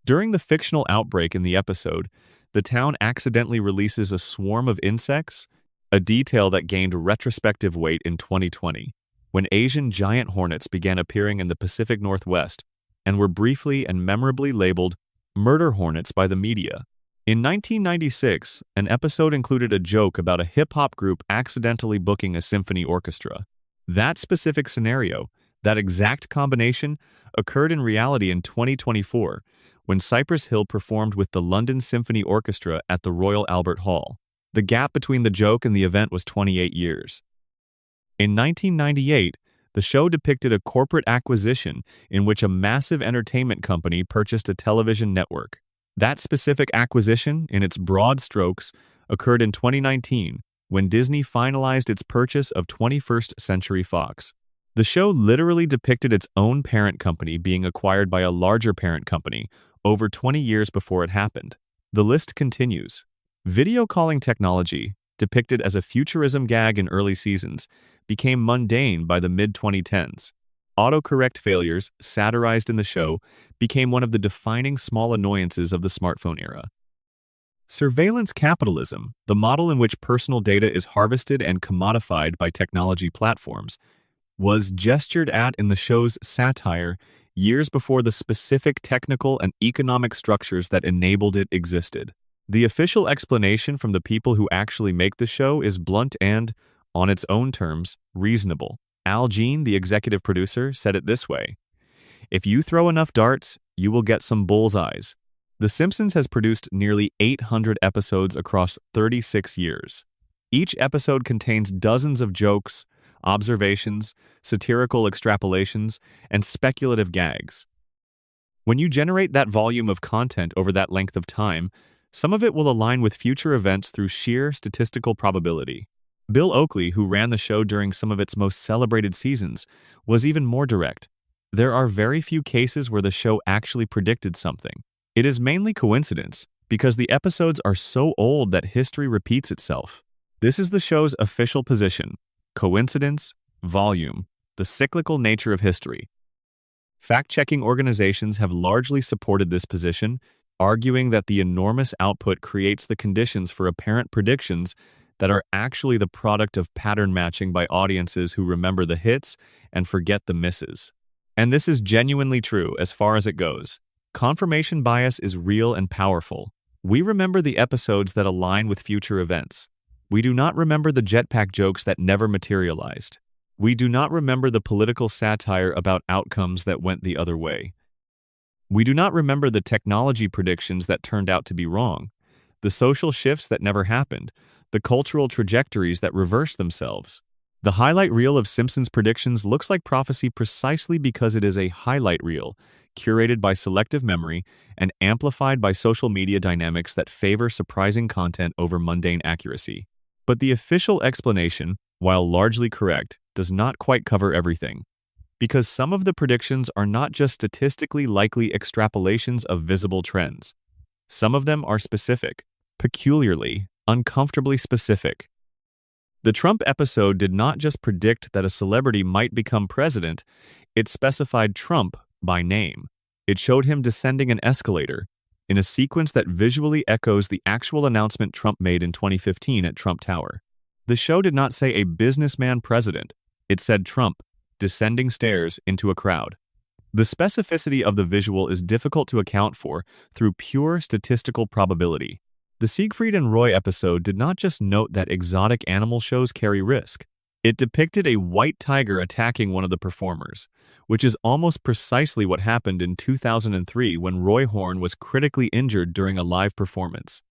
[SPEAKER 1] During the fictional outbreak in the episode, the town accidentally releases a swarm of insects, a detail that gained retrospective weight in 2020, when Asian giant hornets began appearing in the Pacific Northwest and were briefly and memorably labeled murder hornets by the media. In 1996, an episode included a joke about a hip-hop group accidentally booking a symphony orchestra. That specific scenario, that exact combination, occurred in reality in 2024, when Cypress Hill performed with the London Symphony Orchestra at the Royal Albert Hall. The gap between the joke and the event was 28 years. In 1998, the show depicted a corporate acquisition in which a massive entertainment company purchased a television network. That specific acquisition, in its broad strokes, occurred in 2019, when Disney finalized its purchase of 21st Century Fox. The show literally depicted its own parent company being acquired by a larger parent company over 20 years before it happened. The list continues. Video calling technology, depicted as a futurism gag in early seasons, became mundane by the mid-2010s. Autocorrect failures, satirized in the show, became one of the defining small annoyances of the smartphone era. Surveillance capitalism, the model in which personal data is harvested and commodified by technology platforms, was gestured at in the show's satire years before the specific technical and economic structures that enabled it existed. The official explanation from the people who actually make the show is blunt and, on its own terms, reasonable. Al Jean, the executive producer, said it this way: "If you throw enough darts, you will get some bullseyes." The Simpsons has produced nearly 800 episodes across 36 years. Each episode contains dozens of jokes, observations, satirical extrapolations, and speculative gags. When you generate that volume of content over that length of time, some of it will align with future events through sheer statistical probability. Bill Oakley, who ran the show during some of its most celebrated seasons, was even more direct. There are very few cases where the show actually predicted something. It is mainly coincidence, because the episodes are so old that history repeats itself. This is the show's official position: coincidence, volume, the cyclical nature of history. Fact-checking organizations have largely supported this position, arguing that the enormous output creates the conditions for apparent predictions that are actually the product of pattern matching by audiences who remember the hits and forget the misses. And this is genuinely true as far as it goes. Confirmation bias is real and powerful. We remember the episodes that align with future events. We do not remember the jetpack jokes that never materialized. We do not remember the political satire about outcomes that went the other way. We do not remember the technology predictions that turned out to be wrong, the social shifts that never happened, the cultural trajectories that reversed themselves. The highlight reel of Simpsons predictions looks like prophecy precisely because it is a highlight reel, curated by selective memory and amplified by social media dynamics that favor surprising content over mundane accuracy. But the official explanation, while largely correct, does not quite cover everything. Because some of the predictions are not just statistically likely extrapolations of visible trends. Some of them are specific, peculiarly, uncomfortably specific. The Trump episode did not just predict that a celebrity might become president, it specified Trump by name. It showed him descending an escalator, in a sequence that visually echoes the actual announcement Trump made in 2015 at Trump Tower. The show did not say a businessman president, it said Trump, descending stairs into a crowd. The specificity of the visual is difficult to account for through pure statistical probability. The Siegfried and Roy episode did not just note that exotic animal shows carry risk. It depicted a white tiger attacking one of the performers, which is almost precisely what happened in 2003 when Roy Horn was critically injured during a live performance.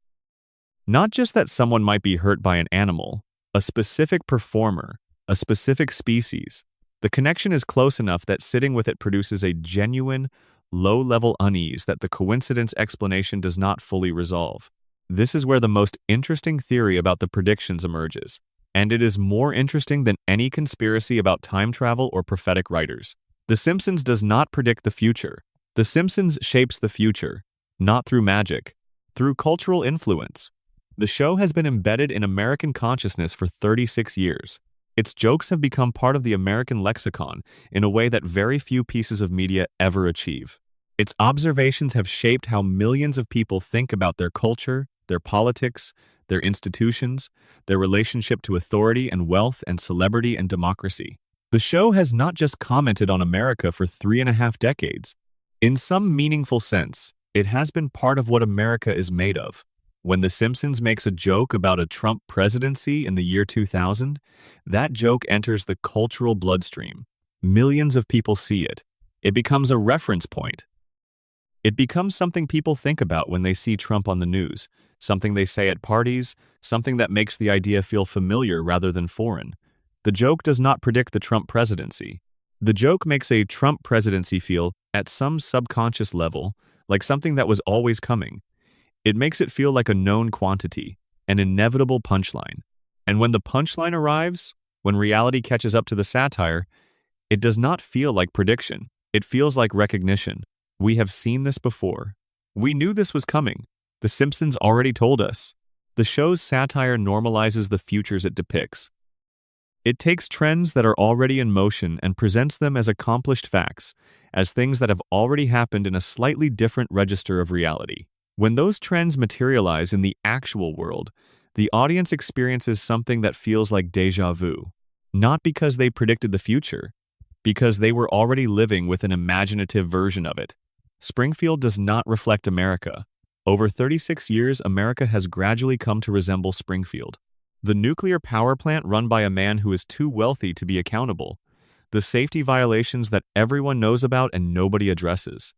[SPEAKER 1] Not just that someone might be hurt by an animal, a specific performer, a specific species. The connection is close enough that sitting with it produces a genuine, low-level unease that the coincidence explanation does not fully resolve. This is where the most interesting theory about the predictions emerges, and it is more interesting than any conspiracy about time travel or prophetic writers. The Simpsons does not predict the future. The Simpsons shapes the future, not through magic, through cultural influence. The show has been embedded in American consciousness for 36 years. Its jokes have become part of the American lexicon in a way that very few pieces of media ever achieve. Its observations have shaped how millions of people think about their culture, their politics, their institutions, their relationship to authority and wealth and celebrity and democracy. The show has not just commented on America for 3.5 decades. In some meaningful sense, it has been part of what America is made of. When The Simpsons makes a joke about a Trump presidency in the year 2000, that joke enters the cultural bloodstream. Millions of people see it. It becomes a reference point. It becomes something people think about when they see Trump on the news, something they say at parties, something that makes the idea feel familiar rather than foreign. The joke does not predict the Trump presidency. The joke makes a Trump presidency feel, at some subconscious level, like something that was always coming. It makes it feel like a known quantity, an inevitable punchline. And when the punchline arrives, when reality catches up to the satire, it does not feel like prediction. It feels like recognition. We have seen this before. We knew this was coming. The Simpsons already told us. The show's satire normalizes the futures it depicts. It takes trends that are already in motion and presents them as accomplished facts, as things that have already happened in a slightly different register of reality. When those trends materialize in the actual world, the audience experiences something that feels like déjà vu. Not because they predicted the future, because they were already living with an imaginative version of it. Springfield does not reflect America. Over 36 years, America has gradually come to resemble Springfield. The nuclear power plant run by a man who is too wealthy to be accountable. The safety violations that everyone knows about and nobody addresses.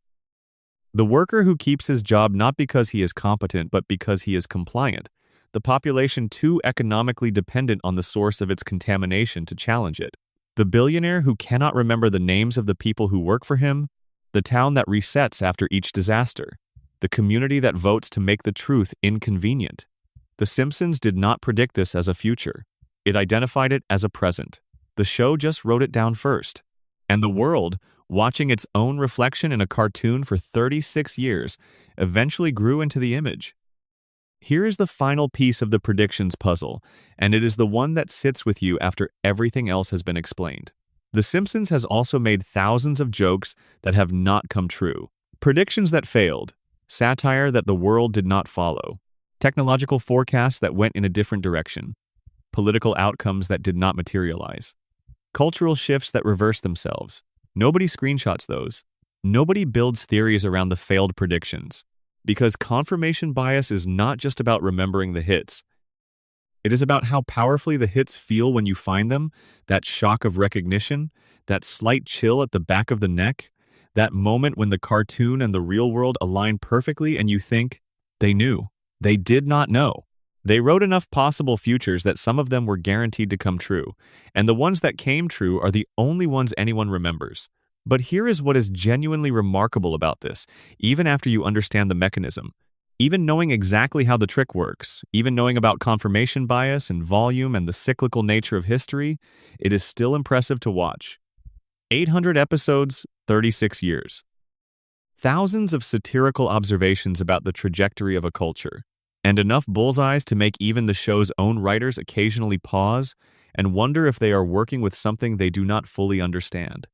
[SPEAKER 1] The worker who keeps his job not because he is competent but because he is compliant. The population too economically dependent on the source of its contamination to challenge it. The billionaire who cannot remember the names of the people who work for him. The town that resets after each disaster. The community that votes to make the truth inconvenient. The Simpsons did not predict this as a future. It identified it as a present. The show just wrote it down first. And the world, watching its own reflection in a cartoon for 36 years, eventually grew into the image. Here is the final piece of the predictions puzzle, and it is the one that sits with you after everything else has been explained. The Simpsons has also made thousands of jokes that have not come true. Predictions that failed. Satire that the world did not follow. Technological forecasts that went in a different direction. Political outcomes that did not materialize. Cultural shifts that reversed themselves. Nobody screenshots those. Nobody builds theories around the failed predictions. Because confirmation bias is not just about remembering the hits. It is about how powerfully the hits feel when you find them, that shock of recognition, that slight chill at the back of the neck, that moment when the cartoon and the real world align perfectly and you think, they knew. They did not know. They wrote enough possible futures that some of them were guaranteed to come true, and the ones that came true are the only ones anyone remembers. But here is what is genuinely remarkable about this, even after you understand the mechanism. Even knowing exactly how the trick works, even knowing about confirmation bias and volume and the cyclical nature of history, it is still impressive to watch. 800 episodes, 36 years. Thousands of satirical observations about the trajectory of a culture, and enough bullseyes to make even the show's own writers occasionally pause and wonder if they are working with something they do not fully understand.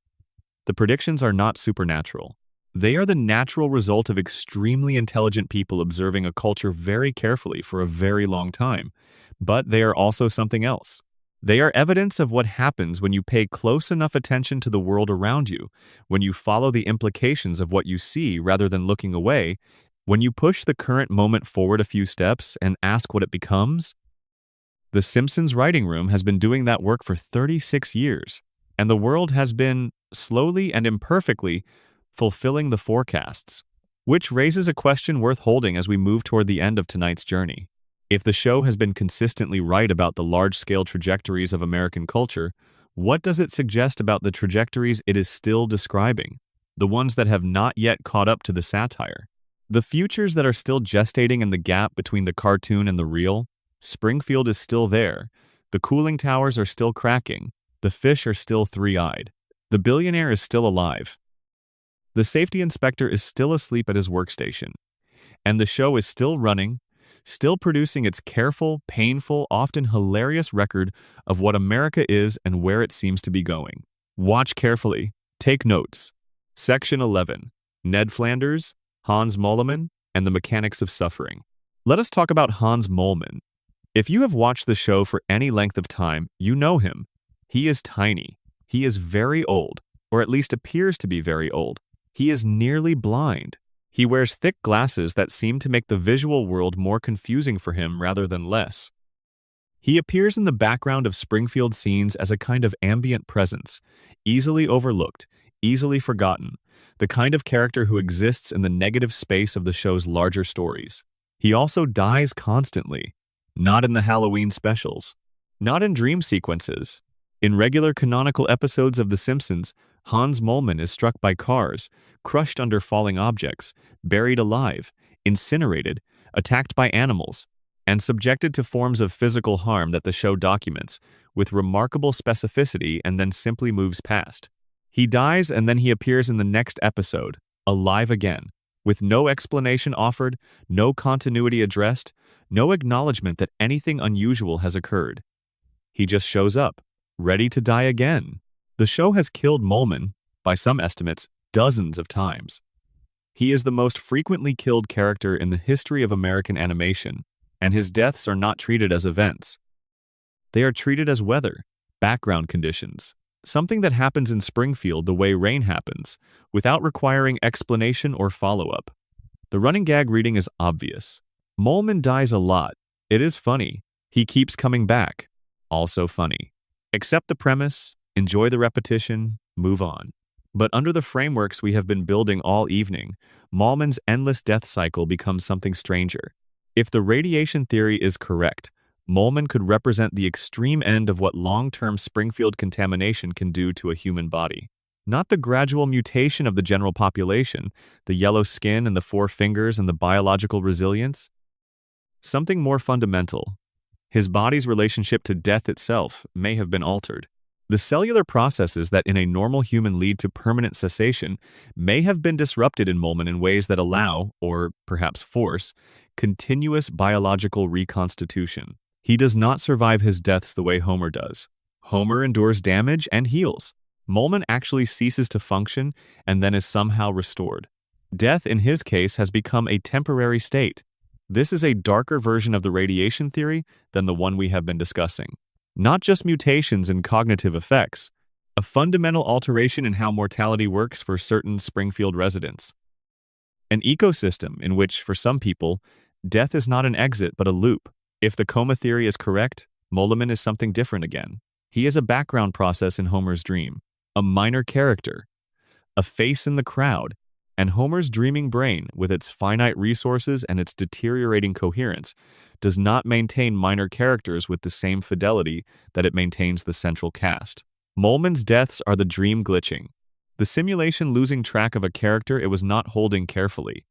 [SPEAKER 1] The predictions are not supernatural. They are the natural result of extremely intelligent people observing a culture very carefully for a very long time. But they are also something else. They are evidence of what happens when you pay close enough attention to the world around you, when you follow the implications of what you see rather than looking away, when you push the current moment forward a few steps and ask what it becomes. The Simpsons writing room has been doing that work for 36 years, and the world has been, slowly and imperfectly, fulfilling the forecasts. Which raises a question worth holding as we move toward the end of tonight's journey. If the show has been consistently right about the large-scale trajectories of American culture, what does it suggest about the trajectories it is still describing? The ones that have not yet caught up to the satire? The futures that are still gestating in the gap between the cartoon and the real? Springfield is still there. The cooling towers are still cracking. The fish are still three-eyed. The billionaire is still alive. The safety inspector is still asleep at his workstation. And the show is still running, still producing its careful, painful, often hilarious record of what America is and where it seems to be going. Watch carefully. Take notes. Section 11. Ned Flanders, Hans Moleman, and the Mechanics of Suffering. Let us talk about Hans Moleman. If you have watched the show for any length of time, you know him. He is tiny. He is very old, or at least appears to be very old. He is nearly blind. He wears thick glasses that seem to make the visual world more confusing for him rather than less. He appears in the background of Springfield scenes as a kind of ambient presence, easily overlooked, easily forgotten, the kind of character who exists in the negative space of the show's larger stories. He also dies constantly, not in the Halloween specials, not in dream sequences. In regular canonical episodes of The Simpsons, Hans Moleman is struck by cars, crushed under falling objects, buried alive, incinerated, attacked by animals, and subjected to forms of physical harm that the show documents with remarkable specificity and then simply moves past. He dies and then he appears in the next episode, alive again, with no explanation offered, no continuity addressed, no acknowledgement that anything unusual has occurred. He just shows up, ready to die again. The show has killed Molman, by some estimates, dozens of times. He is the most frequently killed character in the history of American animation, and his deaths are not treated as events. They are treated as weather, background conditions, something that happens in Springfield the way rain happens, without requiring explanation or follow-up. The running gag reading is obvious. Molman dies a lot. It is funny. He keeps coming back. Also funny. Accept the premise, enjoy the repetition, move on. But under the frameworks we have been building all evening, Molman's endless death cycle becomes something stranger. If the radiation theory is correct, Molman could represent the extreme end of what long-term Springfield contamination can do to a human body. Not the gradual mutation of the general population, the yellow skin and the 4 fingers and the biological resilience. Something more fundamental. His body's relationship to death itself may have been altered. The cellular processes that in a normal human lead to permanent cessation may have been disrupted in Molman in ways that allow, or perhaps force, continuous biological reconstitution. He does not survive his deaths the way Homer does. Homer endures damage and heals. Molman actually ceases to function and then is somehow restored. Death, in his case, has become a temporary state. This is a darker version of the radiation theory than the one we have been discussing. Not just mutations and cognitive effects, a fundamental alteration in how mortality works for certain Springfield residents. An ecosystem in which, for some people, death is not an exit but a loop. If the coma theory is correct, Molman is something different again. He is a background process in Homer's dream, a minor character, a face in the crowd, and Homer's dreaming brain, with its finite resources and its deteriorating coherence, does not maintain minor characters with the same fidelity that it maintains the central cast. Molman's deaths are the dream glitching, the simulation losing track of a character it was not holding carefully.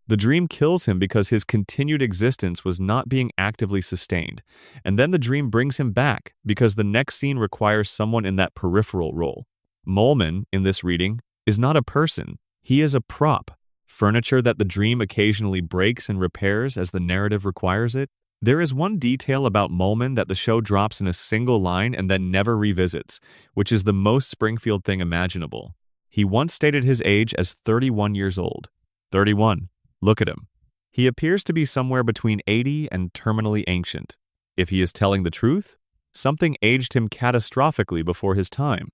[SPEAKER 1] The dream kills him because his continued existence was not being actively sustained, and then the dream brings him back because the next scene requires someone in that peripheral role. Molman, in this reading, is not a person. He is a prop, furniture that the dream occasionally breaks and repairs as the narrative requires it. There is one detail about Molman that the show drops in a single line and then never revisits, which is the most Springfield thing imaginable. He once stated his age as 31 years old. 31. Look at him. He appears to be somewhere between 80 and terminally ancient. If he is telling the truth, something aged him catastrophically before his time.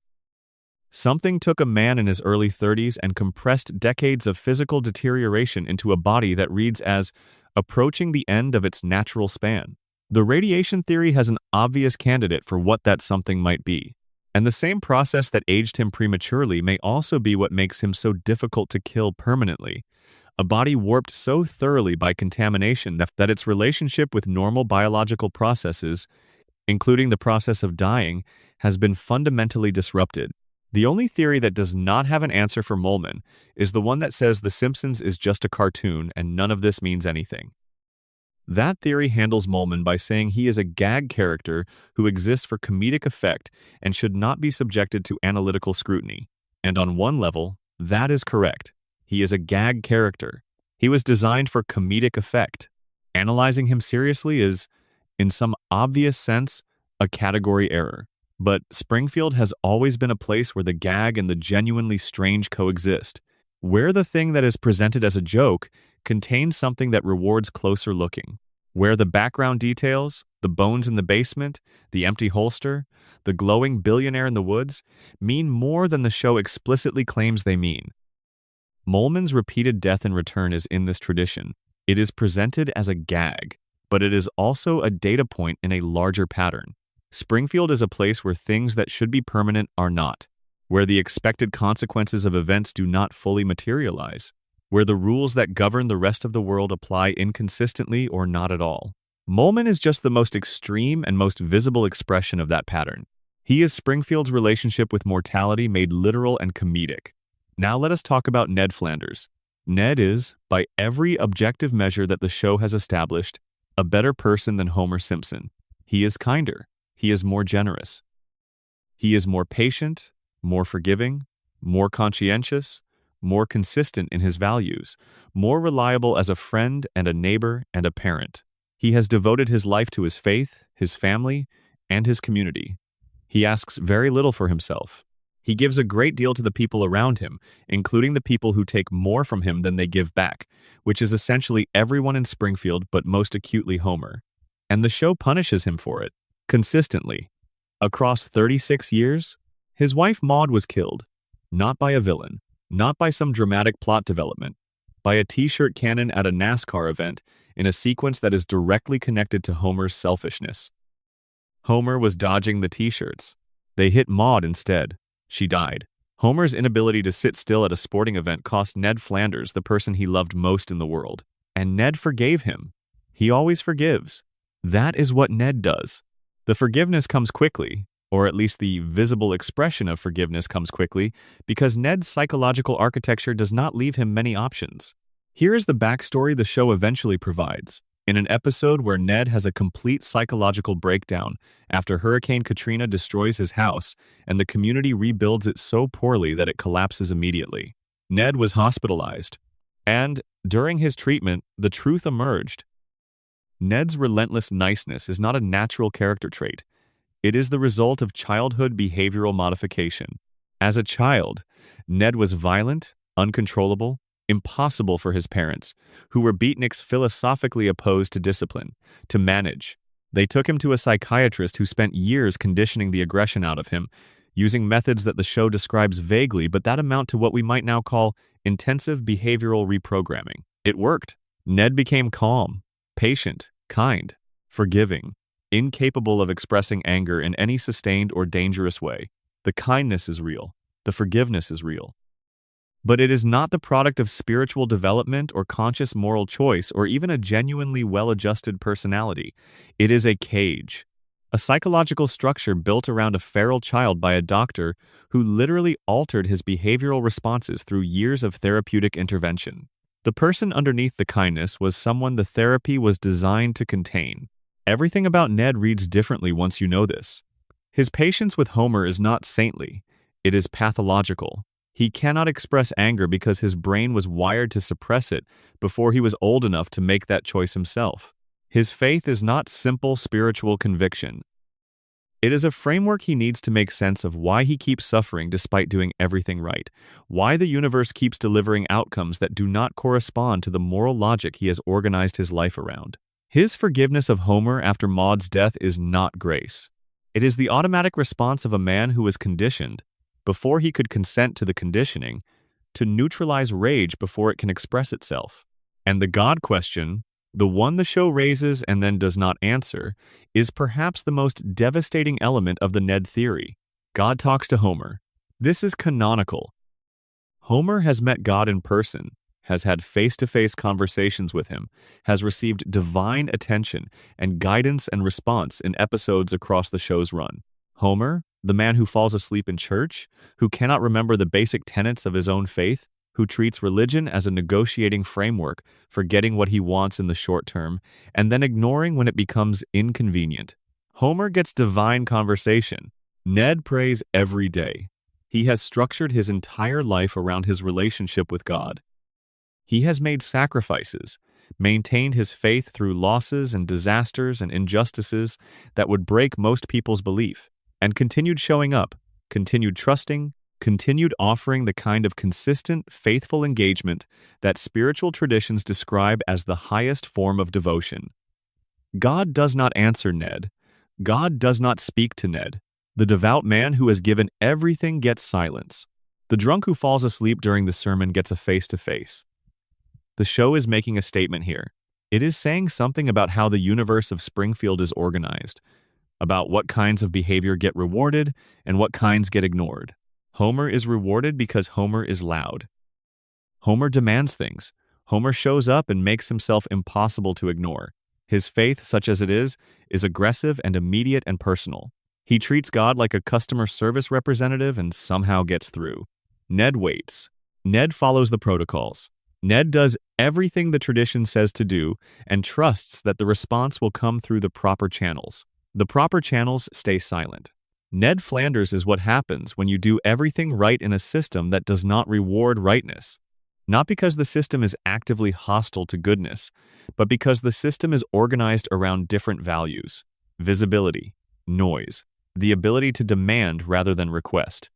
[SPEAKER 1] Something took a man in his early 30s and compressed decades of physical deterioration into a body that reads as approaching the end of its natural span. The radiation theory has an obvious candidate for what that something might be. And the same process that aged him prematurely may also be what makes him so difficult to kill permanently. A body warped so thoroughly by contamination that its relationship with normal biological processes, including the process of dying, has been fundamentally disrupted. The only theory that does not have an answer for Molman is the one that says The Simpsons is just a cartoon and none of this means anything. That theory handles Molman by saying he is a gag character who exists for comedic effect and should not be subjected to analytical scrutiny. And on one level, that is correct. He is a gag character. He was designed for comedic effect. Analyzing him seriously is, in some obvious sense, a category error. But Springfield has always been a place where the gag and the genuinely strange coexist, where the thing that is presented as a joke contains something that rewards closer looking, where the background details, the bones in the basement, the empty holster, the glowing billionaire in the woods, mean more than the show explicitly claims they mean. Molman's repeated death and return is in this tradition. It is presented as a gag, but it is also a data point in a larger pattern. Springfield is a place where things that should be permanent are not, where the expected consequences of events do not fully materialize, where the rules that govern the rest of the world apply inconsistently or not at all. Molman is just the most extreme and most visible expression of that pattern. He is Springfield's relationship with mortality made literal and comedic. Now let us talk about Ned Flanders. Ned is, by every objective measure that the show has established, a better person than Homer Simpson. He is kinder. He is more generous. He is more patient, more forgiving, more conscientious, more consistent in his values, more reliable as a friend and a neighbor and a parent. He has devoted his life to his faith, his family, and his community. He asks very little for himself. He gives a great deal to the people around him, including the people who take more from him than they give back, which is essentially everyone in Springfield but most acutely Homer. And the show punishes him for it, consistently. Across 36 years, his wife Maud was killed, not by a villain, not by some dramatic plot development, by a t-shirt cannon at a NASCAR event in a sequence that is directly connected to Homer's selfishness. Homer was dodging the t-shirts. They hit Maud instead. She died. Homer's inability to sit still at a sporting event cost Ned Flanders the person he loved most in the world. And Ned forgave him. He always forgives. That is what Ned does. The forgiveness comes quickly, or at least the visible expression of forgiveness comes quickly, because Ned's psychological architecture does not leave him many options. Here is the backstory the show eventually provides. In an episode where Ned has a complete psychological breakdown after Hurricane Katrina destroys his house and the community rebuilds it so poorly that it collapses immediately. Ned was hospitalized, and during his treatment, the truth emerged. Ned's relentless niceness is not a natural character trait. It is the result of childhood behavioral modification. As a child, Ned was violent, uncontrollable, impossible for his parents, who were beatniks philosophically opposed to discipline, to manage. They took him to a psychiatrist who spent years conditioning the aggression out of him, using methods that the show describes vaguely but that amount to what we might now call intensive behavioral reprogramming. It worked. Ned became calm, patient, kind, forgiving, incapable of expressing anger in any sustained or dangerous way. The kindness is real. The forgiveness is real. But it is not the product of spiritual development or conscious moral choice or even a genuinely well-adjusted personality. It is a cage, a psychological structure built around a feral child by a doctor who literally altered his behavioral responses through years of therapeutic intervention. The person underneath the kindness was someone the therapy was designed to contain. Everything about Ned reads differently once you know this. His patience with Homer is not saintly. It is pathological. He cannot express anger because his brain was wired to suppress it before he was old enough to make that choice himself. His faith is not simple spiritual conviction. It is a framework he needs to make sense of why he keeps suffering despite doing everything right, why the universe keeps delivering outcomes that do not correspond to the moral logic he has organized his life around. His forgiveness of Homer after Maud's death is not grace. It is the automatic response of a man who was conditioned, before he could consent to the conditioning, to neutralize rage before it can express itself. And the God question, the one the show raises and then does not answer, is perhaps the most devastating element of the Ned theory. God talks to Homer. This is canonical. Homer has met God in person, has had face-to-face conversations with him, has received divine attention and guidance and response in episodes across the show's run. Homer, the man who falls asleep in church, who cannot remember the basic tenets of his own faith, who treats religion as a negotiating framework for getting what he wants in the short term, and then ignoring when it becomes inconvenient. Homer gets divine conversation. Ned prays every day. He has structured his entire life around his relationship with God. He has made sacrifices, maintained his faith through losses and disasters and injustices that would break most people's belief, and continued showing up, continued trusting, continued offering the kind of consistent, faithful engagement that spiritual traditions describe as the highest form of devotion. God does not answer Ned. God does not speak to Ned. The devout man who has given everything gets silence. The drunk who falls asleep during the sermon gets a face-to-face. The show is making a statement here. It is saying something about how the universe of Springfield is organized, about what kinds of behavior get rewarded and what kinds get ignored. Homer is rewarded because Homer is loud. Homer demands things. Homer shows up and makes himself impossible to ignore. His faith, such as it is aggressive and immediate and personal. He treats God like a customer service representative and somehow gets through. Ned waits. Ned follows the protocols. Ned does everything the tradition says to do and trusts that the response will come through the proper channels. The proper channels stay silent. Ned Flanders is what happens when you do everything right in a system that does not reward rightness. Not because the system is actively hostile to goodness, but because the system is organized around different values: visibility, noise, the ability to demand rather than request,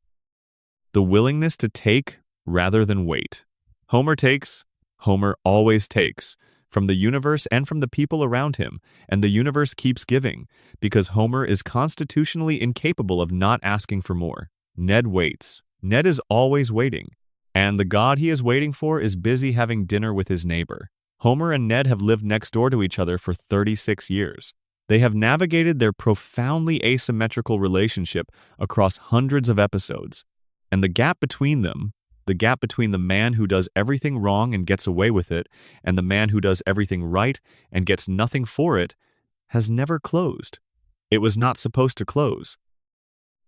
[SPEAKER 1] the willingness to take rather than wait. Homer takes, Homer always takes, from the universe and from the people around him, and the universe keeps giving, because Homer is constitutionally incapable of not asking for more. Ned waits. Ned is always waiting, and the God he is waiting for is busy having dinner with his neighbor. Homer and Ned have lived next door to each other for 36 years. They have navigated their profoundly asymmetrical relationship across hundreds of episodes, and the gap between them, the gap between the man who does everything wrong and gets away with it, and the man who does everything right and gets nothing for it, has never closed. It was not supposed to close.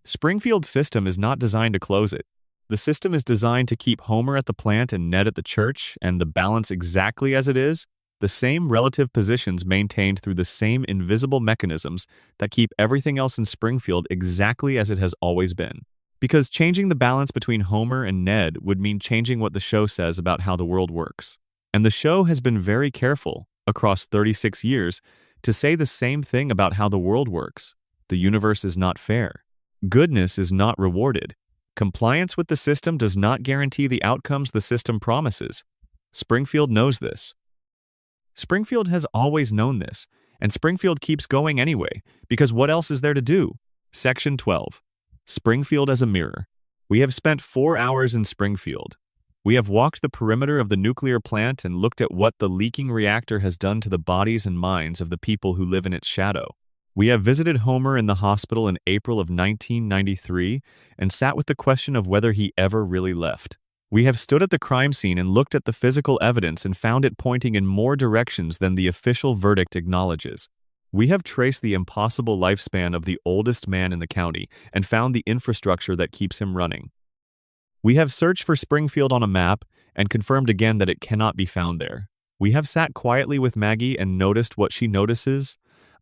[SPEAKER 1] Springfield's system is not designed to close it. The system is designed to keep Homer at the plant and Ned at the church, and the balance exactly as it is, the same relative positions maintained through the same invisible mechanisms that keep everything else in Springfield exactly as it has always been. Because changing the balance between Homer and Ned would mean changing what the show says about how the world works. And the show has been very careful, across 36 years, to say the same thing about how the world works. The universe is not fair. Goodness is not rewarded. Compliance with the system does not guarantee the outcomes the system promises. Springfield knows this. Springfield has always known this, and Springfield keeps going anyway, because what else is there to do? Section 12. Springfield as a mirror. We have spent 4 hours in Springfield. We have walked the perimeter of the nuclear plant and looked at what the leaking reactor has done to the bodies and minds of the people who live in its shadow. We have visited Homer in the hospital in April of 1993 and sat with the question of whether he ever really left. We have stood at the crime scene and looked at the physical evidence and found it pointing in more directions than the official verdict acknowledges. We have traced the impossible lifespan of the oldest man in the county and found the infrastructure that keeps him running. We have searched for Springfield on a map and confirmed again that it cannot be found there. We have sat quietly with Maggie and noticed what she notices,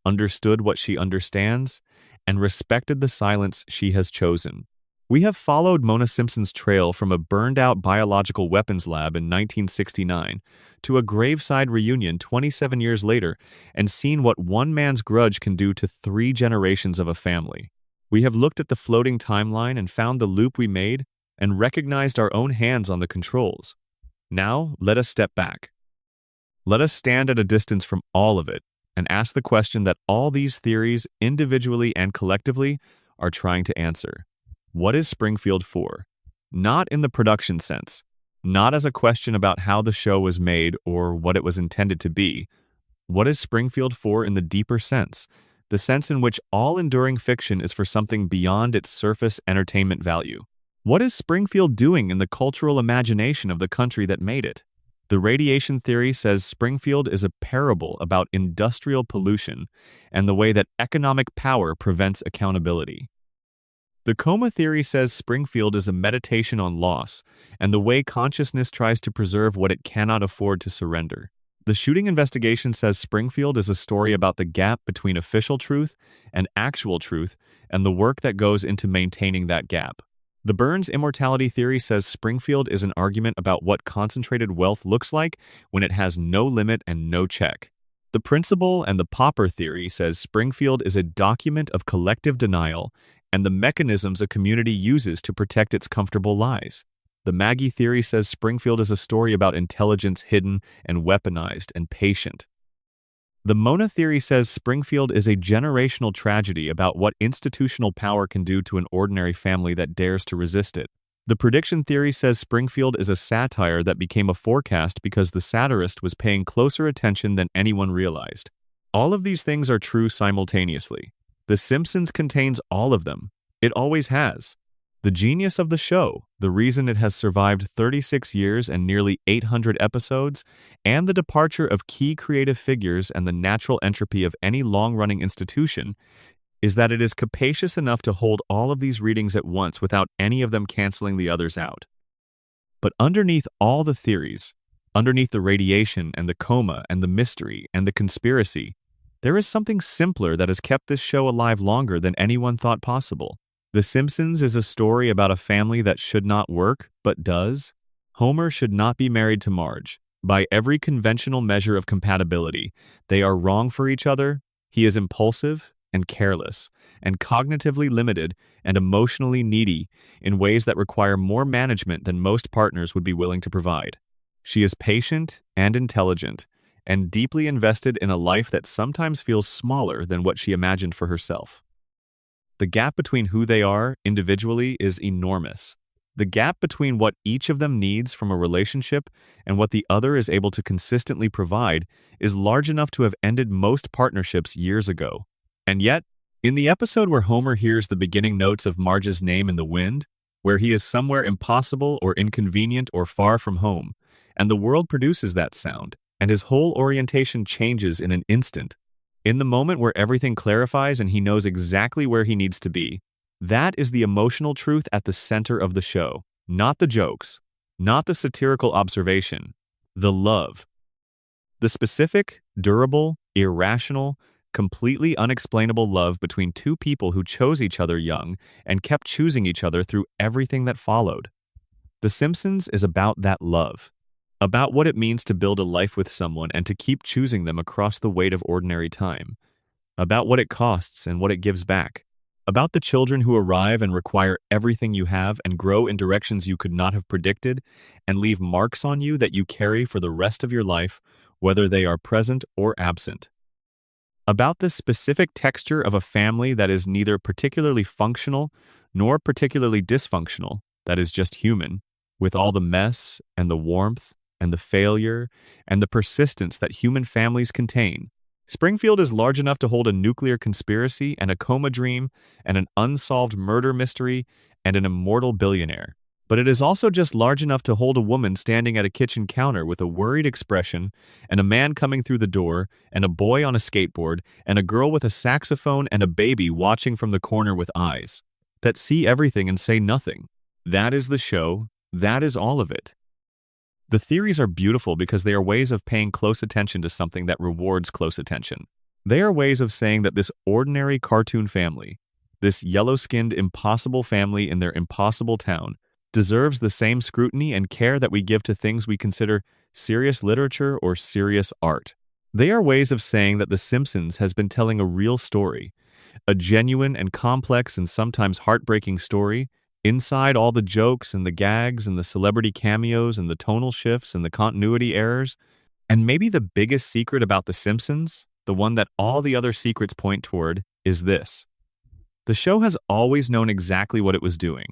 [SPEAKER 1] understood what she understands, and respected the silence she has chosen. We have followed Mona Simpson's trail from a burned-out biological weapons lab in 1969 to a graveside reunion 27 years later and seen what one man's grudge can do to 3 generations of a family. We have looked at the floating timeline and found the loop we made and recognized our own hands on the controls. Now, let us step back. Let us stand at a distance from all of it and ask the question that all these theories, individually and collectively, are trying to answer. What is Springfield for? Not in the production sense, not as a question about how the show was made or what it was intended to be. What is Springfield for in the deeper sense, the sense in which all enduring fiction is for something beyond its surface entertainment value? What is Springfield doing in the cultural imagination of the country that made it? The radiation theory says Springfield is a parable about industrial pollution and the way that economic power prevents accountability. The coma theory says Springfield is a meditation on loss and the way consciousness tries to preserve what it cannot afford to surrender. The shooting investigation says Springfield is a story about the gap between official truth and actual truth and the work that goes into maintaining that gap. The Burns immortality theory says Springfield is an argument about what concentrated wealth looks like when it has no limit and no check. The principle and the pauper theory says Springfield is a document of collective denial and the mechanisms a community uses to protect its comfortable lies. The Maggie theory says Springfield is a story about intelligence hidden and weaponized and patient. The Mona theory says Springfield is a generational tragedy about what institutional power can do to an ordinary family that dares to resist it. The prediction theory says Springfield is a satire that became a forecast because the satirist was paying closer attention than anyone realized. All of these things are true simultaneously. The Simpsons contains all of them. It always has. The genius of the show, the reason it has survived 36 years and nearly 800 episodes, and the departure of key creative figures and the natural entropy of any long-running institution, is that it is capacious enough to hold all of these readings at once without any of them canceling the others out. But underneath all the theories, underneath the radiation and the coma and the mystery and the conspiracy, there is something simpler that has kept this show alive longer than anyone thought possible. The Simpsons is a story about a family that should not work, but does. Homer should not be married to Marge. By every conventional measure of compatibility, they are wrong for each other. He is impulsive, and careless, and cognitively limited and emotionally needy in ways that require more management than most partners would be willing to provide. She is patient and intelligent, and deeply invested in a life that sometimes feels smaller than what she imagined for herself. The gap between who they are individually is enormous. The gap between what each of them needs from a relationship and what the other is able to consistently provide is large enough to have ended most partnerships years ago. And yet, in the episode where Homer hears the beginning notes of Marge's name in the wind, where he is somewhere impossible or inconvenient or far from home, and the world produces that sound, and his whole orientation changes in an instant, in the moment where everything clarifies and he knows exactly where he needs to be, that is the emotional truth at the center of the show. Not the jokes, not the satirical observation, the love. The specific, durable, irrational, completely unexplainable love between two people who chose each other young and kept choosing each other through everything that followed. The Simpsons is about that love, about what it means to build a life with someone and to keep choosing them across the weight of ordinary time, about what it costs and what it gives back, about the children who arrive and require everything you have and grow in directions you could not have predicted and leave marks on you that you carry for the rest of your life, whether they are present or absent. About the specific texture of a family that is neither particularly functional nor particularly dysfunctional, that is just human, with all the mess and the warmth and the failure and the persistence that human families contain. Springfield is large enough to hold a nuclear conspiracy and a coma dream and an unsolved murder mystery and an immortal billionaire. But it is also just large enough to hold a woman standing at a kitchen counter with a worried expression, and a man coming through the door, and a boy on a skateboard, and a girl with a saxophone and a baby watching from the corner with eyes that see everything and say nothing. That is the show. That is all of it. The theories are beautiful because they are ways of paying close attention to something that rewards close attention. They are ways of saying that this ordinary cartoon family, this yellow-skinned impossible family in their impossible town, deserves the same scrutiny and care that we give to things we consider serious literature or serious art. They are ways of saying that The Simpsons has been telling a real story, a genuine and complex and sometimes heartbreaking story, inside all the jokes and the gags and the celebrity cameos and the tonal shifts and the continuity errors. And maybe the biggest secret about The Simpsons, the one that all the other secrets point toward, is this. The show has always known exactly what it was doing.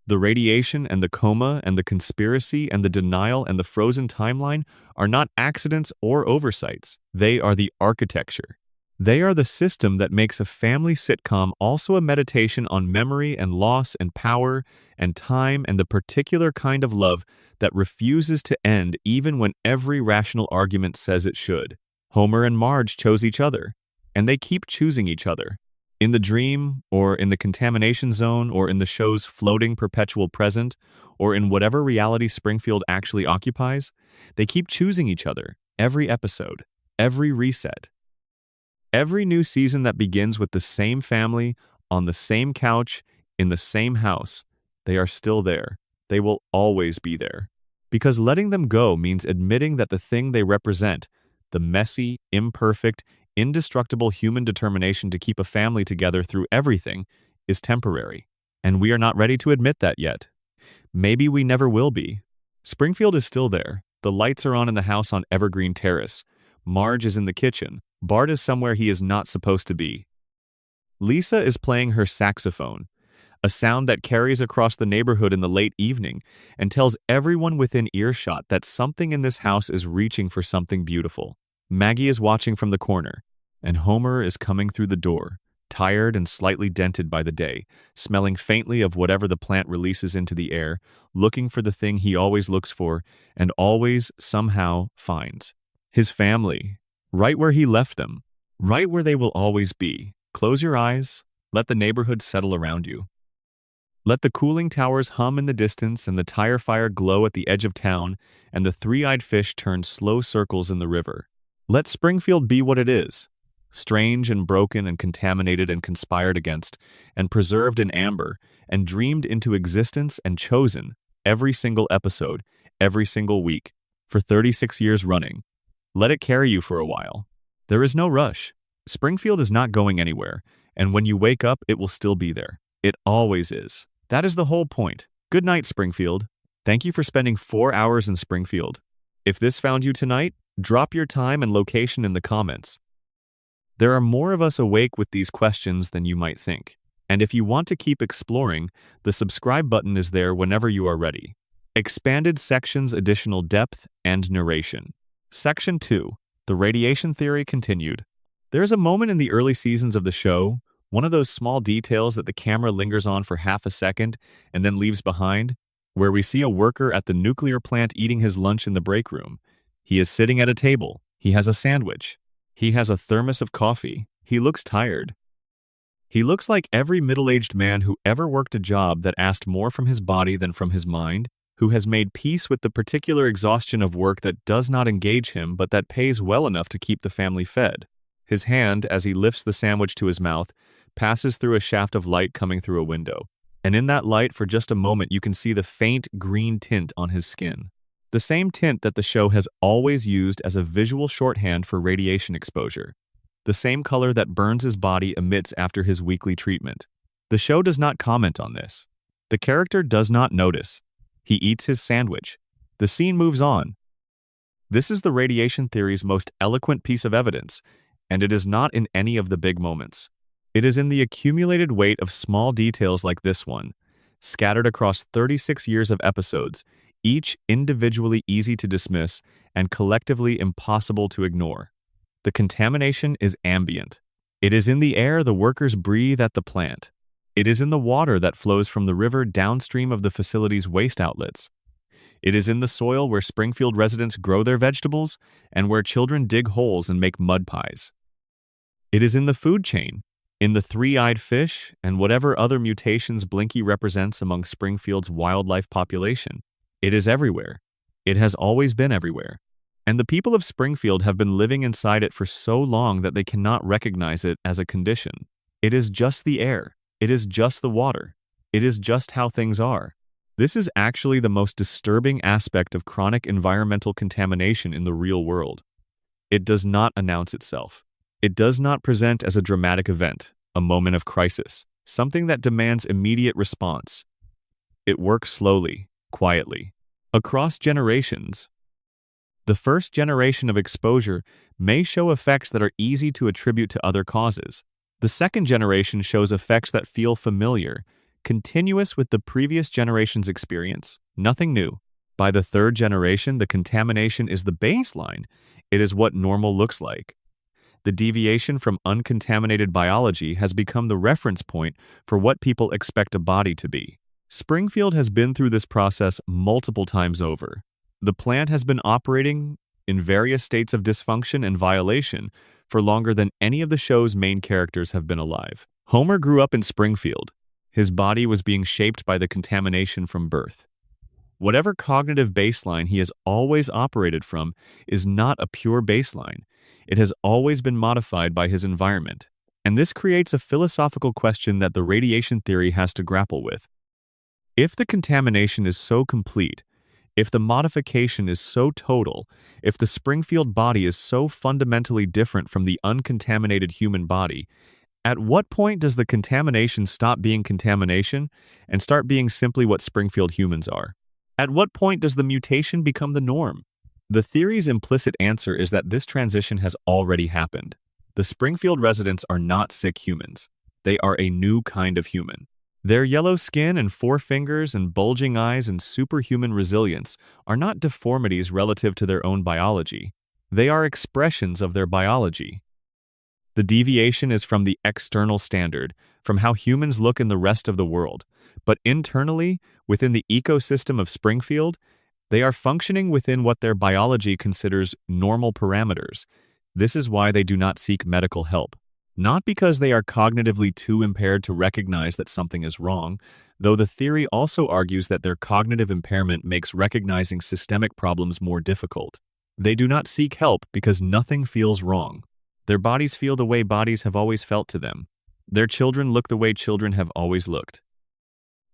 [SPEAKER 1] The radiation and the coma and the conspiracy and the denial and the frozen timeline are not accidents or oversights. They are the architecture. They are the system that makes a family sitcom also a meditation on memory and loss and power and time and the particular kind of love that refuses to end even when every rational argument says it should. Homer and Marge chose each other, and they keep choosing each other. In the dream, or in the contamination zone, or in the show's floating perpetual present, or in whatever reality Springfield actually occupies, they keep choosing each other, every episode, every reset. Every new season that begins with the same family, on the same couch, in the same house, they are still there. They will always be there. Because letting them go means admitting that the thing they represent, the messy, imperfect, indestructible human determination to keep a family together through everything, is temporary. And we are not ready to admit that yet. Maybe we never will be. Springfield is still there. The lights are on in the house on Evergreen Terrace. Marge is in the kitchen. Bart is somewhere he is not supposed to be. Lisa is playing her saxophone, a sound that carries across the neighborhood in the late evening and tells everyone within earshot that something in this house is reaching for something beautiful. Maggie is watching from the corner, and Homer is coming through the door, tired and slightly dented by the day, smelling faintly of whatever the plant releases into the air, looking for the thing he always looks for and always, somehow, finds. His family. Right where he left them, right where they will always be. Close your eyes, let the neighborhood settle around you. Let the cooling towers hum in the distance and the tire fire glow at the edge of town and the three-eyed fish turn slow circles in the river. Let Springfield be what it is, strange and broken and contaminated and conspired against and preserved in amber and dreamed into existence and chosen every single episode, every single week, for 36 years running. Let it carry you for a while. There is no rush. Springfield is not going anywhere, and when you wake up, it will still be there. It always is. That is the whole point. Good night, Springfield. Thank you for spending 4 hours in Springfield. If this found you tonight, drop your time and location in the comments. There are more of us awake with these questions than you might think. And if you want to keep exploring, the subscribe button is there whenever you are ready. Expanded sections, additional depth, and narration. Section 2. The radiation theory continued. There is a moment in the early seasons of the show, one of those small details that the camera lingers on for half a second and then leaves behind, where we see a worker at the nuclear plant eating his lunch in the break room. He is sitting at a table. He has a sandwich. He has a thermos of coffee. He looks tired. He looks like every middle-aged man who ever worked a job that asked more from his body than from his mind, who has made peace with the particular exhaustion of work that does not engage him but that pays well enough to keep the family fed. His hand, as he lifts the sandwich to his mouth, passes through a shaft of light coming through a window. And in that light, for just a moment, you can see the faint green tint on his skin. The same tint that the show has always used as a visual shorthand for radiation exposure. The same color that Burns' body emits after his weekly treatment. The show does not comment on this. The character does not notice. He eats his sandwich. The scene moves on. This is the radiation theory's most eloquent piece of evidence, and it is not in any of the big moments. It is in the accumulated weight of small details like this one, scattered across 36 years of episodes, each individually easy to dismiss and collectively impossible to ignore. The contamination is ambient. It is in the air the workers breathe at the plant. It is in the water that flows from the river downstream of the facility's waste outlets. It is in the soil where Springfield residents grow their vegetables and where children dig holes and make mud pies. It is in the food chain, in the three-eyed fish and whatever other mutations Blinky represents among Springfield's wildlife population. It is everywhere. It has always been everywhere. And the people of Springfield have been living inside it for so long that they cannot recognize it as a condition. It is just the air. It is just the water. It is just how things are. This is actually the most disturbing aspect of chronic environmental contamination in the real world. It does not announce itself. It does not present as a dramatic event, a moment of crisis, something that demands immediate response. It works slowly, quietly, across generations. The first generation of exposure may show effects that are easy to attribute to other causes. The second generation shows effects that feel familiar, continuous with the previous generation's experience, nothing new. By the third generation, the contamination is the baseline. It is what normal looks like. The deviation from uncontaminated biology has become the reference point for what people expect a body to be. Springfield has been through this process multiple times over. The plant has been operating in various states of dysfunction and violation for longer than any of the show's main characters have been alive. Homer grew up in Springfield. His body was being shaped by the contamination from birth. Whatever cognitive baseline he has always operated from is not a pure baseline. It has always been modified by his environment. And this creates a philosophical question that the radiation theory has to grapple with. If the contamination is so complete, if the modification is so total, if the Springfield body is so fundamentally different from the uncontaminated human body, at what point does the contamination stop being contamination and start being simply what Springfield humans are? At what point does the mutation become the norm? The theory's implicit answer is that this transition has already happened. The Springfield residents are not sick humans. They are a new kind of human. Their yellow skin and four fingers and bulging eyes and superhuman resilience are not deformities relative to their own biology. They are expressions of their biology. The deviation is from the external standard, from how humans look in the rest of the world. But internally, within the ecosystem of Springfield, they are functioning within what their biology considers normal parameters. This is why they do not seek medical help. Not because they are cognitively too impaired to recognize that something is wrong, though the theory also argues that their cognitive impairment makes recognizing systemic problems more difficult. They do not seek help because nothing feels wrong. Their bodies feel the way bodies have always felt to them. Their children look the way children have always looked.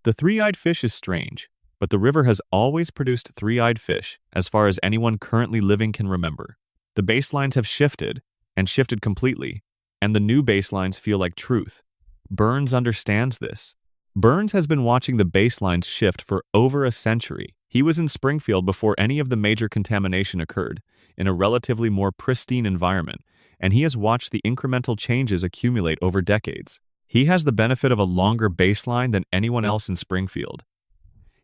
[SPEAKER 1] The three-eyed fish is strange, but the river has always produced three-eyed fish, as far as anyone currently living can remember. The baselines have shifted, and shifted completely. and the new baselines feel like truth. Burns understands this. Burns has been watching the baselines shift for over a century. He was in Springfield before any of the major contamination occurred, in a relatively more pristine environment, and he has watched the incremental changes accumulate over decades. He has the benefit of a longer baseline than anyone else in Springfield.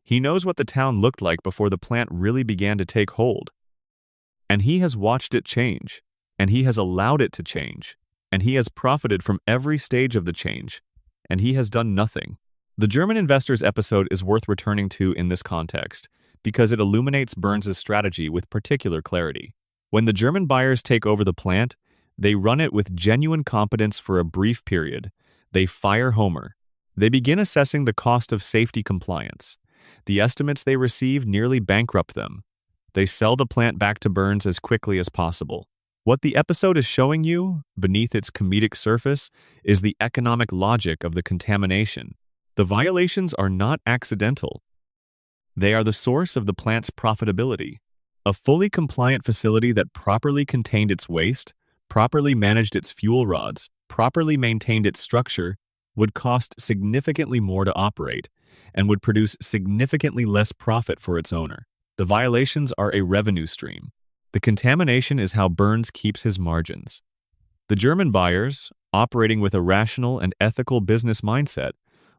[SPEAKER 1] He knows what the town looked like before the plant really began to take hold. And he has watched it change, and he has allowed it to change, and he has profited from every stage of the change, and he has done nothing. The German Investors episode is worth returning to in this context, because it illuminates Burns' strategy with particular clarity. When the German buyers take over the plant, they run it with genuine competence for a brief period. They fire Homer. They begin assessing the cost of safety compliance. The estimates they receive nearly bankrupt them. They sell the plant back to Burns as quickly as possible. What the episode is showing you, beneath its comedic surface, is the economic logic of the contamination. The violations are not accidental. They are the source of the plant's profitability. A fully compliant facility that properly contained its waste, properly managed its fuel rods, properly maintained its structure, would cost significantly more to operate and would produce significantly less profit for its owner. The violations are a revenue stream. The contamination is how Burns keeps his margins. The German buyers, operating with a rational and ethical business mindset,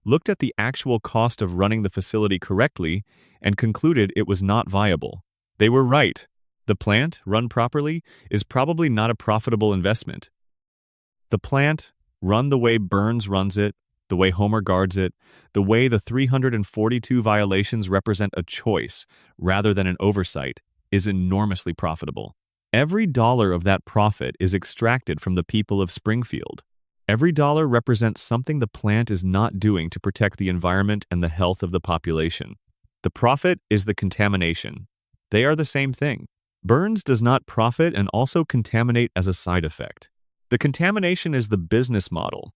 [SPEAKER 1] looked at the actual cost of running the facility correctly and concluded it was not viable. They were right. The plant, run properly, is probably not a profitable investment. The plant, run the way Burns runs it, the way Homer guards it, the way the 342 violations represent a choice rather than an oversight, is enormously profitable. Every dollar of that profit is extracted from the people of Springfield. Every dollar represents something the plant is not doing to protect the environment and the health of the population. The profit is the contamination. They are the same thing. Burns does not profit and also contaminate as a side effect. The contamination is the business model.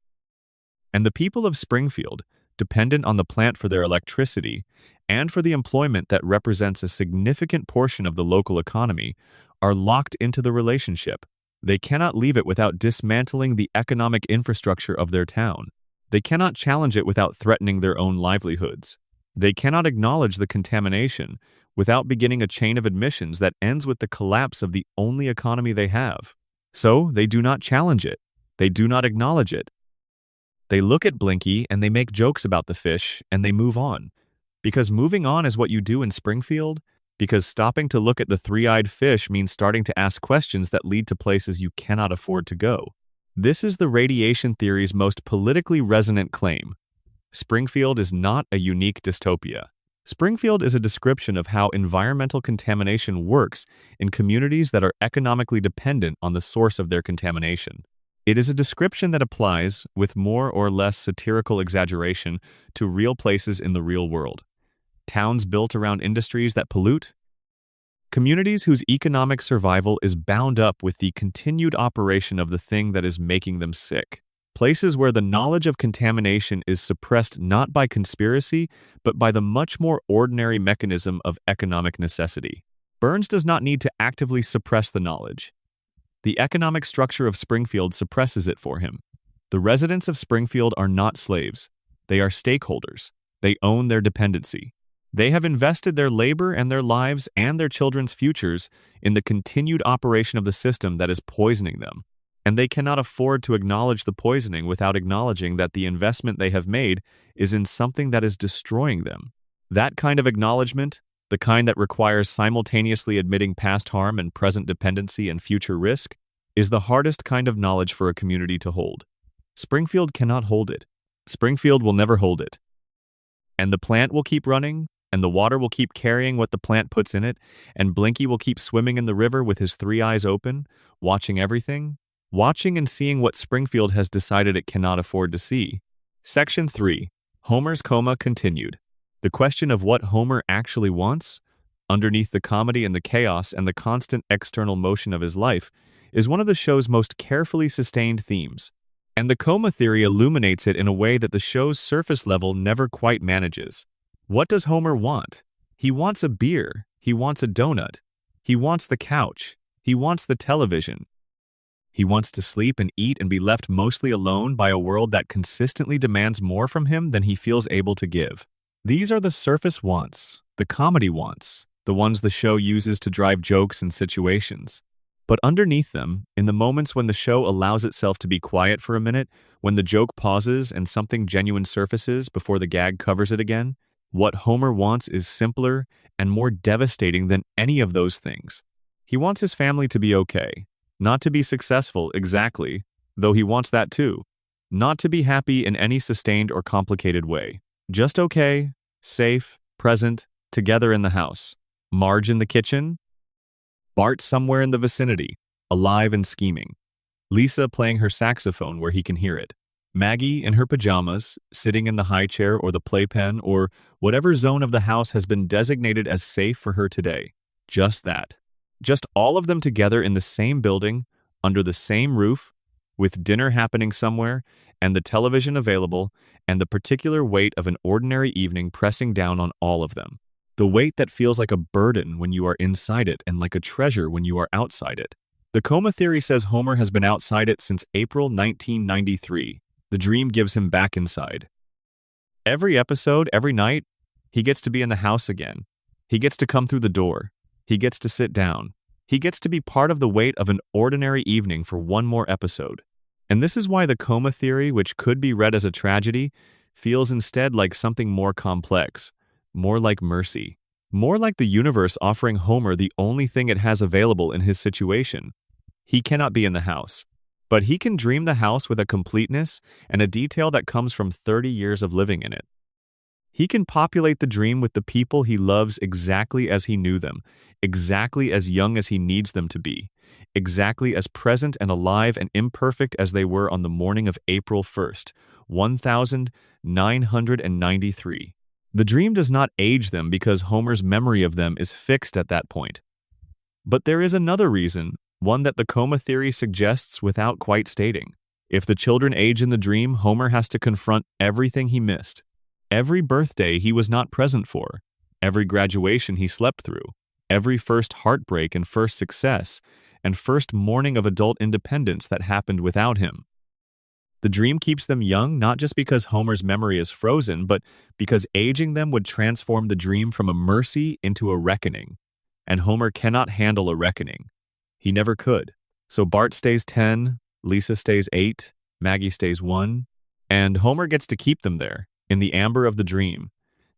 [SPEAKER 1] And the people of Springfield, dependent on the plant for their electricity and for the employment that represents a significant portion of the local economy, are locked into the relationship. They cannot leave it without dismantling the economic infrastructure of their town. They cannot challenge it without threatening their own livelihoods. They cannot acknowledge the contamination without beginning a chain of admissions that ends with the collapse of the only economy they have. So they do not challenge it. They do not acknowledge it. They look at Blinky and they make jokes about the fish and they move on. Because moving on is what you do in Springfield. Because stopping to look at the three-eyed fish means starting to ask questions that lead to places you cannot afford to go. This is the radiation theory's most politically resonant claim. Springfield is not a unique dystopia. Springfield is a description of how environmental contamination works in communities that are economically dependent on the source of their contamination. It is a description that applies, with more or less satirical exaggeration, to real places in the real world. Towns built around industries that pollute. Communities whose economic survival is bound up with the continued operation of the thing that is making them sick. Places where the knowledge of contamination is suppressed not by conspiracy, but by the much more ordinary mechanism of economic necessity. Burns does not need to actively suppress the knowledge. The economic structure of Springfield suppresses it for him. The residents of Springfield are not slaves. They are stakeholders. They own their dependency. They have invested their labor and their lives and their children's futures in the continued operation of the system that is poisoning them. And they cannot afford to acknowledge the poisoning without acknowledging that the investment they have made is in something that is destroying them. That kind of acknowledgement, the kind that requires simultaneously admitting past harm and present dependency and future risk, is the hardest kind of knowledge for a community to hold. Springfield cannot hold it. Springfield will never hold it. And the plant will keep running, and the water will keep carrying what the plant puts in it, and Blinky will keep swimming in the river with his three eyes open, watching everything, watching and seeing what Springfield has decided it cannot afford to see. Section 3. Homer's Coma continued. The question of what Homer actually wants, underneath the comedy and the chaos and the constant external motion of his life, is one of the show's most carefully sustained themes. And the coma theory illuminates it in a way that the show's surface level never quite manages. What does Homer want? He wants a beer. He wants a donut. He wants the couch. He wants the television. He wants to sleep and eat and be left mostly alone by a world that consistently demands more from him than he feels able to give. These are the surface wants, the comedy wants, the ones the show uses to drive jokes and situations. But underneath them, in the moments when the show allows itself to be quiet for a minute, when the joke pauses and something genuine surfaces before the gag covers it again, what Homer wants is simpler and more devastating than any of those things. He wants his family to be okay, not to be successful exactly, though he wants that too, not to be happy in any sustained or complicated way. Just okay, safe, present, together in the house. Marge in the kitchen, Bart somewhere in the vicinity, alive and scheming. Lisa playing her saxophone where he can hear it. Maggie in her pajamas, sitting in the high chair or the playpen or whatever zone of the house has been designated as safe for her today. Just that. Just all of them together in the same building, under the same roof, with dinner happening somewhere, and the television available, and the particular weight of an ordinary evening pressing down on all of them. The weight that feels like a burden when you are inside it and like a treasure when you are outside it. The coma theory says Homer has been outside it since April 1993. The dream gives him back inside. Every episode, every night, he gets to be in the house again. He gets to come through the door. He gets to sit down. He gets to be part of the weight of an ordinary evening for one more episode. And this is why the coma theory, which could be read as a tragedy, feels instead like something more complex, more like mercy, more like the universe offering Homer the only thing it has available in his situation. He cannot be in the house, but he can dream the house with a completeness and a detail that comes from 30 years of living in it. He can populate the dream with the people he loves exactly as he knew them, exactly as young as he needs them to be, exactly as present and alive and imperfect as they were on the morning of April 1st, 1993. The dream does not age them because Homer's memory of them is fixed at that point. But there is another reason, one that the coma theory suggests without quite stating. If the children age in the dream, Homer has to confront everything he missed. Every birthday he was not present for, every graduation he slept through, every first heartbreak and first success, and first morning of adult independence that happened without him. The dream keeps them young not just because Homer's memory is frozen, but because aging them would transform the dream from a mercy into a reckoning. And Homer cannot handle a reckoning. He never could. So Bart stays 10, Lisa stays 8, Maggie stays 1, and Homer gets to keep them there, in the amber of the dream,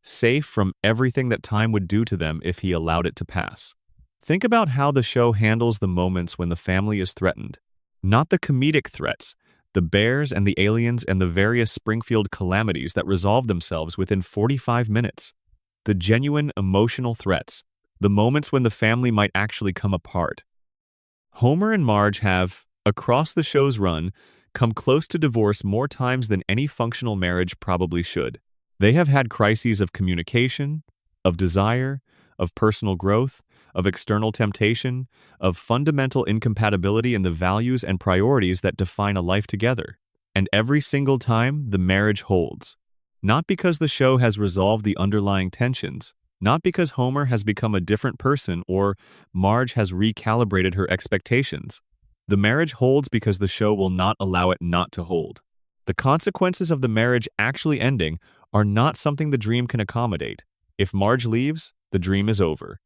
[SPEAKER 1] safe from everything that time would do to them if he allowed it to pass. Think about how the show handles the moments when the family is threatened. Not the comedic threats, the bears and the aliens and the various Springfield calamities that resolve themselves within 45 minutes. The genuine emotional threats, the moments when the family might actually come apart. Homer and Marge have, across the show's run, come close to divorce more times than any functional marriage probably should. They have had crises of communication, of desire, of personal growth, of external temptation, of fundamental incompatibility in the values and priorities that define a life together. And every single time, the marriage holds. Not because the show has resolved the underlying tensions, not because Homer has become a different person or Marge has recalibrated her expectations. The marriage holds because the show will not allow it not to hold. The consequences of the marriage actually ending are not something the dream can accommodate. If Marge leaves, the dream is over.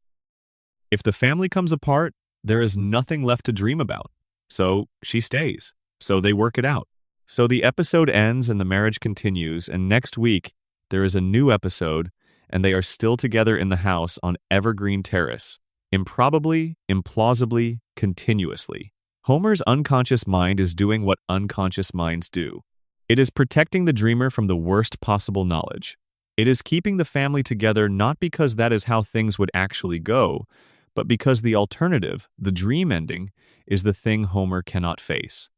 [SPEAKER 1] If the family comes apart, there is nothing left to dream about. So she stays. So they work it out. So the episode ends and the marriage continues, and next week there is a new episode and they are still together in the house on Evergreen Terrace. Improbably, implausibly, continuously. Homer's unconscious mind is doing what unconscious minds do. It is protecting the dreamer from the worst possible knowledge. It is keeping the family together not because that is how things would actually go, but because the alternative, the dream ending, is the thing Homer cannot face.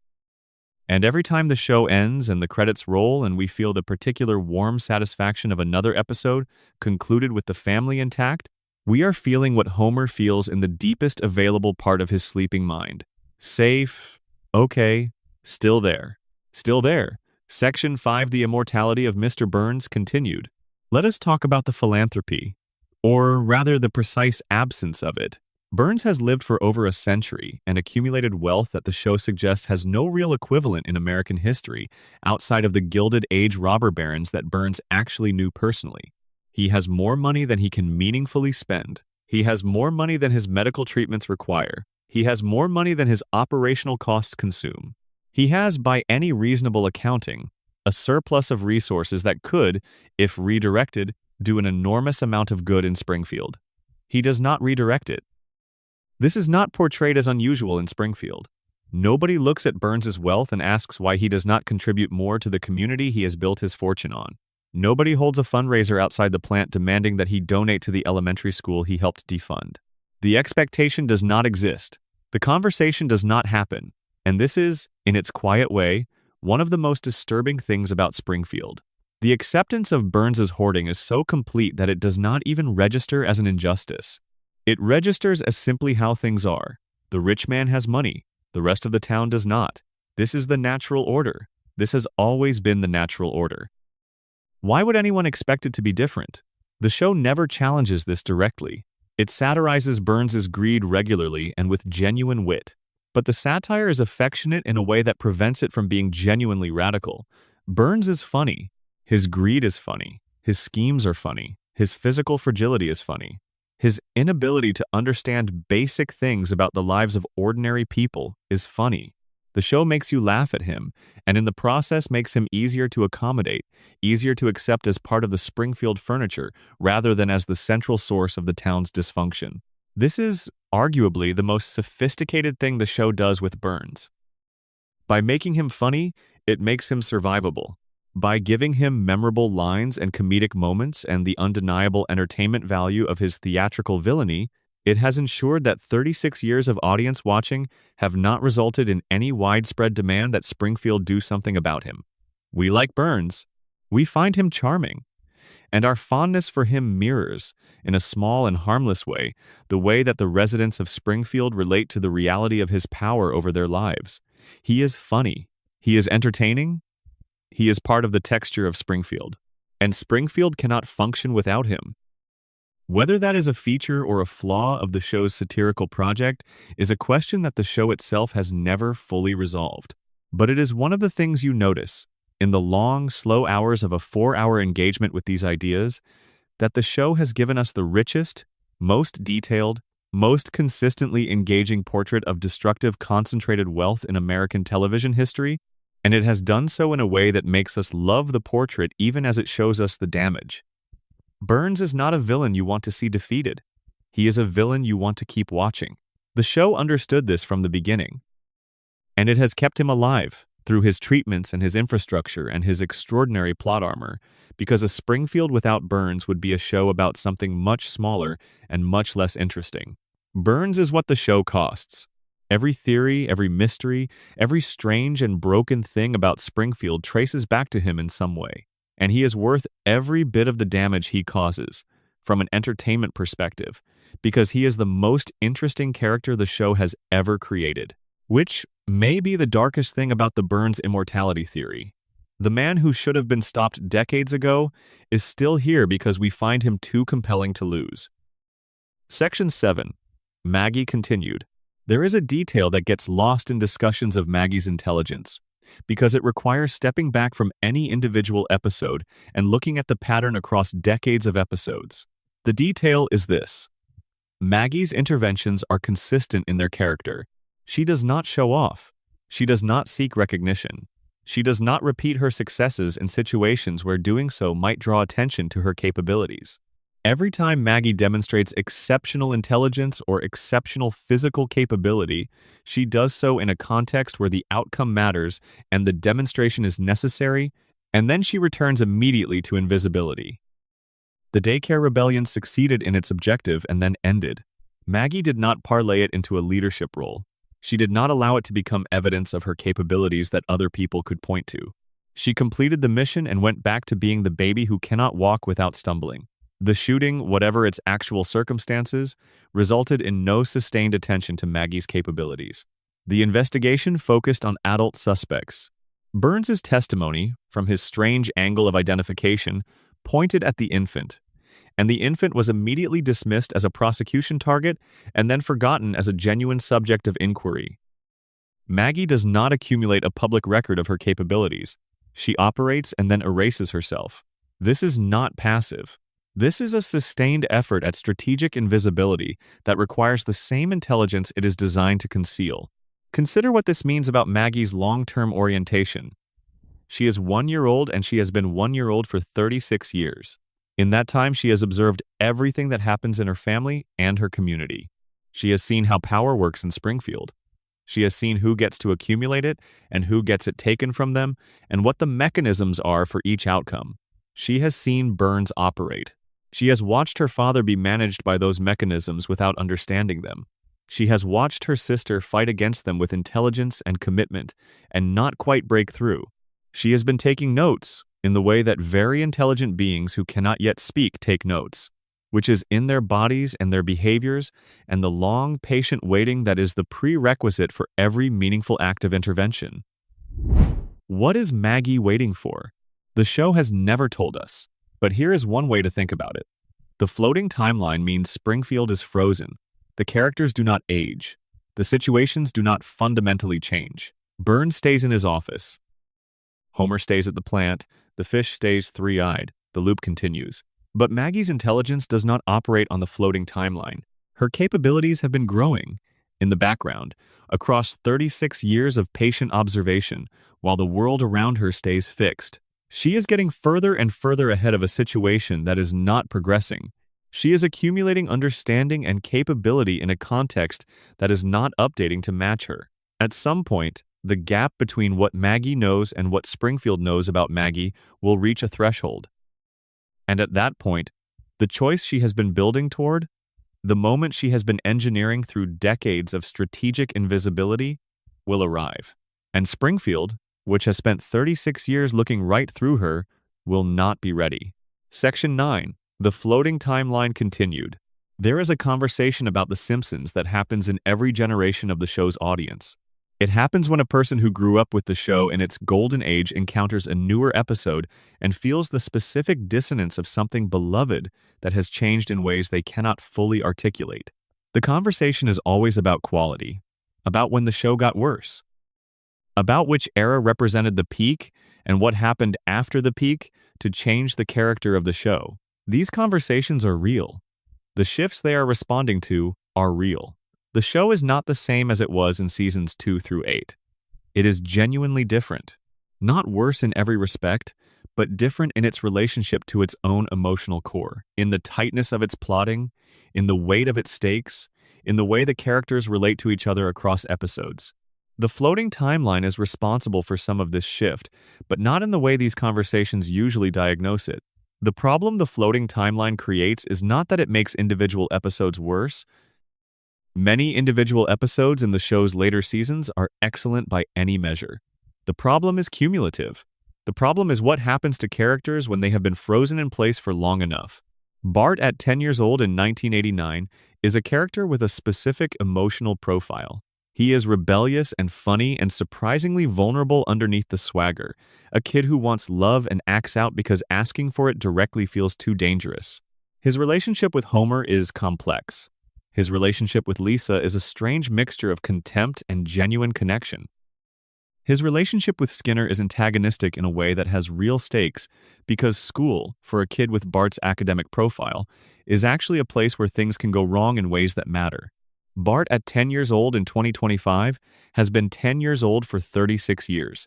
[SPEAKER 1] And every time the show ends and the credits roll and we feel the particular warm satisfaction of another episode concluded with the family intact, we are feeling what Homer feels in the deepest available part of his sleeping mind. Safe, okay, still there. Still there. Section 5, The Immortality of Mr. Burns, continued. Let us talk about the philanthropy, or rather the precise absence of it, Burns has lived for over a century and accumulated wealth that the show suggests has no real equivalent in American history outside of the Gilded Age robber barons that Burns actually knew personally. He has more money than he can meaningfully spend. He has more money than his medical treatments require. He has more money than his operational costs consume. He has, by any reasonable accounting, a surplus of resources that could, if redirected, do an enormous amount of good in Springfield. He does not redirect it. This is not portrayed as unusual in Springfield. Nobody looks at Burns's wealth and asks why he does not contribute more to the community he has built his fortune on. Nobody holds a fundraiser outside the plant demanding that he donate to the elementary school he helped defund. The expectation does not exist. The conversation does not happen. And this is, in its quiet way, one of the most disturbing things about Springfield. The acceptance of Burns's hoarding is so complete that it does not even register as an injustice. It registers as simply how things are. The rich man has money. The rest of the town does not. This is the natural order. This has always been the natural order. Why would anyone expect it to be different? The show never challenges this directly. It satirizes Burns's greed regularly and with genuine wit. But the satire is affectionate in a way that prevents it from being genuinely radical. Burns is funny. His greed is funny. His schemes are funny. His physical fragility is funny. His inability to understand basic things about the lives of ordinary people is funny. The show makes you laugh at him, and in the process makes him easier to accommodate, easier to accept as part of the Springfield furniture rather than as the central source of the town's dysfunction. This is, arguably, the most sophisticated thing the show does with Burns. By making him funny, it makes him survivable. By giving him memorable lines and comedic moments and the undeniable entertainment value of his theatrical villainy, it has ensured that 36 years of audience watching have not resulted in any widespread demand that Springfield do something about him. We like Burns. We find him charming. And our fondness for him mirrors, in a small and harmless way, the way that the residents of Springfield relate to the reality of his power over their lives. He is funny. He is entertaining. He is part of the texture of Springfield, and Springfield cannot function without him. Whether that is a feature or a flaw of the show's satirical project is a question that the show itself has never fully resolved. But it is one of the things you notice, in the long, slow hours of a 4-hour engagement with these ideas, that the show has given us the richest, most detailed, most consistently engaging portrait of destructive concentrated wealth in American television history, and it has done so in a way that makes us love the portrait even as it shows us the damage. Burns is not a villain you want to see defeated. He is a villain you want to keep watching. The show understood this from the beginning, and it has kept him alive through his treatments and his infrastructure and his extraordinary plot armor, because a Springfield without Burns would be a show about something much smaller and much less interesting. Burns is what the show costs. Every theory, every mystery, every strange and broken thing about Springfield traces back to him in some way, and he is worth every bit of the damage he causes, from an entertainment perspective, because he is the most interesting character the show has ever created, which may be the darkest thing about the Burns immortality theory. The man who should have been stopped decades ago is still here because we find him too compelling to lose. Section 7. Maggie continued. There is a detail that gets lost in discussions of Maggie's intelligence, because it requires stepping back from any individual episode and looking at the pattern across decades of episodes. The detail is this. Maggie's interventions are consistent in their character. She does not show off. She does not seek recognition. She does not repeat her successes in situations where doing so might draw attention to her capabilities. Every time Maggie demonstrates exceptional intelligence or exceptional physical capability, she does so in a context where the outcome matters and the demonstration is necessary, and then she returns immediately to invisibility. The daycare rebellion succeeded in its objective and then ended. Maggie did not parlay it into a leadership role. She did not allow it to become evidence of her capabilities that other people could point to. She completed the mission and went back to being the baby who cannot walk without stumbling. The shooting, whatever its actual circumstances, resulted in no sustained attention to Maggie's capabilities. The investigation focused on adult suspects. Burns's testimony, from his strange angle of identification, pointed at the infant, and the infant was immediately dismissed as a prosecution target and then forgotten as a genuine subject of inquiry. Maggie does not accumulate a public record of her capabilities. She operates and then erases herself. This is not passive. This is a sustained effort at strategic invisibility that requires the same intelligence it is designed to conceal. Consider what this means about Maggie's long-term orientation. She is 1 year old and she has been 1 year old for 36 years. In that time, she has observed everything that happens in her family and her community. She has seen how power works in Springfield. She has seen who gets to accumulate it and who gets it taken from them and what the mechanisms are for each outcome. She has seen Burns operate. She has watched her father be managed by those mechanisms without understanding them. She has watched her sister fight against them with intelligence and commitment and not quite break through. She has been taking notes in the way that very intelligent beings who cannot yet speak take notes, which is in their bodies and their behaviors and the long, patient waiting that is the prerequisite for every meaningful act of intervention. What is Maggie waiting for? The show has never told us, but here is one way to think about it. The floating timeline means Springfield is frozen. The characters do not age. The situations do not fundamentally change. Burns stays in his office. Homer stays at the plant. The fish stays three-eyed. The loop continues. But Maggie's intelligence does not operate on the floating timeline. Her capabilities have been growing in the background across 36 years of patient observation while the world around her stays fixed. She is getting further and further ahead of a situation that is not progressing. She is accumulating understanding and capability in a context that is not updating to match her. At some point, the gap between what Maggie knows and what Springfield knows about Maggie will reach a threshold. And at that point, the choice she has been building toward, the moment she has been engineering through decades of strategic invisibility, will arrive. And Springfield, which has spent 36 years looking right through her, will not be ready. Section 9. The floating timeline continued. There is a conversation about The Simpsons that happens in every generation of the show's audience. It happens when a person who grew up with the show in its golden age encounters a newer episode and feels the specific dissonance of something beloved that has changed in ways they cannot fully articulate. The conversation is always about quality, about when the show got worse, about which era represented the peak and what happened after the peak to change the character of the show. These conversations are real. The shifts they are responding to are real. The show is not the same as it was in seasons 2 through 8. It is genuinely different. Not worse in every respect, but different in its relationship to its own emotional core, in the tightness of its plotting, in the weight of its stakes, in the way the characters relate to each other across episodes. The floating timeline is responsible for some of this shift, but not in the way these conversations usually diagnose it. The problem the floating timeline creates is not that it makes individual episodes worse. Many individual episodes in the show's later seasons are excellent by any measure. The problem is cumulative. The problem is what happens to characters when they have been frozen in place for long enough. Bart at 10 years old in 1989 is a character with a specific emotional profile. He is rebellious and funny and surprisingly vulnerable underneath the swagger, a kid who wants love and acts out because asking for it directly feels too dangerous. His relationship with Homer is complex. His relationship with Lisa is a strange mixture of contempt and genuine connection. His relationship with Skinner is antagonistic in a way that has real stakes because school, for a kid with Bart's academic profile, is actually a place where things can go wrong in ways that matter. Bart at 10 years old in 2025 has been 10 years old for 36 years.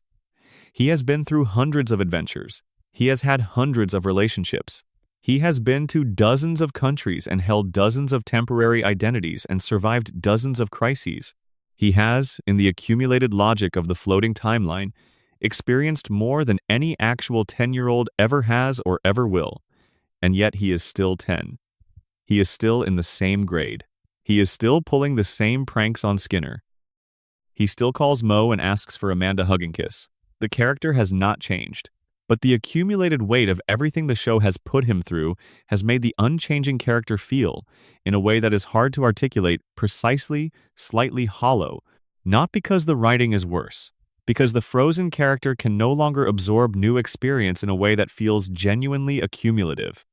[SPEAKER 1] He has been through hundreds of adventures. He has had hundreds of relationships. He has been to dozens of countries and held dozens of temporary identities and survived dozens of crises. He has, in the accumulated logic of the floating timeline, experienced more than any actual 10-year-old ever has or ever will. And yet he is still 10. He is still in the same grade. He is still pulling the same pranks on Skinner. He still calls Moe and asks for Amanda hug and kiss. The character has not changed, but the accumulated weight of everything the show has put him through has made the unchanging character feel, in a way that is hard to articulate, precisely, slightly hollow, not because the writing is worse, because the frozen character can no longer absorb new experience in a way that feels genuinely accumulative.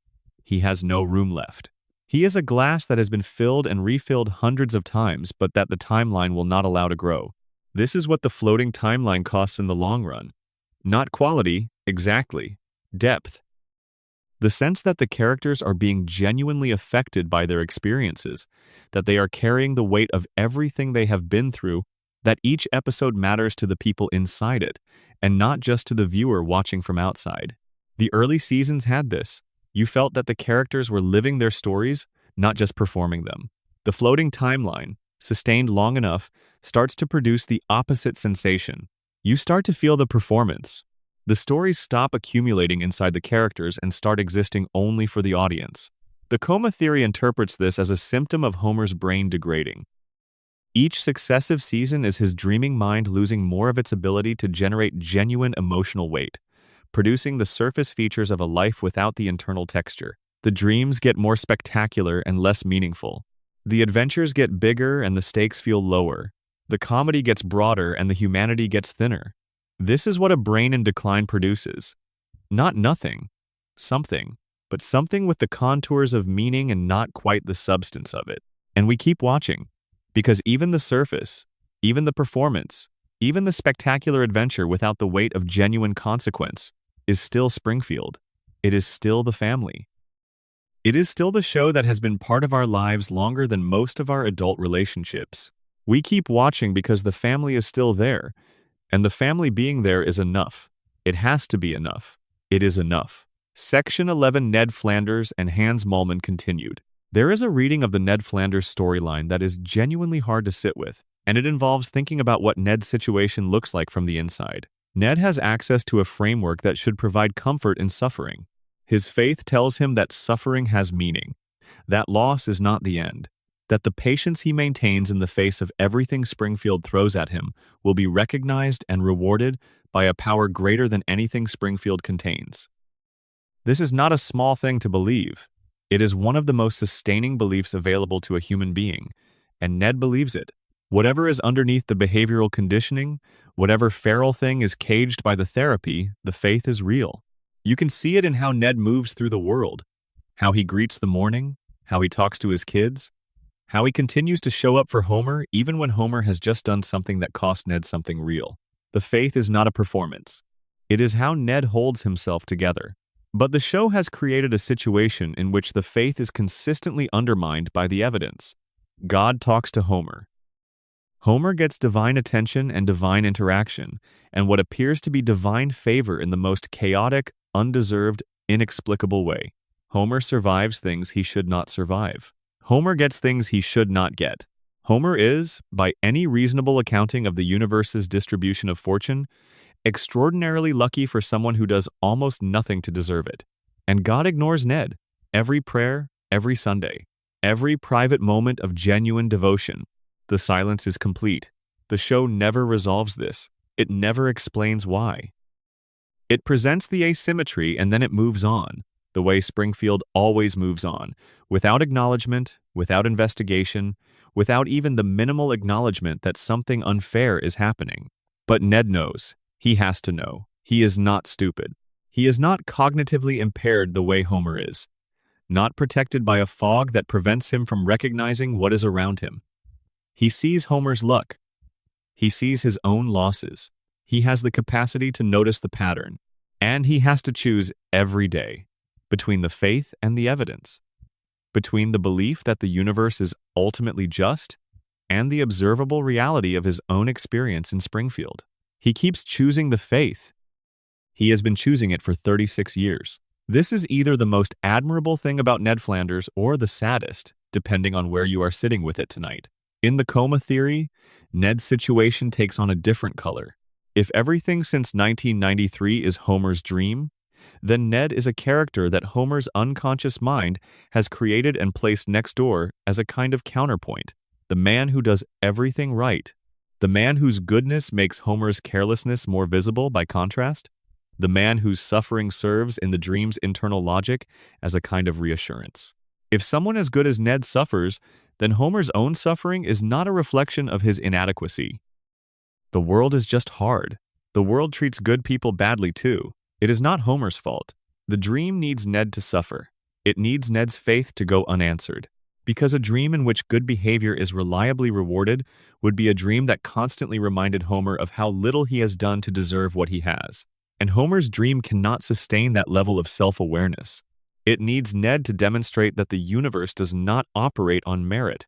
[SPEAKER 1] he has no room left. He is a glass that has been filled and refilled hundreds of times, but that the timeline will not allow to grow. This is what the floating timeline costs in the long run. Not quality, exactly. Depth. The sense that the characters are being genuinely affected by their experiences, that they are carrying the weight of everything they have been through, that each episode matters to the people inside it, and not just to the viewer watching from outside. The early seasons had this. You felt that the characters were living their stories, not just performing them. The floating timeline, sustained long enough, starts to produce the opposite sensation. You start to feel the performance. The stories stop accumulating inside the characters and start existing only for the audience. The coma theory interprets this as a symptom of Homer's brain degrading. Each successive season is his dreaming mind losing more of its ability to generate genuine emotional weight, producing the surface features of a life without the internal texture. The dreams get more spectacular and less meaningful. The adventures get bigger and the stakes feel lower. The comedy gets broader and the humanity gets thinner. This is what a brain in decline produces. Not nothing, something, but something with the contours of meaning and not quite the substance of it. And we keep watching, because even the surface, even the performance, even the spectacular adventure without the weight of genuine consequence is still Springfield. It is still the family. It is still the show that has been part of our lives longer than most of our adult relationships. We keep watching because the family is still there, and the family being there is enough. It has to be enough. It is enough. Section 11 Ned Flanders and Hans Moleman continued. There is a reading of the Ned Flanders storyline that is genuinely hard to sit with, and it involves thinking about what Ned's situation looks like from the inside. Ned has access to a framework that should provide comfort in suffering. His faith tells him that suffering has meaning, that loss is not the end, that the patience he maintains in the face of everything Springfield throws at him will be recognized and rewarded by a power greater than anything Springfield contains. This is not a small thing to believe. It is one of the most sustaining beliefs available to a human being, and Ned believes it. Whatever is underneath the behavioral conditioning, whatever feral thing is caged by the therapy, the faith is real. You can see it in how Ned moves through the world, how he greets the morning, how he talks to his kids, how he continues to show up for Homer even when Homer has just done something that cost Ned something real. The faith is not a performance. It is how Ned holds himself together. But the show has created a situation in which the faith is consistently undermined by the evidence. God talks to Homer. Homer gets divine attention and divine interaction, and what appears to be divine favor in the most chaotic, undeserved, inexplicable way. Homer survives things he should not survive. Homer gets things he should not get. Homer is, by any reasonable accounting of the universe's distribution of fortune, extraordinarily lucky for someone who does almost nothing to deserve it. And God ignores Ned. Every prayer, every Sunday, every private moment of genuine devotion. The silence is complete. The show never resolves this. It never explains why. It presents the asymmetry and then it moves on, the way Springfield always moves on, without acknowledgement, without investigation, without even the minimal acknowledgement that something unfair is happening. But Ned knows. He has to know. He is not stupid. He is not cognitively impaired the way Homer is, not protected by a fog that prevents him from recognizing what is around him. He sees Homer's luck. He sees his own losses. He has the capacity to notice the pattern, and he has to choose every day between the faith and the evidence, between the belief that the universe is ultimately just and the observable reality of his own experience in Springfield. He keeps choosing the faith. He has been choosing it for 36 years. This is either the most admirable thing about Ned Flanders or the saddest, depending on where you are sitting with it tonight. In the coma theory, Ned's situation takes on a different color. If everything since 1993 is Homer's dream, then Ned is a character that Homer's unconscious mind has created and placed next door as a kind of counterpoint. The man who does everything right. The man whose goodness makes Homer's carelessness more visible by contrast. The man whose suffering serves in the dream's internal logic as a kind of reassurance. If someone as good as Ned suffers, then Homer's own suffering is not a reflection of his inadequacy. The world is just hard. The world treats good people badly too. It is not Homer's fault. The dream needs Ned to suffer. It needs Ned's faith to go unanswered. Because a dream in which good behavior is reliably rewarded would be a dream that constantly reminded Homer of how little he has done to deserve what he has. And Homer's dream cannot sustain that level of self-awareness. It needs Ned to demonstrate that the universe does not operate on merit,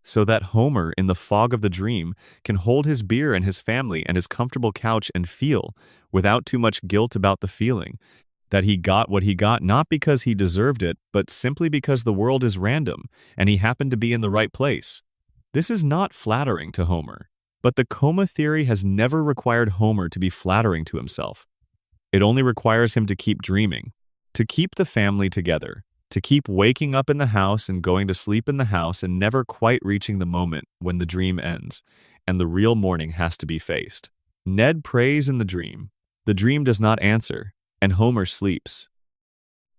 [SPEAKER 1] so that Homer, in the fog of the dream, can hold his beer and his family and his comfortable couch and feel, without too much guilt about the feeling, that he got what he got not because he deserved it, but simply because the world is random and he happened to be in the right place. This is not flattering to Homer, but the coma theory has never required Homer to be flattering to himself. It only requires him to keep dreaming, to keep the family together, to keep waking up in the house and going to sleep in the house and never quite reaching the moment when the dream ends and the real morning has to be faced. Ned prays in the dream. The dream does not answer, and Homer sleeps.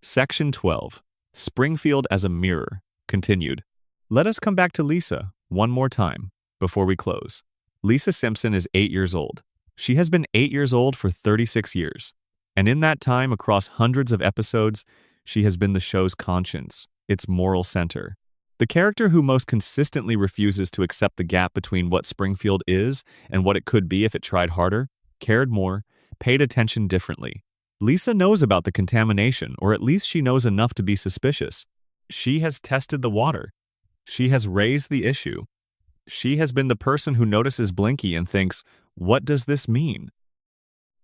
[SPEAKER 1] Section 12. Springfield as a mirror. Continued. Let us come back to Lisa one more time before we close. Lisa Simpson is 8 years old. She has been 8 years old for 36 years. And in that time, across hundreds of episodes, she has been the show's conscience, its moral center. The character who most consistently refuses to accept the gap between what Springfield is and what it could be if it tried harder, cared more, paid attention differently. Lisa knows about the contamination, or at least she knows enough to be suspicious. She has tested the water. She has raised the issue. She has been the person who notices Blinky and thinks, what does this mean?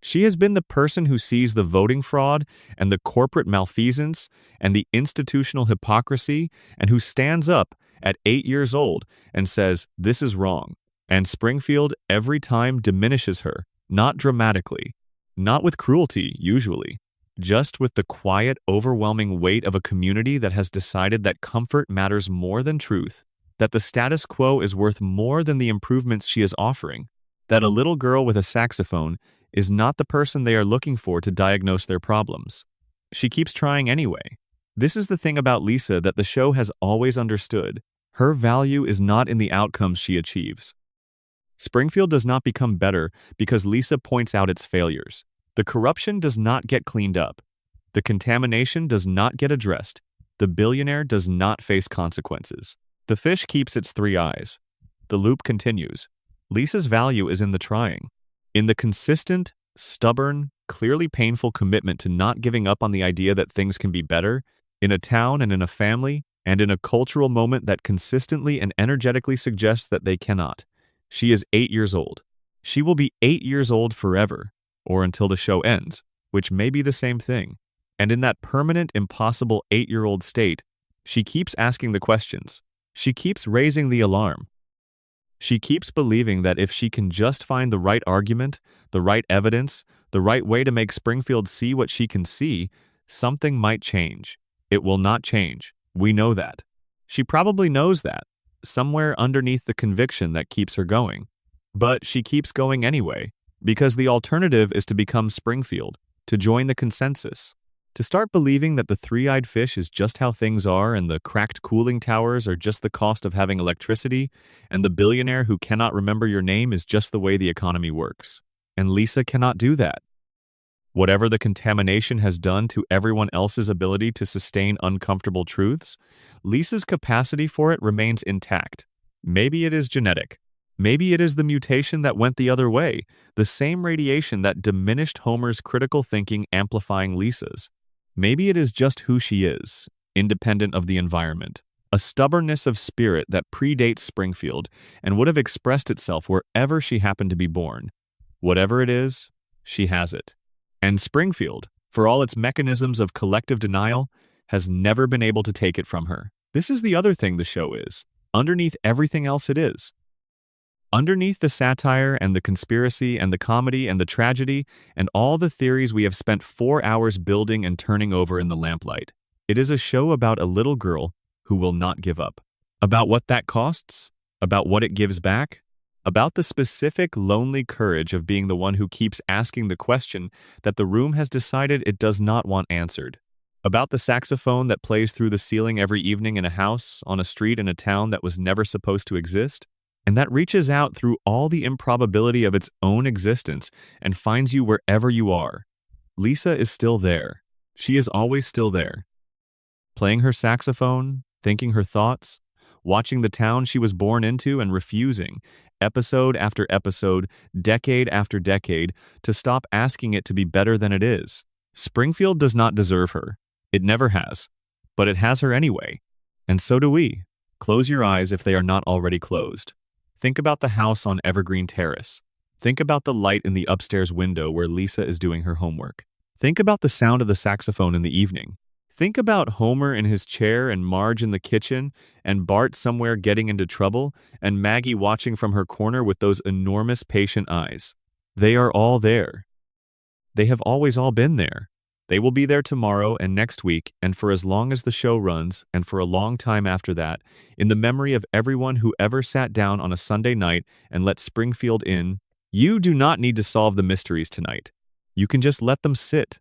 [SPEAKER 1] She has been the person who sees the voting fraud and the corporate malfeasance and the institutional hypocrisy and who stands up at 8 years old and says, this is wrong. And Springfield every time diminishes her, not dramatically, not with cruelty, usually, just with the quiet, overwhelming weight of a community that has decided that comfort matters more than truth, that the status quo is worth more than the improvements she is offering, that a little girl with a saxophone is not the person they are looking for to diagnose their problems. She keeps trying anyway. This is the thing about Lisa that the show has always understood. Her value is not in the outcomes she achieves. Springfield does not become better because Lisa points out its failures. The corruption does not get cleaned up. The contamination does not get addressed. The billionaire does not face consequences. The fish keeps its 3 eyes. The loop continues. Lisa's value is in the trying. In the consistent, stubborn, clearly painful commitment to not giving up on the idea that things can be better, in a town and in a family, and in a cultural moment that consistently and energetically suggests that they cannot. She is 8 years old. She will be 8 years old forever, or until the show ends, which may be the same thing. And in that permanent, impossible 8-year-old state, she keeps asking the questions. She keeps raising the alarm. She keeps believing that if she can just find the right argument, the right evidence, the right way to make Springfield see what she can see, something might change. It will not change. We know that. She probably knows that, somewhere underneath the conviction that keeps her going. But she keeps going anyway, because the alternative is to become Springfield, to join the consensus. To start believing that the 3-eyed fish is just how things are and the cracked cooling towers are just the cost of having electricity and the billionaire who cannot remember your name is just the way the economy works. And Lisa cannot do that. Whatever the contamination has done to everyone else's ability to sustain uncomfortable truths, Lisa's capacity for it remains intact. Maybe it is genetic. Maybe it is the mutation that went the other way, the same radiation that diminished Homer's critical thinking amplifying Lisa's. Maybe it is just who she is, independent of the environment. A stubbornness of spirit that predates Springfield and would have expressed itself wherever she happened to be born. Whatever it is, she has it. And Springfield, for all its mechanisms of collective denial, has never been able to take it from her. This is the other thing the show is. Underneath everything else it is. Underneath the satire and the conspiracy and the comedy and the tragedy and all the theories we have spent 4 hours building and turning over in the lamplight, it is a show about a little girl who will not give up. About what that costs, about what it gives back, about the specific lonely courage of being the one who keeps asking the question that the room has decided it does not want answered. About the saxophone that plays through the ceiling every evening in a house, on a street in a town that was never supposed to exist, and that reaches out through all the improbability of its own existence and finds you wherever you are. Lisa is still there. She is always still there. playing her saxophone, thinking her thoughts, watching the town she was born into and refusing, episode after episode, decade after decade, to stop asking it to be better than it is. Springfield does not deserve her. It never has. But it has her anyway. And so do we. Close your eyes if they are not already closed. Think about the house on Evergreen Terrace. Think about the light in the upstairs window where Lisa is doing her homework. Think about the sound of the saxophone in the evening. Think about Homer in his chair and Marge in the kitchen and Bart somewhere getting into trouble and Maggie watching from her corner with those enormous patient eyes. They are all there. They have always all been there. They will be there tomorrow and next week and for as long as the show runs and for a long time after that, in the memory of everyone who ever sat down on a Sunday night and let Springfield in. You do not need to solve the mysteries tonight. You can just let them sit.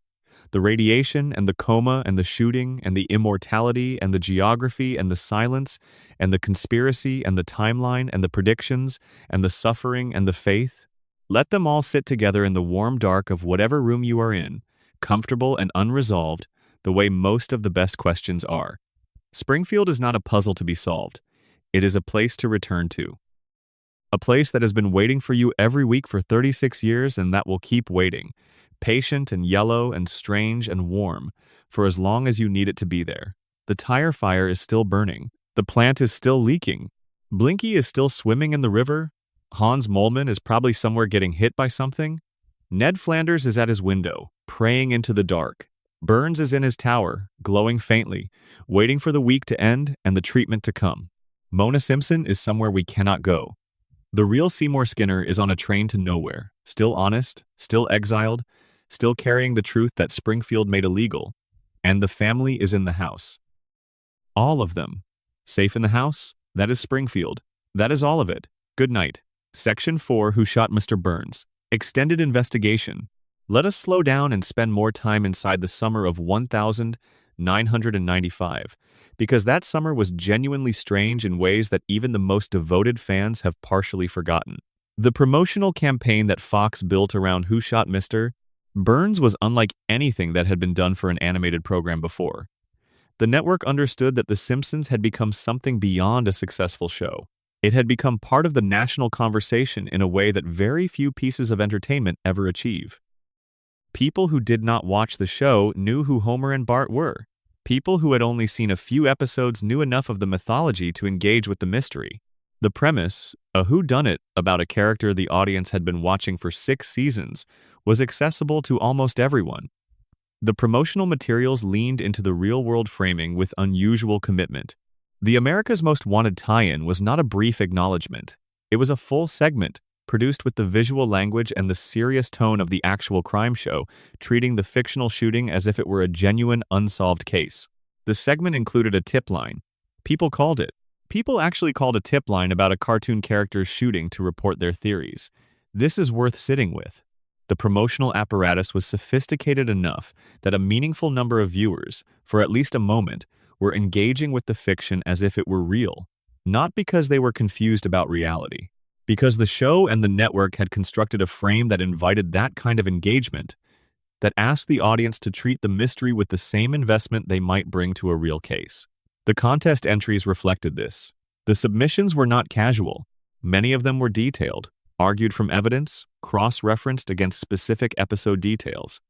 [SPEAKER 1] The radiation and the coma and the shooting and the immortality and the geography and the silence and the conspiracy and the timeline and the predictions and the suffering and the faith. Let them all sit together in the warm dark of whatever room you are in, comfortable and unresolved, the way most of the best questions are. Springfield is not a puzzle to be solved. It is a place to return to. A place that has been waiting for you every week for 36 years and that will keep waiting, patient and yellow and strange and warm, for as long as you need it to be there. The tire fire is still burning. The plant is still leaking. Blinky is still swimming in the river. Hans Moleman is probably somewhere getting hit by something. Ned Flanders is at his window, praying into the dark. Burns is in his tower, glowing faintly, waiting for the week to end and the treatment to come. Mona Simpson is somewhere we cannot go. The real Seymour Skinner is on a train to nowhere, still honest, still exiled, still carrying the truth that Springfield made illegal, and the family is in the house. All of them. Safe in the house? That is Springfield. That is all of it. Good night. Section 4, Who Shot Mr. Burns? Extended investigation. Let us slow down and spend more time inside the summer of 1995, because that summer was genuinely strange in ways that even the most devoted fans have partially forgotten. The promotional campaign that Fox built around Who Shot Mr. Burns was unlike anything that had been done for an animated program before. The network understood that The Simpsons had become something beyond a successful show. It had become part of the national conversation in a way that very few pieces of entertainment ever achieve. People who did not watch the show knew who Homer and Bart were. People who had only seen a few episodes knew enough of the mythology to engage with the mystery. The premise, a whodunit about a character the audience had been watching for 6 seasons, was accessible to almost everyone. The promotional materials leaned into the real-world framing with unusual commitment. The America's Most Wanted tie-in was not a brief acknowledgement. It was a full segment, produced with the visual language and the serious tone of the actual crime show, treating the fictional shooting as if it were a genuine, unsolved case. The segment included a tip line. People actually called a tip line about a cartoon character's shooting to report their theories. This is worth sitting with. The promotional apparatus was sophisticated enough that a meaningful number of viewers, for at least a moment, were engaging with the fiction as if it were real, not because they were confused about reality. Because the show and the network had constructed a frame that invited that kind of engagement, that asked the audience to treat the mystery with the same investment they might bring to a real case. The contest entries reflected this. The submissions were not casual. Many of them were detailed, argued from evidence, cross-referenced against specific episode details.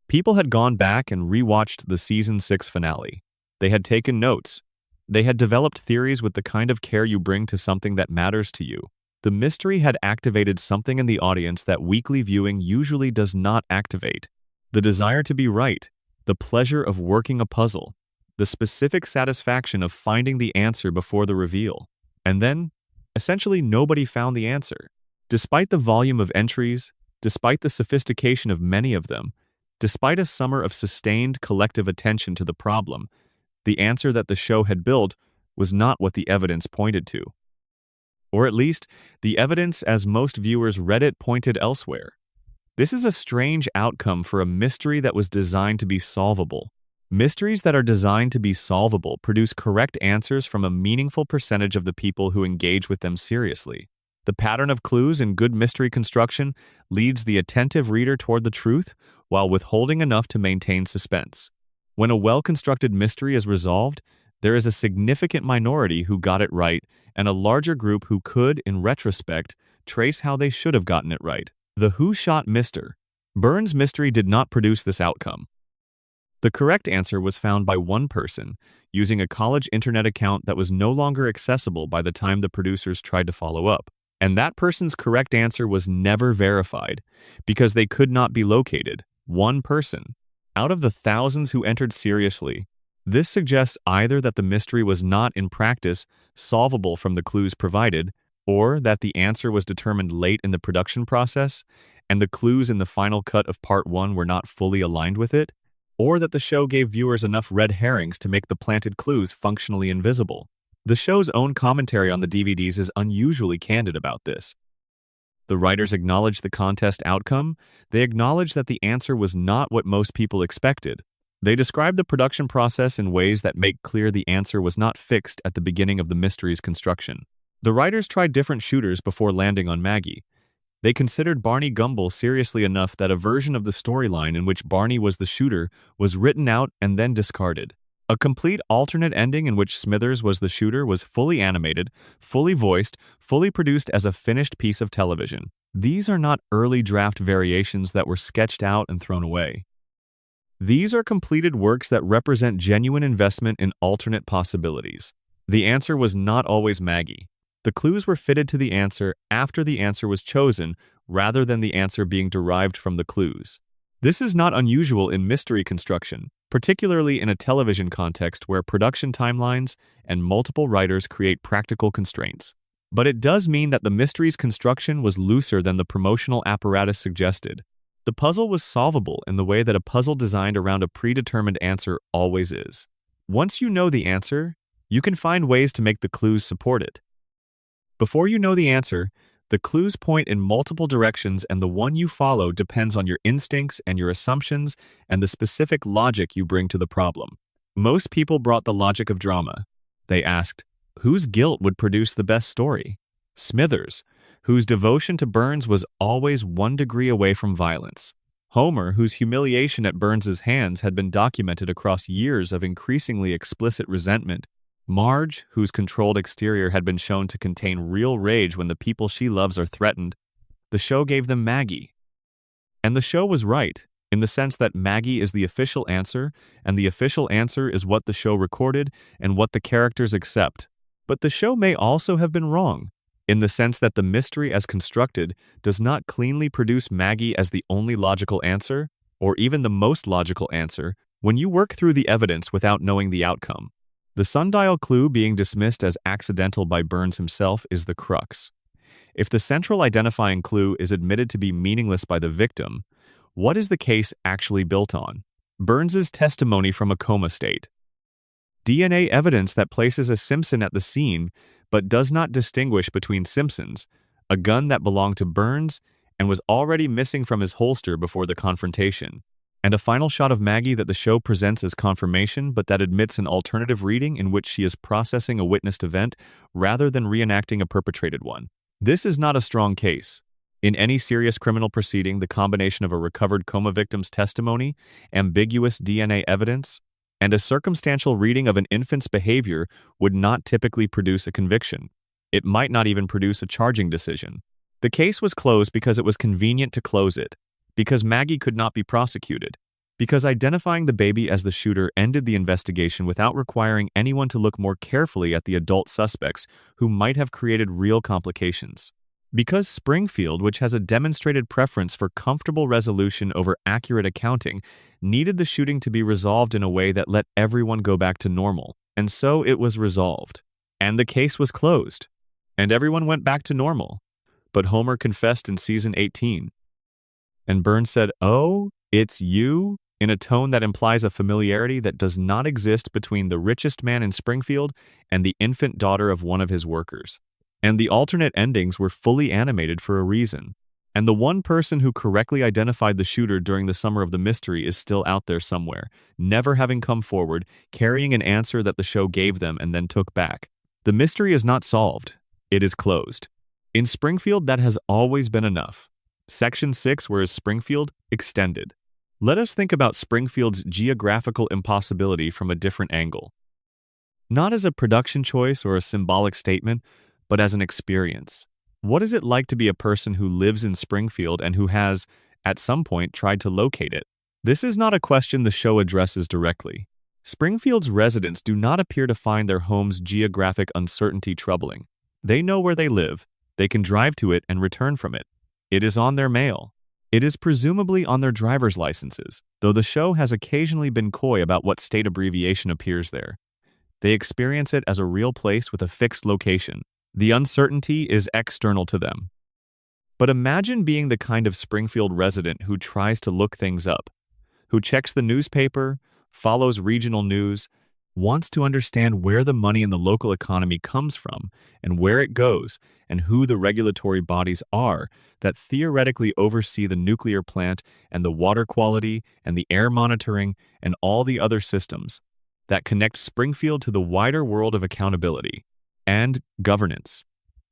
[SPEAKER 1] People had gone back and rewatched the season 6 finale. They had taken notes. They had developed theories with the kind of care you bring to something that matters to you. The mystery had activated something in the audience that weekly viewing usually does not activate. The desire to be right, the pleasure of working a puzzle, the specific satisfaction of finding the answer before the reveal. And then, essentially nobody found the answer. Despite the volume of entries, despite the sophistication of many of them, despite a summer of sustained collective attention to the problem, the answer that the show had built was not what the evidence pointed to. Or at least, the evidence as most viewers read it pointed elsewhere. This is a strange outcome for a mystery that was designed to be solvable. Mysteries that are designed to be solvable produce correct answers from a meaningful percentage of the people who engage with them seriously. The pattern of clues in good mystery construction leads the attentive reader toward the truth while withholding enough to maintain suspense. When a well-constructed mystery is resolved, there is a significant minority who got it right and a larger group who could, in retrospect, trace how they should have gotten it right. The Who Shot Mr. Burns mystery did not produce this outcome. The correct answer was found by one person, using a college internet account that was no longer accessible by the time the producers tried to follow up. And that person's correct answer was never verified, because they could not be located. One person. Out of the thousands who entered seriously, this suggests either that the mystery was not, in practice, solvable from the clues provided, or that the answer was determined late in the production process, and the clues in the final cut of Part 1 were not fully aligned with it, or that the show gave viewers enough red herrings to make the planted clues functionally invisible. The show's own commentary on the DVDs is unusually candid about this. The writers acknowledged the contest outcome. They acknowledged that the answer was not what most people expected. They described the production process in ways that make clear the answer was not fixed at the beginning of the mystery's construction. The writers tried different shooters before landing on Maggie. They considered Barney Gumble seriously enough that a version of the storyline in which Barney was the shooter was written out and then discarded. A complete alternate ending in which Smithers was the shooter was fully animated, fully voiced, fully produced as a finished piece of television. These are not early draft variations that were sketched out and thrown away. These are completed works that represent genuine investment in alternate possibilities. The answer was not always Maggie. The clues were fitted to the answer after the answer was chosen, rather than the answer being derived from the clues. This is not unusual in mystery construction, particularly in a television context where production timelines and multiple writers create practical constraints. But it does mean that the mystery's construction was looser than the promotional apparatus suggested. The puzzle was solvable in the way that a puzzle designed around a predetermined answer always is. Once you know the answer, you can find ways to make the clues support it. Before you know the answer, the clues point in multiple directions, and the one you follow depends on your instincts and your assumptions and the specific logic you bring to the problem. Most people brought the logic of drama. They asked, whose guilt would produce the best story? Smithers, whose devotion to Burns was always 1 degree away from violence. Homer, whose humiliation at Burns's hands had been documented across years of increasingly explicit resentment. Marge, whose controlled exterior had been shown to contain real rage when the people she loves are threatened. The show gave them Maggie. And the show was right, in the sense that Maggie is the official answer, and the official answer is what the show recorded and what the characters accept. But the show may also have been wrong, in the sense that the mystery as constructed does not cleanly produce Maggie as the only logical answer, or even the most logical answer, when you work through the evidence without knowing the outcome. The sundial clue being dismissed as accidental by Burns himself is the crux. If the central identifying clue is admitted to be meaningless by the victim, what is the case actually built on? Burns's testimony from a coma state. DNA evidence that places a Simpson at the scene but does not distinguish between Simpsons, a gun that belonged to Burns and was already missing from his holster before the confrontation. And a final shot of Maggie that the show presents as confirmation, but that admits an alternative reading in which she is processing a witnessed event rather than reenacting a perpetrated one. This is not a strong case. In any serious criminal proceeding, the combination of a recovered coma victim's testimony, ambiguous DNA evidence, and a circumstantial reading of an infant's behavior would not typically produce a conviction. It might not even produce a charging decision. The case was closed because it was convenient to close it, because Maggie could not be prosecuted, because identifying the baby as the shooter ended the investigation without requiring anyone to look more carefully at the adult suspects who might have created real complications. Because Springfield, which has a demonstrated preference for comfortable resolution over accurate accounting, needed the shooting to be resolved in a way that let everyone go back to normal. And so it was resolved. And the case was closed. And everyone went back to normal. But Homer confessed in season 18. And Burns said, "Oh, it's you?" in a tone that implies a familiarity that does not exist between the richest man in Springfield and the infant daughter of one of his workers. And the alternate endings were fully animated for a reason. And the one person who correctly identified the shooter during the summer of the mystery is still out there somewhere, never having come forward, carrying an answer that the show gave them and then took back. The mystery is not solved. It is closed. In Springfield, that has always been enough. Section 6, whereas Springfield, extended. Let us think about Springfield's geographical impossibility from a different angle. Not as a production choice or a symbolic statement, but as an experience. What is it like to be a person who lives in Springfield and who has, at some point, tried to locate it? This is not a question the show addresses directly. Springfield's residents do not appear to find their home's geographic uncertainty troubling. They know where they live, they can drive to it and return from it. It is on their mail. It is presumably on their driver's licenses, though the show has occasionally been coy about what state abbreviation appears there. They experience it as a real place with a fixed location. The uncertainty is external to them. But imagine being the kind of Springfield resident who tries to look things up, who checks the newspaper, follows regional news, wants to understand where the money in the local economy comes from and where it goes, and who the regulatory bodies are that theoretically oversee the nuclear plant and the water quality and the air monitoring and all the other systems that connect Springfield to the wider world of accountability and governance.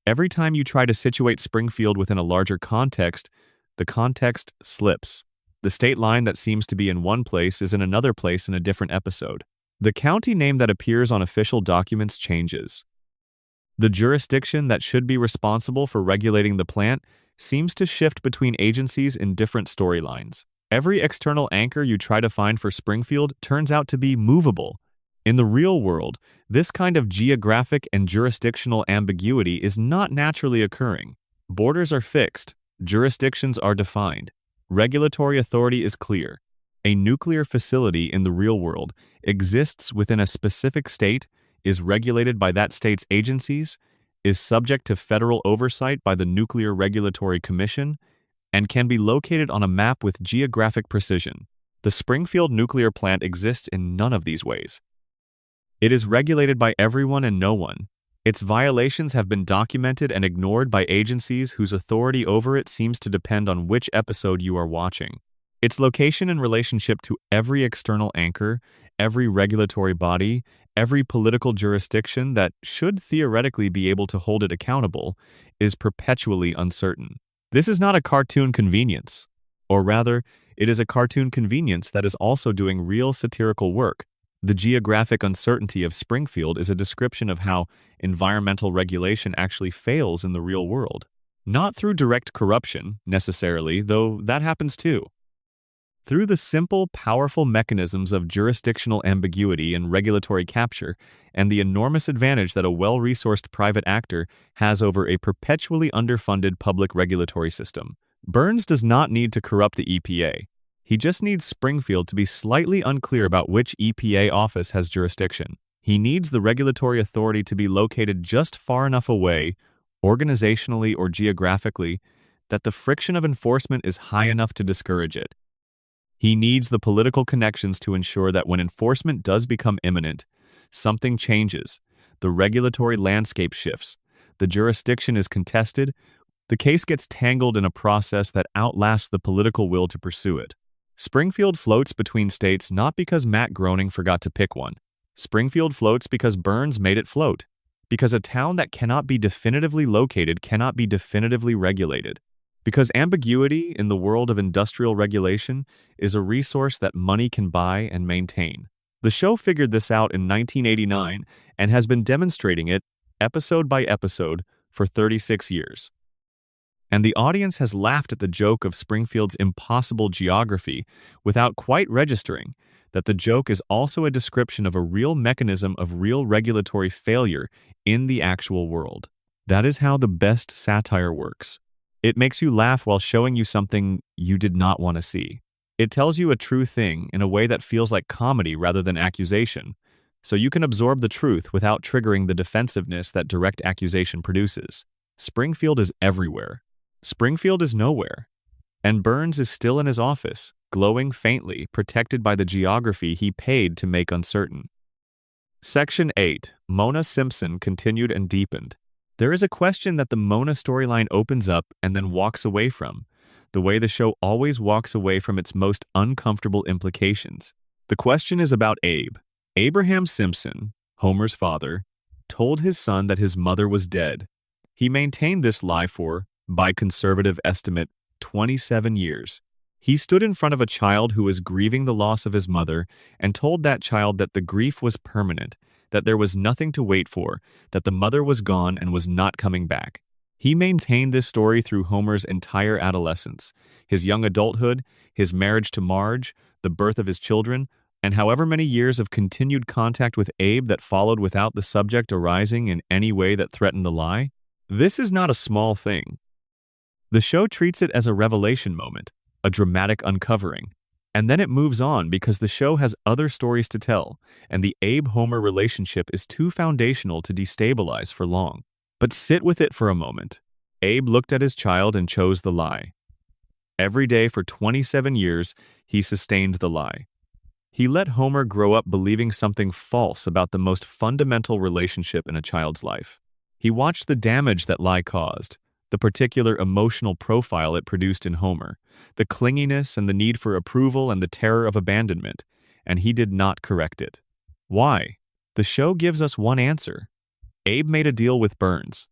[SPEAKER 1] Every time you try to situate Springfield within a larger context, the context slips. The state line that seems to be in one place is in another place in a different episode. The county name that appears on official documents changes. The jurisdiction that should be responsible for regulating the plant seems to shift between agencies in different storylines. Every external anchor you try to find for Springfield turns out to be movable. In the real world, this kind of geographic and jurisdictional ambiguity is not naturally occurring. Borders are fixed, jurisdictions are defined. Regulatory authority is clear. A nuclear facility in the real world exists within a specific state, is regulated by that state's agencies, is subject to federal oversight by the Nuclear Regulatory Commission, and can be located on a map with geographic precision. The Springfield nuclear plant exists in none of these ways. It is regulated by everyone and no one. Its violations have been documented and ignored by agencies whose authority over it seems to depend on which episode you are watching. Its location in relationship to every external anchor, every regulatory body, every political jurisdiction that should theoretically be able to hold it accountable, is perpetually uncertain. This is not a cartoon convenience. Or rather, it is a cartoon convenience that is also doing real satirical work. The geographic uncertainty of Springfield is a description of how environmental regulation actually fails in the real world. Not through direct corruption, necessarily, though that happens too. Through the simple, powerful mechanisms of jurisdictional ambiguity and regulatory capture, and the enormous advantage that a well-resourced private actor has over a perpetually underfunded public regulatory system. Burns does not need to corrupt the EPA. He just needs Springfield to be slightly unclear about which EPA office has jurisdiction. He needs the regulatory authority to be located just far enough away, organizationally or geographically, that the friction of enforcement is high enough to discourage it. He needs the political connections to ensure that when enforcement does become imminent, something changes, the regulatory landscape shifts, the jurisdiction is contested, the case gets tangled in a process that outlasts the political will to pursue it. Springfield floats between states not because Matt Groening forgot to pick one. Springfield floats because Burns made it float. Because a town that cannot be definitively located cannot be definitively regulated. Because ambiguity in the world of industrial regulation is a resource that money can buy and maintain. The show figured this out in 1989 and has been demonstrating it, episode by episode, for 36 years. And the audience has laughed at the joke of Springfield's impossible geography without quite registering that the joke is also a description of a real mechanism of real regulatory failure in the actual world. That is how the best satire works. It makes you laugh while showing you something you did not want to see. It tells you a true thing in a way that feels like comedy rather than accusation, so you can absorb the truth without triggering the defensiveness that direct accusation produces. Springfield is everywhere. Springfield is nowhere. And Burns is still in his office, glowing faintly, protected by the geography he paid to make uncertain. Section 8. Mona Simpson continued and deepened. There is a question that the Mona storyline opens up and then walks away from, the way the show always walks away from its most uncomfortable implications. The question is about Abe. Abraham Simpson, Homer's father, told his son that his mother was dead. He maintained this lie for, by conservative estimate, 27 years. He stood in front of a child who was grieving the loss of his mother and told that child that the grief was permanent, that there was nothing to wait for, that the mother was gone and was not coming back. He maintained this story through Homer's entire adolescence, his young adulthood, his marriage to Marge, the birth of his children, and however many years of continued contact with Abe that followed without the subject arising in any way that threatened the lie. This is not a small thing. The show treats it as a revelation moment, a dramatic uncovering. And then it moves on because the show has other stories to tell, and the Abe-Homer relationship is too foundational to destabilize for long. But sit with it for a moment. Abe looked at his child and chose the lie. Every day for 27 years, he sustained the lie. He let Homer grow up believing something false about the most fundamental relationship in a child's life. He watched the damage that lie caused, the particular emotional profile it produced in Homer, the clinginess and the need for approval and the terror of abandonment, and he did not correct it. Why? The show gives us one answer. Abe made a deal with Burns.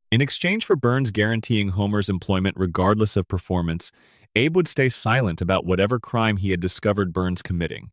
[SPEAKER 1] In exchange for Burns guaranteeing Homer's employment regardless of performance, Abe would stay silent about whatever crime he had discovered Burns committing.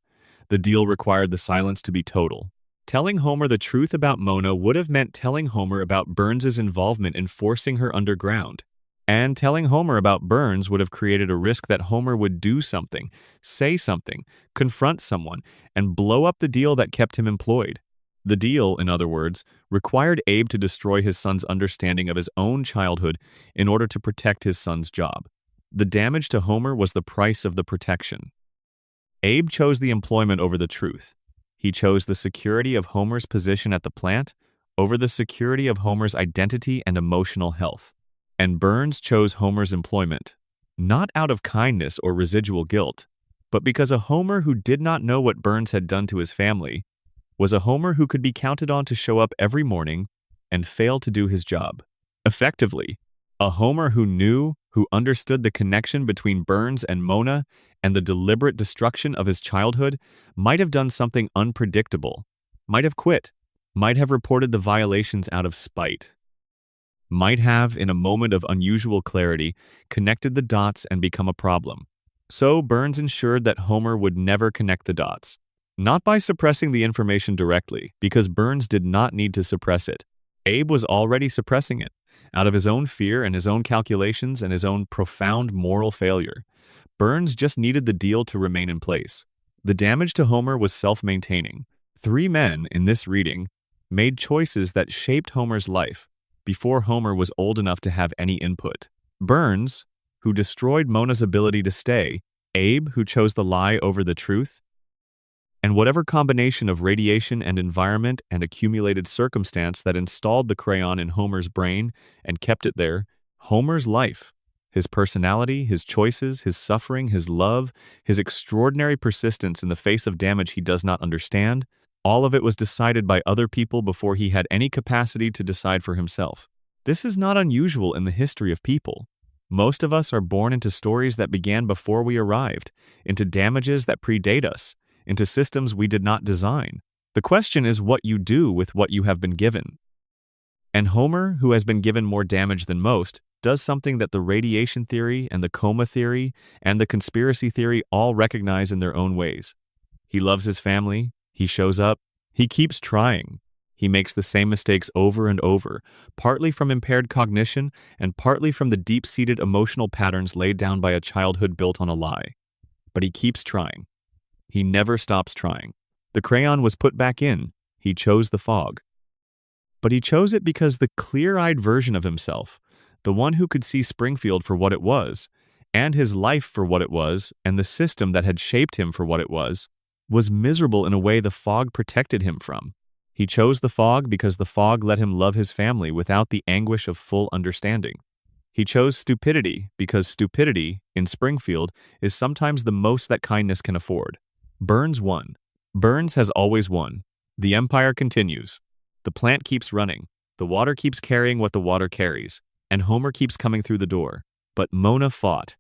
[SPEAKER 1] The deal required the silence to be total. Telling Homer the truth about Mona would have meant telling Homer about Burns's involvement in forcing her underground. And telling Homer about Burns would have created a risk that Homer would do something, say something, confront someone, and blow up the deal that kept him employed. The deal, in other words, required Abe to destroy his son's understanding of his own childhood in order to protect his son's job. The damage to Homer was the price of the protection. Abe chose the employment over the truth. He chose the security of Homer's position at the plant over the security of Homer's identity and emotional health. And Burns chose Homer's employment, not out of kindness or residual guilt, but because a Homer who did not know what Burns had done to his family was a Homer who could be counted on to show up every morning and fail to do his job. Effectively, a Homer who knew, who understood the connection between Burns and Mona and the deliberate destruction of his childhood, might have done something unpredictable, might have quit, might have reported the violations out of spite, might have, in a moment of unusual clarity, connected the dots and become a problem. So Burns ensured that Homer would never connect the dots. Not by suppressing the information directly, because Burns did not need to suppress it. Abe was already suppressing it, out of his own fear and his own calculations and his own profound moral failure. Burns just needed the deal to remain in place. The damage to Homer was self-maintaining. 3 men, in this reading, made choices that shaped Homer's life before Homer was old enough to have any input. Burns, who destroyed Mona's ability to stay, Abe, who chose the lie over the truth, and whatever combination of radiation and environment and accumulated circumstance that installed the crayon in Homer's brain and kept it there, Homer's life, his personality, his choices, his suffering, his love, his extraordinary persistence in the face of damage he does not understand, all of it was decided by other people before he had any capacity to decide for himself. This is not unusual in the history of people. Most of us are born into stories that began before we arrived, into damages that predate us, into systems we did not design. The question is what you do with what you have been given. And Homer, who has been given more damage than most, does something that the radiation theory and the coma theory and the conspiracy theory all recognize in their own ways. He loves his family, he shows up, he keeps trying. He makes the same mistakes over and over, partly from impaired cognition and partly from the deep-seated emotional patterns laid down by a childhood built on a lie. But he keeps trying. He never stops trying. The crayon was put back in. He chose the fog. But he chose it because the clear-eyed version of himself, the one who could see Springfield for what it was, and his life for what it was, and the system that had shaped him for what it was miserable in a way the fog protected him from. He chose the fog because the fog let him love his family without the anguish of full understanding. He chose stupidity because stupidity, in Springfield, is sometimes the most that kindness can afford. Burns won. Burns has always won. The empire continues. The plant keeps running. The water keeps carrying what the water carries. And Homer keeps coming through the door. But Mona fought.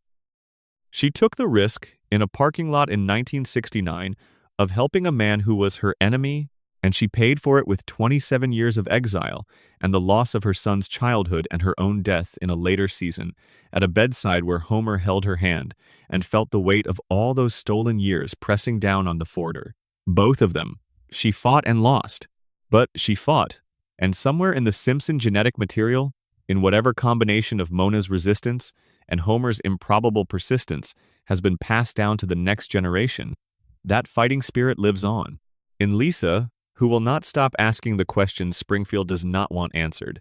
[SPEAKER 1] She took the risk, in a parking lot in 1969, of helping a man who was her enemy and she paid for it with 27 years of exile and the loss of her son's childhood and her own death in a later season, at a bedside where Homer held her hand and felt the weight of all those stolen years pressing down on the forder. Both of them. She fought and lost. But she fought, and somewhere in the Simpson genetic material, in whatever combination of Mona's resistance and Homer's improbable persistence has been passed down to the next generation, that fighting spirit lives on. In Lisa, who will not stop asking the questions Springfield does not want answered.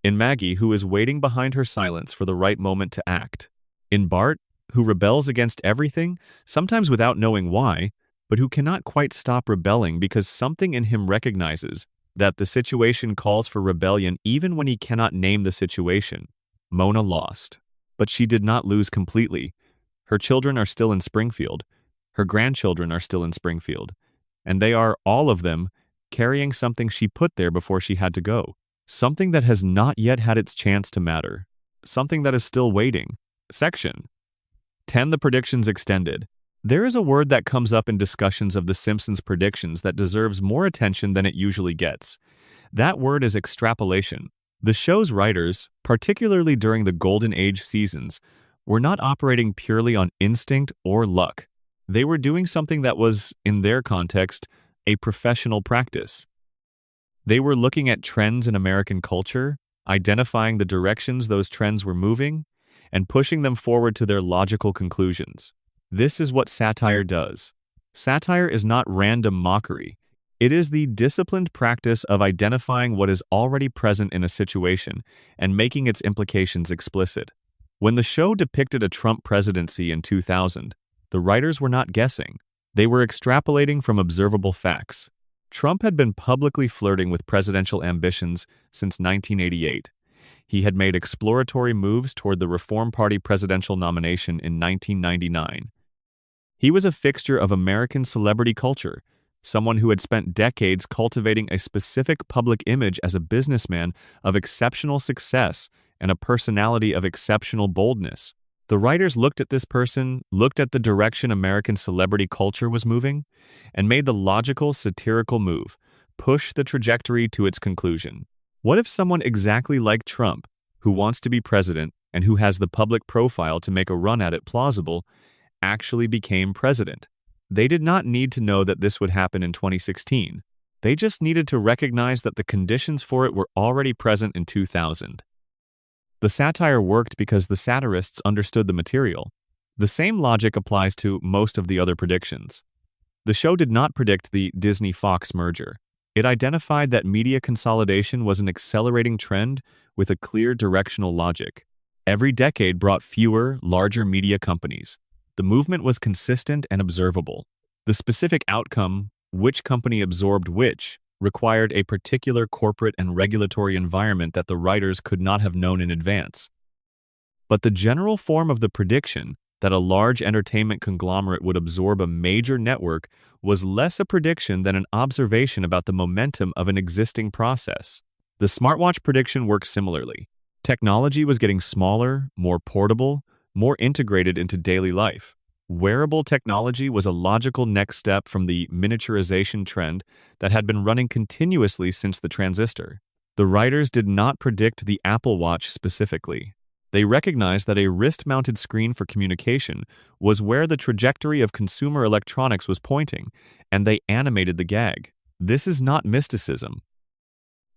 [SPEAKER 1] In Maggie, who is waiting behind her silence for the right moment to act. In Bart, who rebels against everything, sometimes without knowing why, but who cannot quite stop rebelling because something in him recognizes that the situation calls for rebellion even when he cannot name the situation. Mona lost. But she did not lose completely. Her children are still in Springfield. Her grandchildren are still in Springfield. And they are, all of them, carrying something she put there before she had to go. Something that has not yet had its chance to matter. Something that is still waiting. Section 10. The predictions extended. There is a word that comes up in discussions of The Simpsons predictions that deserves more attention than it usually gets. That word is extrapolation. The show's writers, particularly during the Golden Age seasons, were not operating purely on instinct or luck. They were doing something that was, in their context, a professional practice. They were looking at trends in American culture, identifying the directions those trends were moving, and pushing them forward to their logical conclusions. This is what satire does. Satire is not random mockery. It is the disciplined practice of identifying what is already present in a situation and making its implications explicit. When the show depicted a Trump presidency in 2000, the writers were not guessing. They were extrapolating from observable facts. Trump had been publicly flirting with presidential ambitions since 1988. He had made exploratory moves toward the Reform Party presidential nomination in 1999. He was a fixture of American celebrity culture, someone who had spent decades cultivating a specific public image as a businessman of exceptional success and a personality of exceptional boldness. The writers looked at this person, looked at the direction American celebrity culture was moving, and made the logical, satirical move, push the trajectory to its conclusion. What if someone exactly like Trump, who wants to be president and who has the public profile to make a run at it plausible, actually became president? They did not need to know that this would happen in 2016. They just needed to recognize that the conditions for it were already present in 2000. The satire worked because the satirists understood the material. The same logic applies to most of the other predictions. The show did not predict the Disney-Fox merger. It identified that media consolidation was an accelerating trend with a clear directional logic. Every decade brought fewer, larger media companies. The movement was consistent and observable. The specific outcome, which company absorbed which, required a particular corporate and regulatory environment that the writers could not have known in advance. But the general form of the prediction, that a large entertainment conglomerate would absorb a major network, was less a prediction than an observation about the momentum of an existing process. The smartwatch prediction worked similarly. Technology was getting smaller, more portable, more integrated into daily life. Wearable technology was a logical next step from the miniaturization trend that had been running continuously since the transistor. The writers did not predict the Apple Watch specifically. They recognized that a wrist-mounted screen for communication was where the trajectory of consumer electronics was pointing, and they animated the gag. This is not mysticism.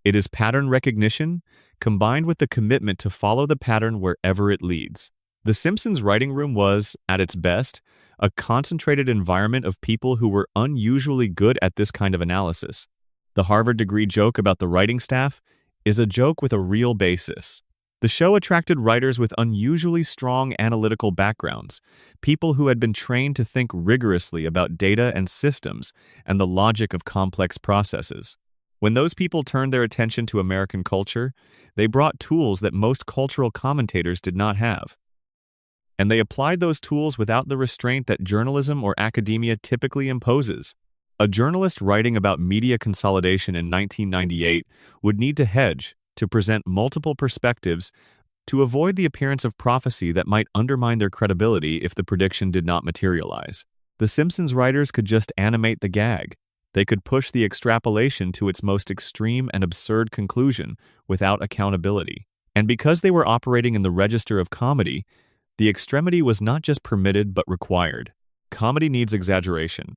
[SPEAKER 1] It is pattern recognition, combined with the commitment to follow the pattern wherever it leads. The Simpsons writing room was, at its best, a concentrated environment of people who were unusually good at this kind of analysis. The Harvard degree joke about the writing staff is a joke with a real basis. The show attracted writers with unusually strong analytical backgrounds, people who had been trained to think rigorously about data and systems and the logic of complex processes. When those people turned their attention to American culture, they brought tools that most cultural commentators did not have. And they applied those tools without the restraint that journalism or academia typically imposes. A journalist writing about media consolidation in 1998 would need to hedge, to present multiple perspectives, to avoid the appearance of prophecy that might undermine their credibility if the prediction did not materialize. The Simpsons writers could just animate the gag. They could push the extrapolation to its most extreme and absurd conclusion without accountability. And because they were operating in the register of comedy, the extremity was not just permitted but required. Comedy needs exaggeration.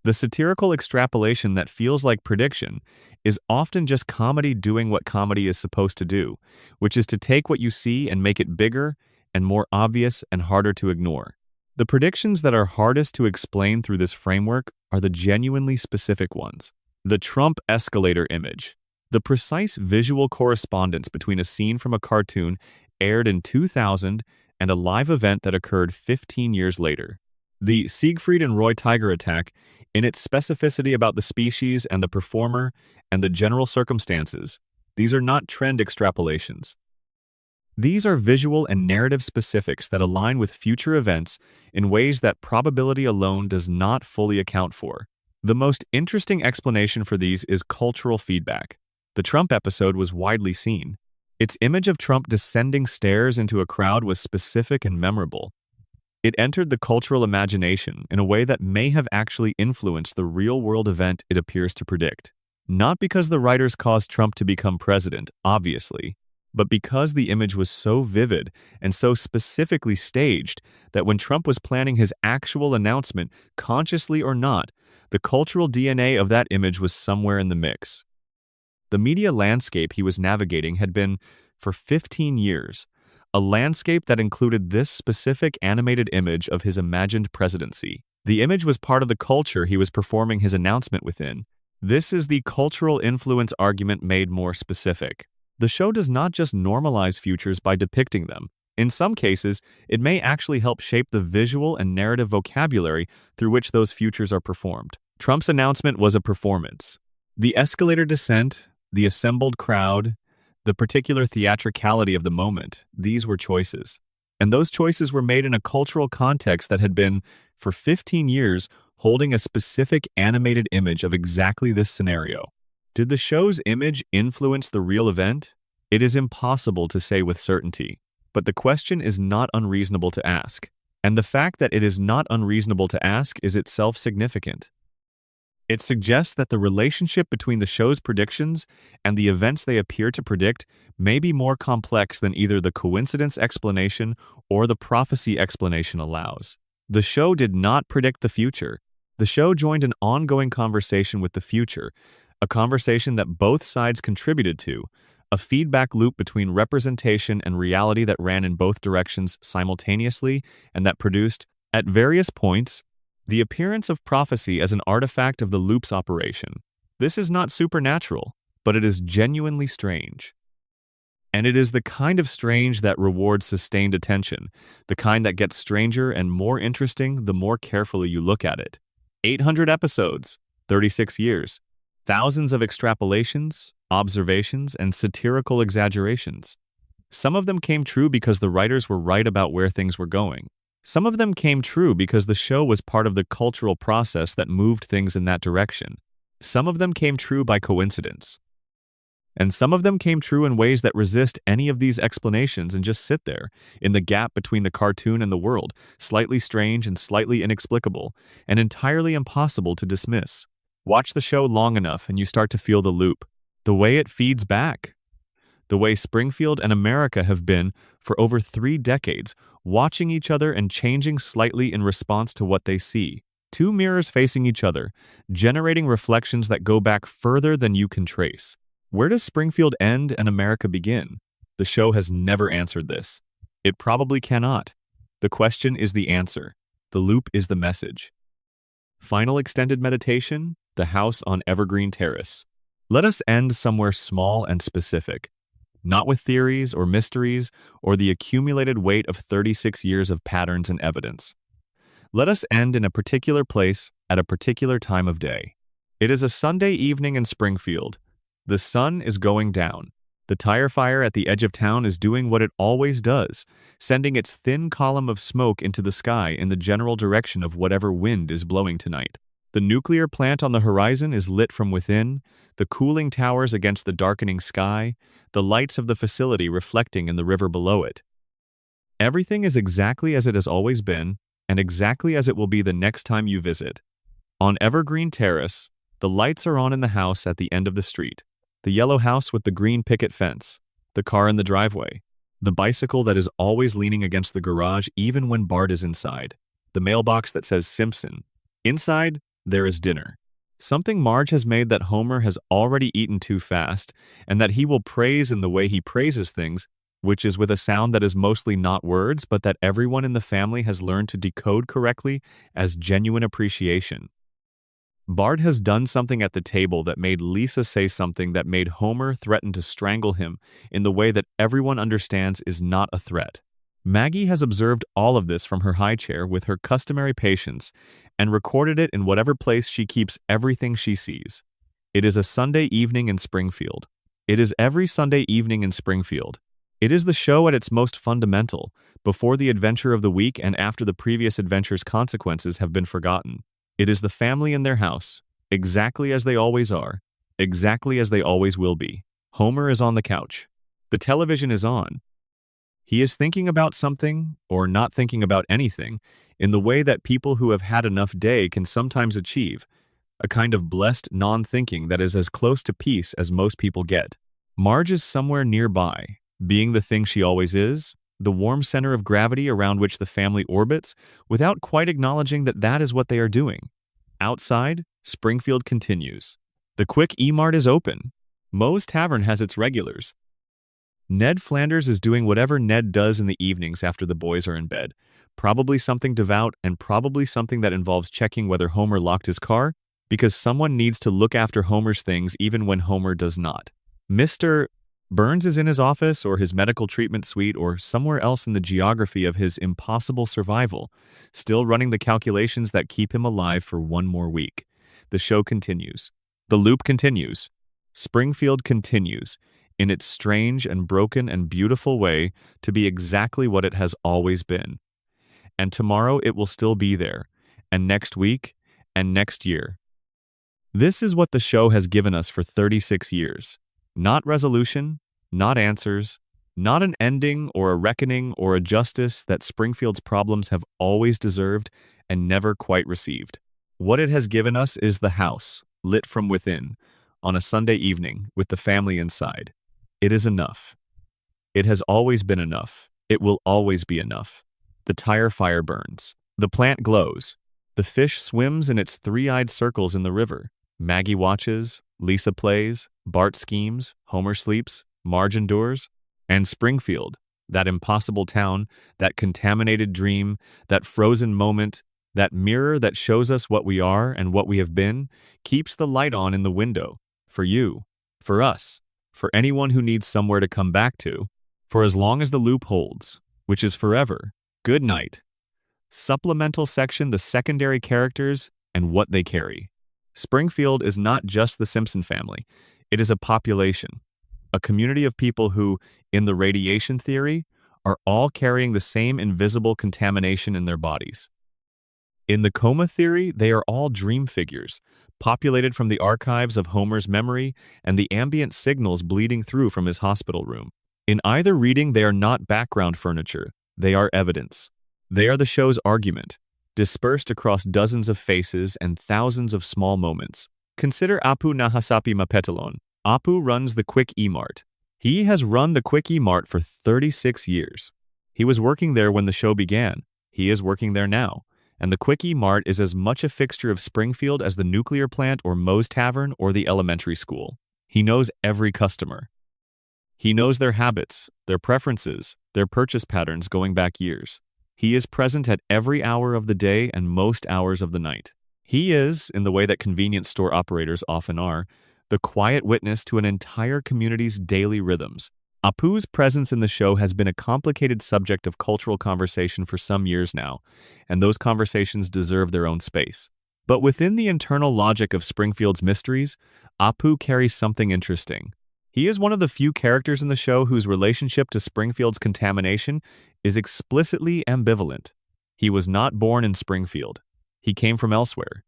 [SPEAKER 1] The satirical extrapolation that feels like prediction is often just comedy doing what comedy is supposed to do, which is to take what you see and make it bigger and more obvious and harder to ignore. The predictions that are hardest to explain through this framework are the genuinely specific ones. The Trump escalator image. The precise visual correspondence between a scene from a cartoon aired in 2000 and a live event that occurred 15 years later. The Siegfried and Roy tiger attack, in its specificity about the species and the performer and the general circumstances, these are not trend extrapolations. These are visual and narrative specifics that align with future events in ways that probability alone does not fully account for. The most interesting explanation for these is cultural feedback. The Trump episode was widely seen. Its image of Trump descending stairs into a crowd was specific and memorable. It entered the cultural imagination in a way that may have actually influenced the real-world event it appears to predict. Not because the writers caused Trump to become president, obviously, but because the image was so vivid and so specifically staged that when Trump was planning his actual announcement, consciously or not, the cultural DNA of that image was somewhere in the mix. The media landscape he was navigating had been, for 15 years, a landscape that included this specific animated image of his imagined presidency. The image was part of the culture he was performing his announcement within. This is the cultural influence argument made more specific. The show does not just normalize futures by depicting them. In some cases, it may actually help shape the visual and narrative vocabulary through which those futures are performed. Trump's announcement was a performance. The escalator descent, the assembled crowd, the particular theatricality of the moment, these were choices. And those choices were made in a cultural context that had been, for 15 years, holding a specific animated image of exactly this scenario. Did the show's image influence the real event? It is impossible to say with certainty, but the question is not unreasonable to ask. And the fact that it is not unreasonable to ask is itself significant. It suggests that the relationship between the show's predictions and the events they appear to predict may be more complex than either the coincidence explanation or the prophecy explanation allows. The show did not predict the future. The show joined an ongoing conversation with the future, a conversation that both sides contributed to, a feedback loop between representation and reality that ran in both directions simultaneously and that produced, at various points, the appearance of prophecy as an artifact of the loop's operation. This is not supernatural, but it is genuinely strange. And it is the kind of strange that rewards sustained attention, the kind that gets stranger and more interesting the more carefully you look at it. 800 episodes, 36 years, thousands of extrapolations, observations, and satirical exaggerations. Some of them came true because the writers were right about where things were going. Some of them came true because the show was part of the cultural process that moved things in that direction. Some of them came true by coincidence. And some of them came true in ways that resist any of these explanations and just sit there, in the gap between the cartoon and the world, slightly strange and slightly inexplicable, and entirely impossible to dismiss. Watch the show long enough and you start to feel the loop, the way it feeds back. The way Springfield and America have been, for over 3 decades, watching each other and changing slightly in response to what they see. 2 mirrors facing each other, generating reflections that go back further than you can trace. Where does Springfield end and America begin? The show has never answered this. It probably cannot. The question is the answer. The loop is the message. Final extended meditation, the house on Evergreen Terrace. Let us end somewhere small and specific. Not with theories or mysteries or the accumulated weight of 36 years of patterns and evidence. Let us end in a particular place at a particular time of day. It is a Sunday evening in Springfield. The sun is going down. The tire fire at the edge of town is doing what it always does, sending its thin column of smoke into the sky in the general direction of whatever wind is blowing tonight. The nuclear plant on the horizon is lit from within, the cooling towers against the darkening sky, the lights of the facility reflecting in the river below it. Everything is exactly as it has always been, and exactly as it will be the next time you visit. On Evergreen Terrace, The lights are on in the house at the end of the street. The yellow house with the green picket fence. The car in the driveway. The bicycle that is always leaning against the garage even when Bart is inside. The mailbox that says Simpson. Inside, there is dinner. Something Marge has made that Homer has already eaten too fast, and that he will praise in the way he praises things, which is with a sound that is mostly not words, but that everyone in the family has learned to decode correctly as genuine appreciation. Bart has done something at the table that made Lisa say something that made Homer threaten to strangle him in the way that everyone understands is not a threat. Maggie has observed all of this from her high chair with her customary patience and recorded it in whatever place she keeps everything she sees. It is a Sunday evening in Springfield. It is every Sunday evening in Springfield. It is the show at its most fundamental, before the adventure of the week and after the previous adventure's consequences have been forgotten. It is the family in their house, exactly as they always are, exactly as they always will be. Homer is on the couch. The television is on. He is thinking about something, or not thinking about anything, in the way that people who have had enough day can sometimes achieve, a kind of blessed non-thinking that is as close to peace as most people get. Marge is somewhere nearby, being the thing she always is, the warm center of gravity around which the family orbits, without quite acknowledging that that is what they are doing. Outside, Springfield continues. The Quick E-Mart is open. Moe's Tavern has its regulars. Ned Flanders is doing whatever Ned does in the evenings after the boys are in bed. Probably something devout and probably something that involves checking whether Homer locked his car, because someone needs to look after Homer's things even when Homer does not. Mr. Burns is in his office or his medical treatment suite or somewhere else in the geography of his impossible survival, still running the calculations that keep him alive for one more week. The show continues. The loop continues. Springfield continues, in its strange and broken and beautiful way, to be exactly what it has always been. And tomorrow it will still be there, and next week, and next year. This is what the show has given us for 36 years. Not resolution, not answers, not an ending or a reckoning or a justice that Springfield's problems have always deserved and never quite received. What it has given us is the house, lit from within, on a Sunday evening with the family inside. It is enough. It has always been enough. It will always be enough. The tire fire burns. The plant glows. The fish swims in its three-eyed circles in the river. Maggie watches, Lisa plays, Bart schemes, Homer sleeps, Marge endures, and Springfield, that impossible town, that contaminated dream, that frozen moment, that mirror that shows us what we are and what we have been, keeps the light on in the window, for you, for us, for anyone who needs somewhere to come back to, for as long as the loop holds, which is forever. Good night. Supplemental section: the secondary characters and what they carry. Springfield is not just the Simpson family. It is a population, a community of people who, in the radiation theory, are all carrying the same invisible contamination in their bodies. In the coma theory, they are all dream figures, populated from the archives of Homer's memory and the ambient signals bleeding through from his hospital room. In either reading, they are not background furniture. They are evidence. They are the show's argument, dispersed across dozens of faces and thousands of small moments. Consider Apu Nahasapi Mapetalon. Apu runs the Quick E-Mart. He has run the Quick E-Mart for 36 years. He was working there when the show began. He is working there now. And the Quick E-Mart is as much a fixture of Springfield as the nuclear plant or Moe's Tavern or the elementary school. He knows every customer. He knows their habits, their preferences, their purchase patterns going back years. He is present at every hour of the day and most hours of the night. He is, in the way that convenience store operators often are, the quiet witness to an entire community's daily rhythms. Apu's presence in the show has been a complicated subject of cultural conversation for some years now, and those conversations deserve their own space. But within the internal logic of Springfield's mysteries, Apu carries something interesting. He is one of the few characters in the show whose relationship to Springfield's contamination is explicitly ambivalent. He was not born in Springfield. He came from elsewhere.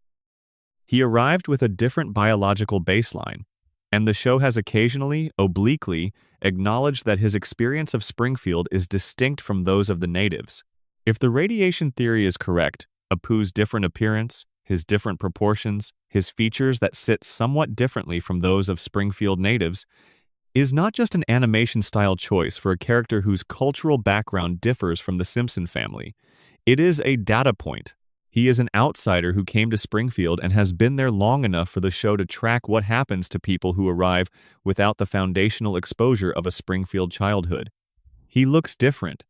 [SPEAKER 1] He arrived with a different biological baseline, and the show has occasionally, obliquely, acknowledged that his experience of Springfield is distinct from those of the natives. If the radiation theory is correct, Apu's different appearance, his different proportions, his features that sit somewhat differently from those of Springfield natives, is not just an animation-style choice for a character whose cultural background differs from the Simpson family. It is a data point. He is an outsider who came to Springfield and has been there long enough for the show to track what happens to people who arrive without the foundational exposure of a Springfield childhood. He looks different.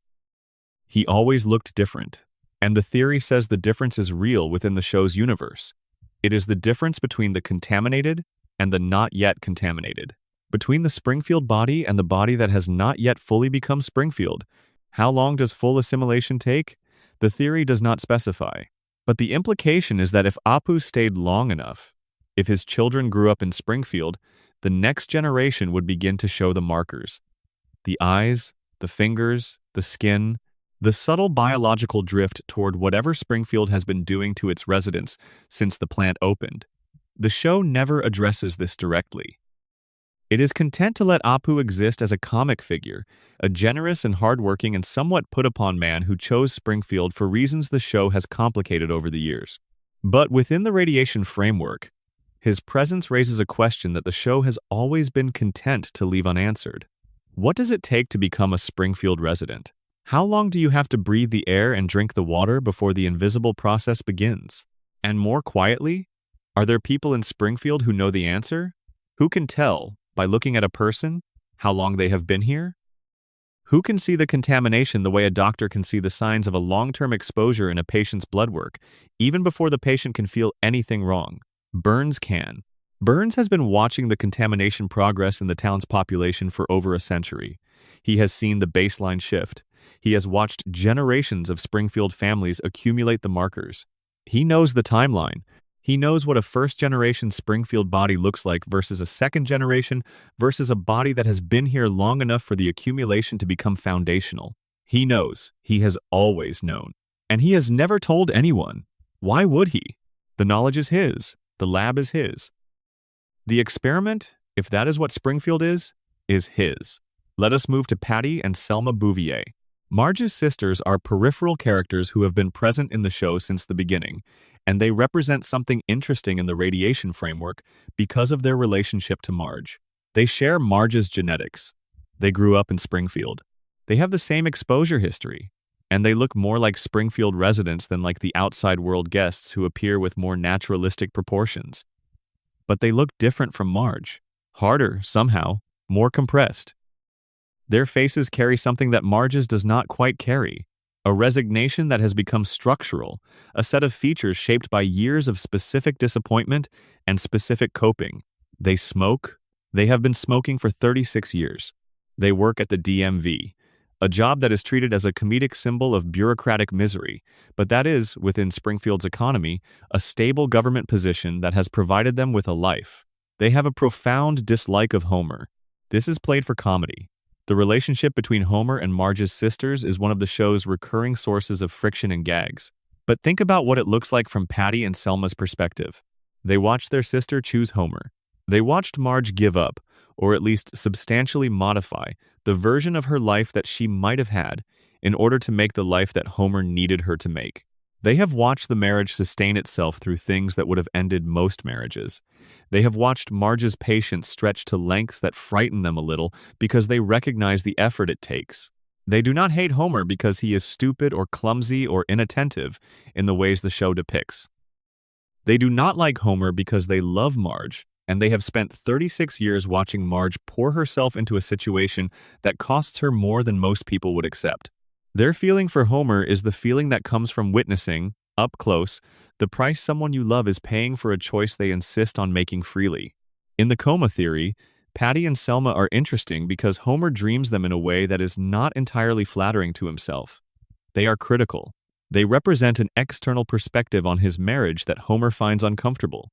[SPEAKER 1] He always looked different. And the theory says the difference is real within the show's universe. It is the difference between the contaminated and the not yet contaminated. Between the Springfield body and the body that has not yet fully become Springfield. How long does full assimilation take? The theory does not specify. But the implication is that if Apu stayed long enough, if his children grew up in Springfield, the next generation would begin to show the markers. The eyes, the fingers, the skin, the subtle biological drift toward whatever Springfield has been doing to its residents since the plant opened. The show never addresses this directly. It is content to let Apu exist as a comic figure, a generous and hardworking and somewhat put-upon man who chose Springfield for reasons the show has complicated over the years. But within the radiation framework, his presence raises a question that the show has always been content to leave unanswered. What does it take to become a Springfield resident? How long do you have to breathe the air and drink the water before the invisible process begins? And more quietly, are there people in Springfield who know the answer? Who can tell, by looking at a person, how long they have been here? Who can see the contamination the way a doctor can see the signs of a long-term exposure in a patient's blood work, even before the patient can feel anything wrong? Burns can. Burns has been watching the contamination progress in the town's population for over a century. He has seen the baseline shift. He has watched generations of Springfield families accumulate the markers. He knows the timeline. He knows what a first-generation Springfield body looks like versus a second-generation versus a body that has been here long enough for the accumulation to become foundational. He knows. He has always known. And he has never told anyone. Why would he? The knowledge is his. The lab is his. The experiment, if that is what Springfield is his. Let us move to Patty and Selma Bouvier. Marge's sisters are peripheral characters who have been present in the show since the beginning, and they represent something interesting in the radiation framework because of their relationship to Marge. They share Marge's genetics. They grew up in Springfield. They have the same exposure history, and they look more like Springfield residents than like the outside world guests who appear with more naturalistic proportions. But they look different from Marge. Harder, somehow, more compressed. Their faces carry something that Marge's does not quite carry. A resignation that has become structural, a set of features shaped by years of specific disappointment and specific coping. They smoke. They have been smoking for 36 years. They work at the DMV, a job that is treated as a comedic symbol of bureaucratic misery, but that is, within Springfield's economy, a stable government position that has provided them with a life. They have a profound dislike of Homer. This is played for comedy. The relationship between Homer and Marge's sisters is one of the show's recurring sources of friction and gags. But think about what it looks like from Patty and Selma's perspective. They watched their sister choose Homer. They watched Marge give up, or at least substantially modify, the version of her life that she might have had in order to make the life that Homer needed her to make. They have watched the marriage sustain itself through things that would have ended most marriages. They have watched Marge's patience stretch to lengths that frighten them a little because they recognize the effort it takes. They do not hate Homer because he is stupid or clumsy or inattentive in the ways the show depicts. They do not like Homer because they love Marge, and they have spent 36 years watching Marge pour herself into a situation that costs her more than most people would accept. Their feeling for Homer is the feeling that comes from witnessing, up close, the price someone you love is paying for a choice they insist on making freely. In the coma theory, Patty and Selma are interesting because Homer dreams them in a way that is not entirely flattering to himself. They are critical. They represent an external perspective on his marriage that Homer finds uncomfortable.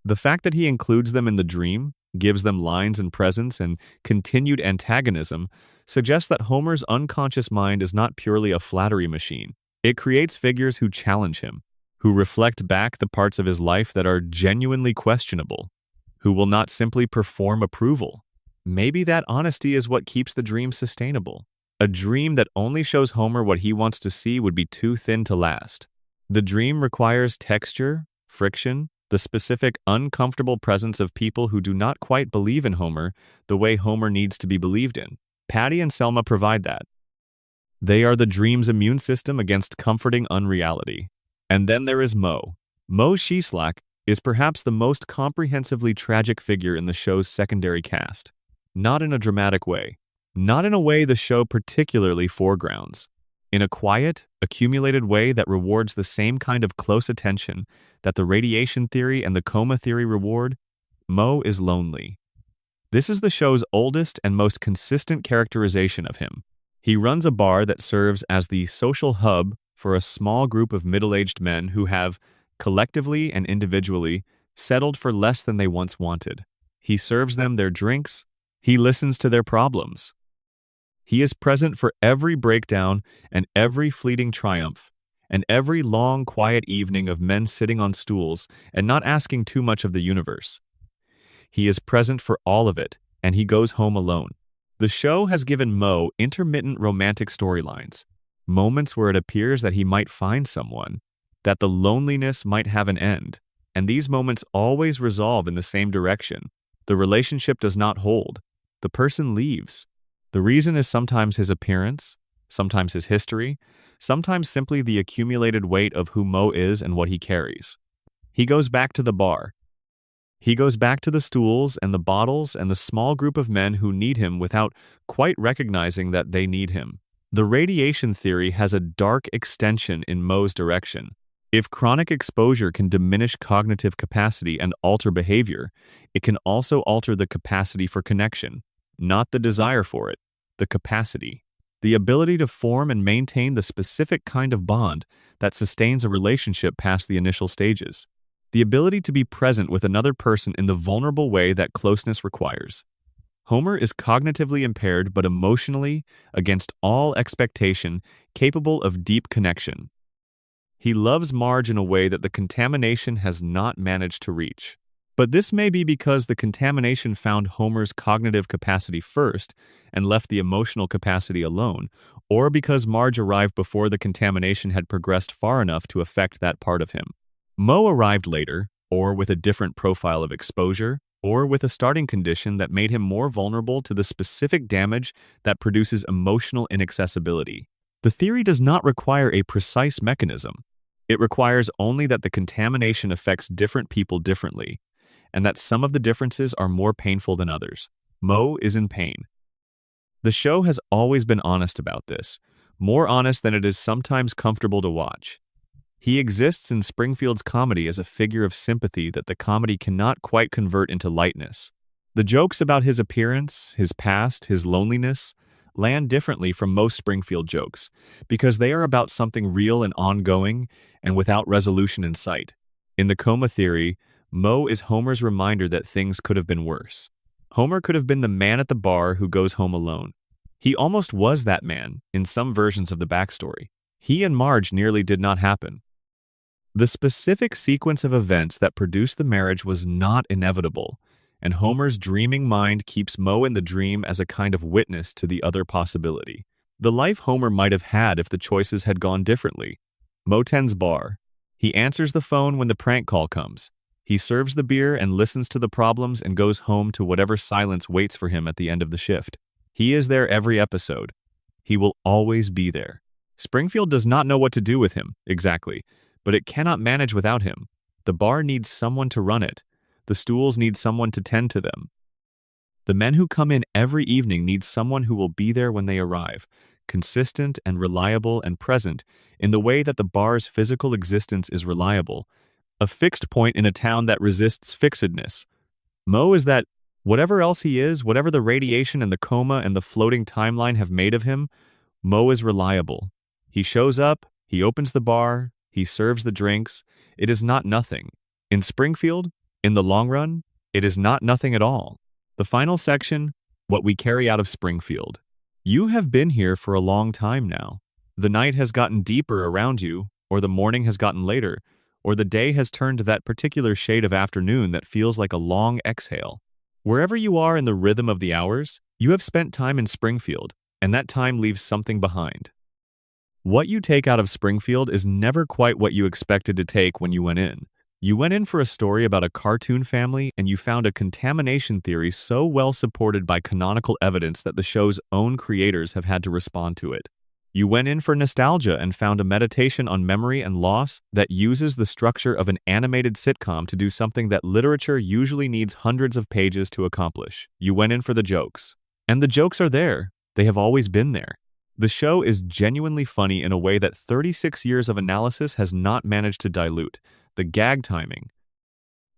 [SPEAKER 1] The fact that he includes them in the dream, gives them lines and presence and continued antagonism, suggests that Homer's unconscious mind is not purely a flattery machine. It creates figures who challenge him, who reflect back the parts of his life that are genuinely questionable, who will not simply perform approval. Maybe that honesty is what keeps the dream sustainable. A dream that only shows Homer what he wants to see would be too thin to last. The dream requires texture, friction, the specific, uncomfortable presence of people who do not quite believe in Homer the way Homer needs to be believed in. Patty and Selma provide that. They are the dream's immune system against comforting unreality. And then there is Moe. Moe Sheslack is perhaps the most comprehensively tragic figure in the show's secondary cast. Not in a dramatic way. Not in a way the show particularly foregrounds. In a quiet, accumulated way that rewards the same kind of close attention that the radiation theory and the coma theory reward, Moe is lonely. This is the show's oldest and most consistent characterization of him. He runs a bar that serves as the social hub for a small group of middle-aged men who have, collectively and individually, settled for less than they once wanted. He serves them their drinks. He listens to their problems. He is present for every breakdown and every fleeting triumph, and every long, quiet evening of men sitting on stools and not asking too much of the universe. He is present for all of it, and he goes home alone. The show has given Moe intermittent romantic storylines, moments where it appears that he might find someone, that the loneliness might have an end, and these moments always resolve in the same direction. The relationship does not hold. The person leaves. The reason is sometimes his appearance, sometimes his history, sometimes simply the accumulated weight of who Moe is and what he carries. He goes back to the bar. He goes back to the stools and the bottles and the small group of men who need him without quite recognizing that they need him. The radiation theory has a dark extension in Moe's direction. If chronic exposure can diminish cognitive capacity and alter behavior, it can also alter the capacity for connection, not the desire for it, the capacity. The ability to form and maintain the specific kind of bond that sustains a relationship past the initial stages. The ability to be present with another person in the vulnerable way that closeness requires. Homer is cognitively impaired but emotionally, against all expectation, capable of deep connection. He loves Marge in a way that the contamination has not managed to reach. But this may be because the contamination found Homer's cognitive capacity first and left the emotional capacity alone, or because Marge arrived before the contamination had progressed far enough to affect that part of him. Moe arrived later, or with a different profile of exposure, or with a starting condition that made him more vulnerable to the specific damage that produces emotional inaccessibility. The theory does not require a precise mechanism. It requires only that the contamination affects different people differently, and that some of the differences are more painful than others. Moe is in pain. The show has always been honest about this, more honest than it is sometimes comfortable to watch. He exists in Springfield's comedy as a figure of sympathy that the comedy cannot quite convert into lightness. The jokes about his appearance, his past, his loneliness, land differently from most Springfield jokes, because they are about something real and ongoing and without resolution in sight. In the coma theory, Moe is Homer's reminder that things could have been worse. Homer could have been the man at the bar who goes home alone. He almost was that man in some versions of the backstory. He and Marge nearly did not happen. The specific sequence of events that produced the marriage was not inevitable, and Homer's dreaming mind keeps Moe in the dream as a kind of witness to the other possibility. The life Homer might have had if the choices had gone differently. Moe tends bar. He answers the phone when the prank call comes. He serves the beer and listens to the problems and goes home to whatever silence waits for him at the end of the shift. He is there every episode. He will always be there. Springfield does not know what to do with him, exactly, but it cannot manage without him. The bar needs someone to run it. The stools need someone to tend to them. The men who come in every evening need someone who will be there when they arrive, consistent and reliable and present in the way that the bar's physical existence is reliable, a fixed point in a town that resists fixedness. Moe is that whatever else he is, whatever the radiation and the coma and the floating timeline have made of him, Moe is reliable. He shows up, he opens the bar, he serves the drinks. It is not nothing. In Springfield, in the long run, it is not nothing at all. The final section, what we carry out of Springfield. You have been here for a long time now. The night has gotten deeper around you, or the morning has gotten later, or the day has turned to that particular shade of afternoon that feels like a long exhale. Wherever you are in the rhythm of the hours, you have spent time in Springfield, and that time leaves something behind. What you take out of Springfield is never quite what you expected to take when you went in. You went in for a story about a cartoon family and you found a contamination theory so well supported by canonical evidence that the show's own creators have had to respond to it. You went in for nostalgia and found a meditation on memory and loss that uses the structure of an animated sitcom to do something that literature usually needs hundreds of pages to accomplish. You went in for the jokes. And the jokes are there. They have always been there. The show is genuinely funny in a way that 36 years of analysis has not managed to dilute. The gag timing,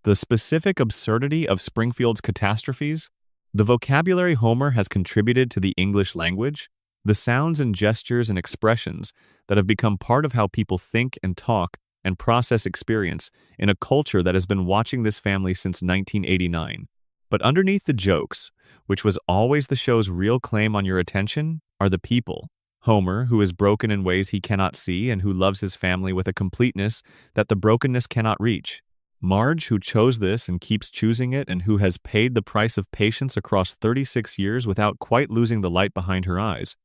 [SPEAKER 1] the specific absurdity of Springfield's catastrophes, the vocabulary Homer has contributed to the English language, the sounds and gestures and expressions that have become part of how people think and talk and process experience in a culture that has been watching this family since 1989. But underneath the jokes, which was always the show's real claim on your attention, are the people. Homer, who is broken in ways he cannot see and who loves his family with a completeness that the brokenness cannot reach. Marge, who chose this and keeps choosing it and who has paid the price of patience across 36 years without quite losing the light behind her eyes.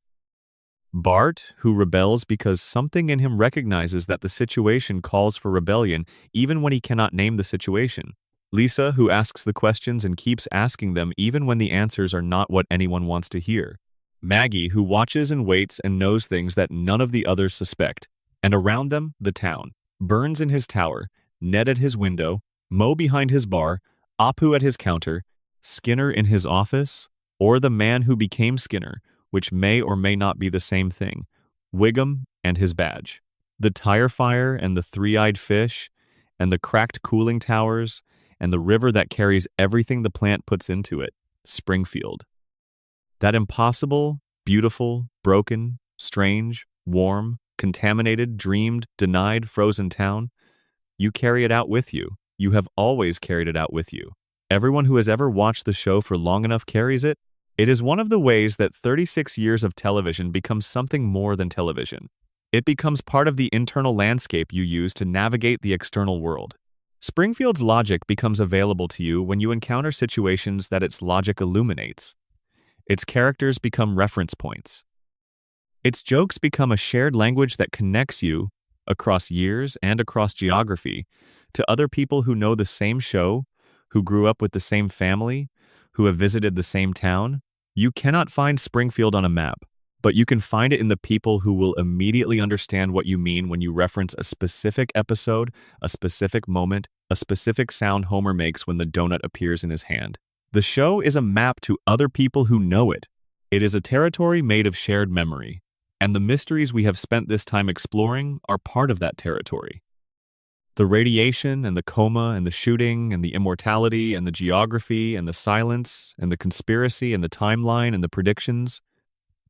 [SPEAKER 1] Bart, who rebels because something in him recognizes that the situation calls for rebellion even when he cannot name the situation. Lisa, who asks the questions and keeps asking them even when the answers are not what anyone wants to hear. Maggie, who watches and waits and knows things that none of the others suspect. And around them, the town. Burns in his tower, Ned at his window, Moe behind his bar, Apu at his counter, Skinner in his office, or the man who became Skinner, which may or may not be the same thing, Wiggum and his badge. The tire fire and the three-eyed fish, and the cracked cooling towers, and the river that carries everything the plant puts into it, Springfield. That impossible, beautiful, broken, strange, warm, contaminated, dreamed, denied, frozen town, you carry it out with you. You have always carried it out with you. Everyone who has ever watched the show for long enough carries it. It is one of the ways that 36 years of television becomes something more than television. It becomes part of the internal landscape you use to navigate the external world. Springfield's logic becomes available to you when you encounter situations that its logic illuminates. Its characters become reference points. Its jokes become a shared language that connects you, across years and across geography, to other people who know the same show, who grew up with the same family, who have visited the same town. You cannot find Springfield on a map, but you can find it in the people who will immediately understand what you mean when you reference a specific episode, a specific moment, a specific sound Homer makes when the donut appears in his hand. The show is a map to other people who know it. It is a territory made of shared memory, and the mysteries we have spent this time exploring are part of that territory. The radiation and the coma and the shooting and the immortality and the geography and the silence and the conspiracy and the timeline and the predictions,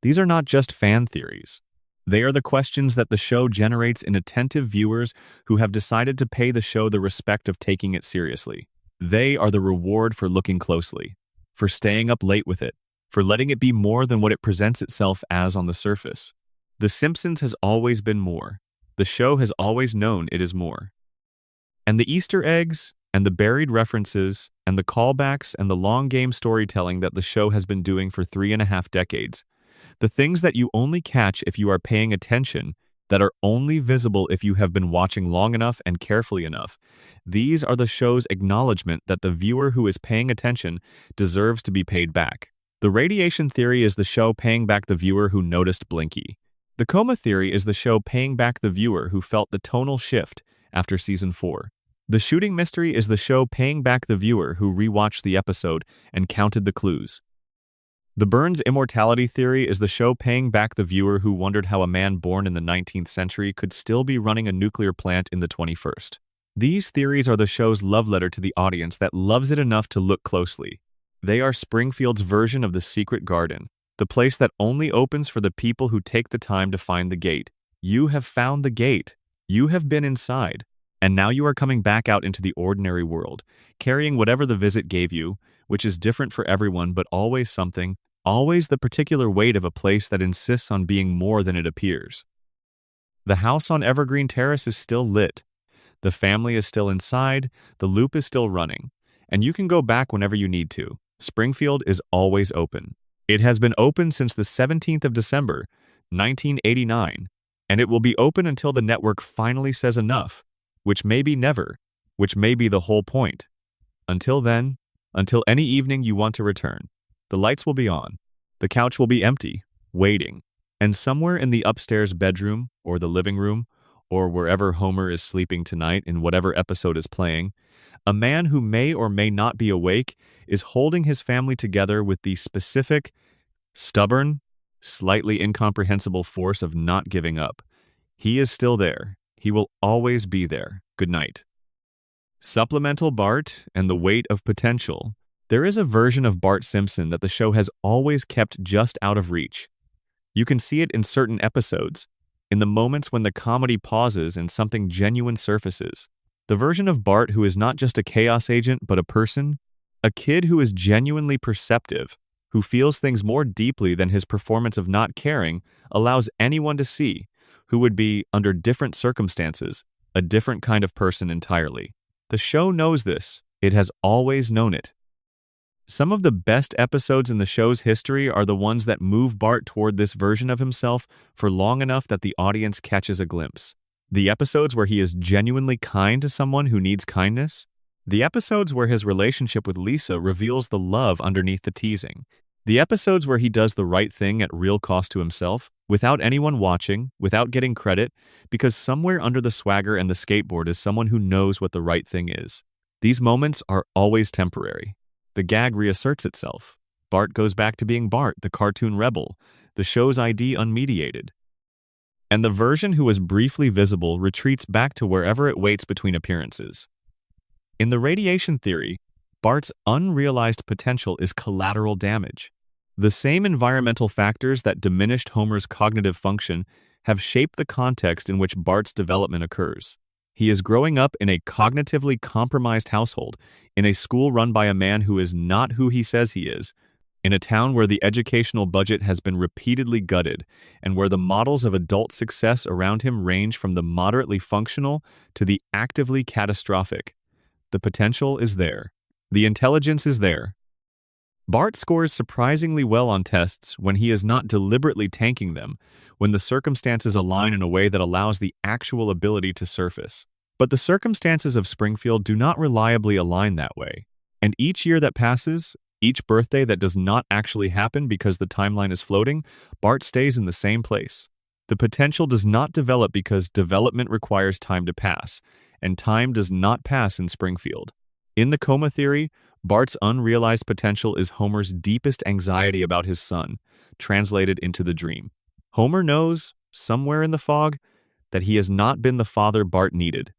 [SPEAKER 1] these are not just fan theories. They are the questions that the show generates in attentive viewers who have decided to pay the show the respect of taking it seriously. They are the reward for looking closely, for staying up late with it, for letting it be more than what it presents itself as on the surface. The Simpsons has always been more. The show has always known it is more. And the Easter eggs, and the buried references, and the callbacks, and the long-game storytelling that the show has been doing for 3.5 decades, the things that you only catch if you are paying attention, that are only visible if you have been watching long enough and carefully enough. These are the show's acknowledgement that the viewer who is paying attention deserves to be paid back. The radiation theory is the show paying back the viewer who noticed Blinky. The coma theory is the show paying back the viewer who felt the tonal shift after season 4. The shooting mystery is the show paying back the viewer who rewatched the episode and counted the clues. The Burns immortality theory is the show paying back the viewer who wondered how a man born in the 19th century could still be running a nuclear plant in the 21st. These theories are the show's love letter to the audience that loves it enough to look closely. They are Springfield's version of the secret garden, the place that only opens for the people who take the time to find the gate. You have found the gate. You have been inside. And now you are coming back out into the ordinary world, carrying whatever the visit gave you, which is different for everyone but always something, always the particular weight of a place that insists on being more than it appears. The house on Evergreen Terrace is still lit. The family is still inside, the loop is still running, and you can go back whenever you need to. Springfield is always open. It has been open since the 17th of December, 1989, and it will be open until the network finally says enough, which may be never. which may be the whole point. Until then, until any evening you want to return, the lights will be on, the couch will be empty, waiting, and somewhere in the upstairs bedroom or the living room, or wherever Homer is sleeping tonight in whatever episode is playing, a man who may or may not be awake is holding his family together with the specific, stubborn, slightly incomprehensible force of not giving up. He is still there. He will always be there. Good night. Supplemental Bart and the Weight of Potential. There is a version of Bart Simpson that the show has always kept just out of reach. You can see it in certain episodes, in the moments when the comedy pauses and something genuine surfaces. The version of Bart who is not just a chaos agent but a person, a kid who is genuinely perceptive, who feels things more deeply than his performance of not caring allows anyone to see, who would be, under different circumstances, a different kind of person entirely. The show knows this. It has always known it. Some of the best episodes in the show's history are the ones that move Bart toward this version of himself for long enough that the audience catches a glimpse. The episodes where he is genuinely kind to someone who needs kindness. The episodes where his relationship with Lisa reveals the love underneath the teasing. The episodes where he does the right thing at real cost to himself, without anyone watching, without getting credit, because somewhere under the swagger and the skateboard is someone who knows what the right thing is. These moments are always temporary. The gag reasserts itself. Bart goes back to being Bart, the cartoon rebel, the show's ID unmediated. And the version who is briefly visible retreats back to wherever it waits between appearances. In the radiation theory, Bart's unrealized potential is collateral damage. The same environmental factors that diminished Homer's cognitive function have shaped the context in which Bart's development occurs. He is growing up in a cognitively compromised household, in a school run by a man who is not who he says he is, in a town where the educational budget has been repeatedly gutted, and where the models of adult success around him range from the moderately functional to the actively catastrophic. The potential is there. The intelligence is there. Bart scores surprisingly well on tests when he is not deliberately tanking them, when the circumstances align in a way that allows the actual ability to surface. But the circumstances of Springfield do not reliably align that way. And each year that passes, each birthday that does not actually happen because the timeline is floating, Bart stays in the same place. The potential does not develop because development requires time to pass, and time does not pass in Springfield. In the coma theory, Bart's unrealized potential is Homer's deepest anxiety about his son, translated into the dream. Homer knows, somewhere in the fog, that he has not been the father Bart needed.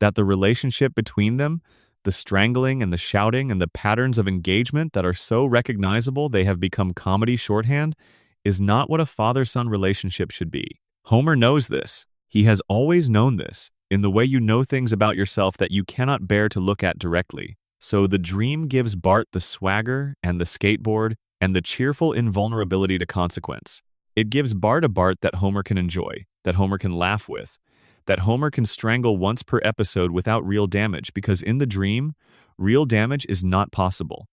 [SPEAKER 1] That the relationship between them, the strangling and the shouting and the patterns of engagement that are so recognizable they have become comedy shorthand, is not what a father-son relationship should be. Homer knows this. He has always known this, in the way you know things about yourself that you cannot bear to look at directly. So the dream gives Bart the swagger and the skateboard and the cheerful invulnerability to consequence. It gives Bart a Bart that Homer can enjoy, that Homer can laugh with, that Homer can strangle once per episode without real damage, because in the dream, real damage is not possible.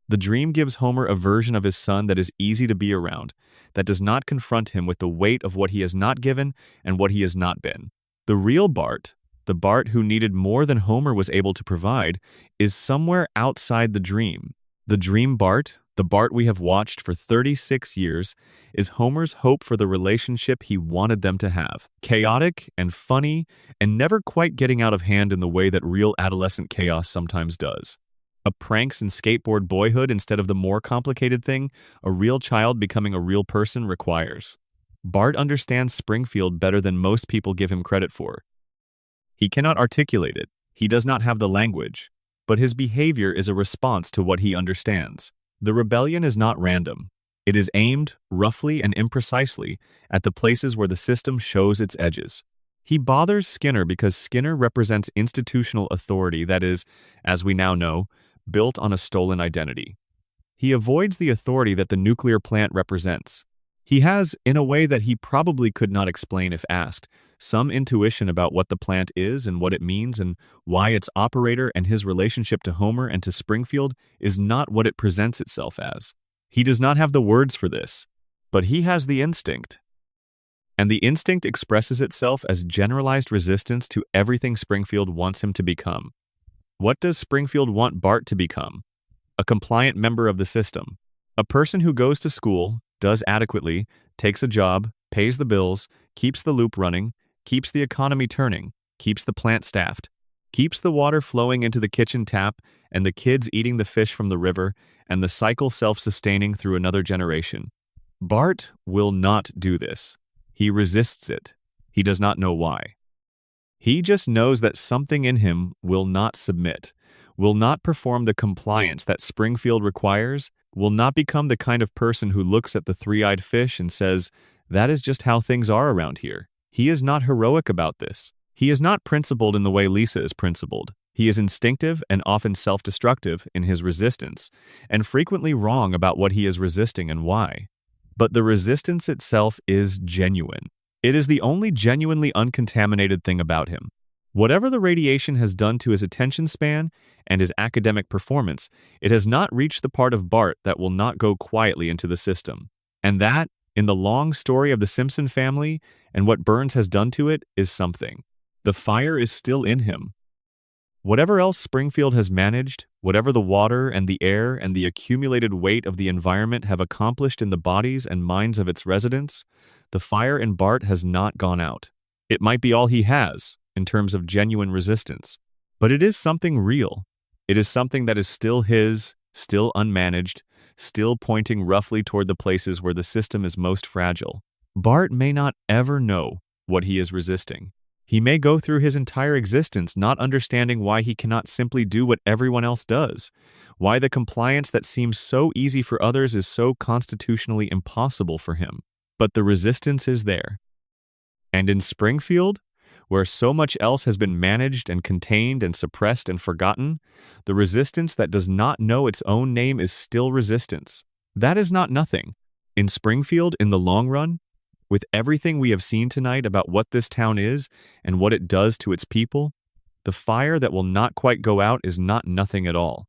[SPEAKER 1] The dream gives Homer a version of his son that is easy to be around, that does not confront him with the weight of what he has not given and what he has not been. The real Bart, the Bart who needed more than Homer was able to provide, is somewhere outside the dream. The dream Bart, the Bart we have watched for 36 years, is Homer's hope for the relationship he wanted them to have. Chaotic and funny, and never quite getting out of hand in the way that real adolescent chaos sometimes does. A pranks and skateboard boyhood instead of the more complicated thing a real child becoming a real person requires. Bart understands Springfield better than most people give him credit for. He cannot articulate it, he does not have the language, but his behavior is a response to what he understands. The rebellion is not random. It is aimed, roughly and imprecisely, at the places where the system shows its edges. He bothers Skinner because Skinner represents institutional authority that is, as we now know, built on a stolen identity. He avoids the authority that the nuclear plant represents. He has, in a way that he probably could not explain if asked, some intuition about what the plant is and what it means and why its operator and his relationship to Homer and to Springfield is not what it presents itself as. He does not have the words for this, but he has the instinct. And the instinct expresses itself as generalized resistance to everything Springfield wants him to become. What does Springfield want Bart to become? A compliant member of the system. A person who goes to school, does adequately, takes a job, pays the bills, keeps the loop running, keeps the economy turning, keeps the plant staffed, keeps the water flowing into the kitchen tap, and the kids eating the fish from the river, and the cycle self-sustaining through another generation. Bart will not do this. He resists it. He does not know why. He just knows that something in him will not submit, will not perform the compliance that Springfield requires, will not become the kind of person who looks at the three-eyed fish and says, "That is just how things are around here." He is not heroic about this. He is not principled in the way Lisa is principled. He is instinctive and often self-destructive in his resistance, and frequently wrong about what he is resisting and why. But the resistance itself is genuine. It is the only genuinely uncontaminated thing about him. Whatever the radiation has done to his attention span and his academic performance, it has not reached the part of Bart that will not go quietly into the system. And that, in the long story of the Simpson family and what Burns has done to it, is something. The fire is still in him. Whatever else Springfield has managed, whatever the water and the air and the accumulated weight of the environment have accomplished in the bodies and minds of its residents, the fire in Bart has not gone out. It might be all he has, in terms of genuine resistance, but it is something real. It is something that is still his, still unmanaged, still pointing roughly toward the places where the system is most fragile. Bart may not ever know what he is resisting. He may go through his entire existence not understanding why he cannot simply do what everyone else does, why the compliance that seems so easy for others is so constitutionally impossible for him. But the resistance is there. And in Springfield, where so much else has been managed and contained and suppressed and forgotten, the resistance that does not know its own name is still resistance. That is not nothing. In Springfield, in the long run, with everything we have seen tonight about what this town is and what it does to its people, the fire that will not quite go out is not nothing at all.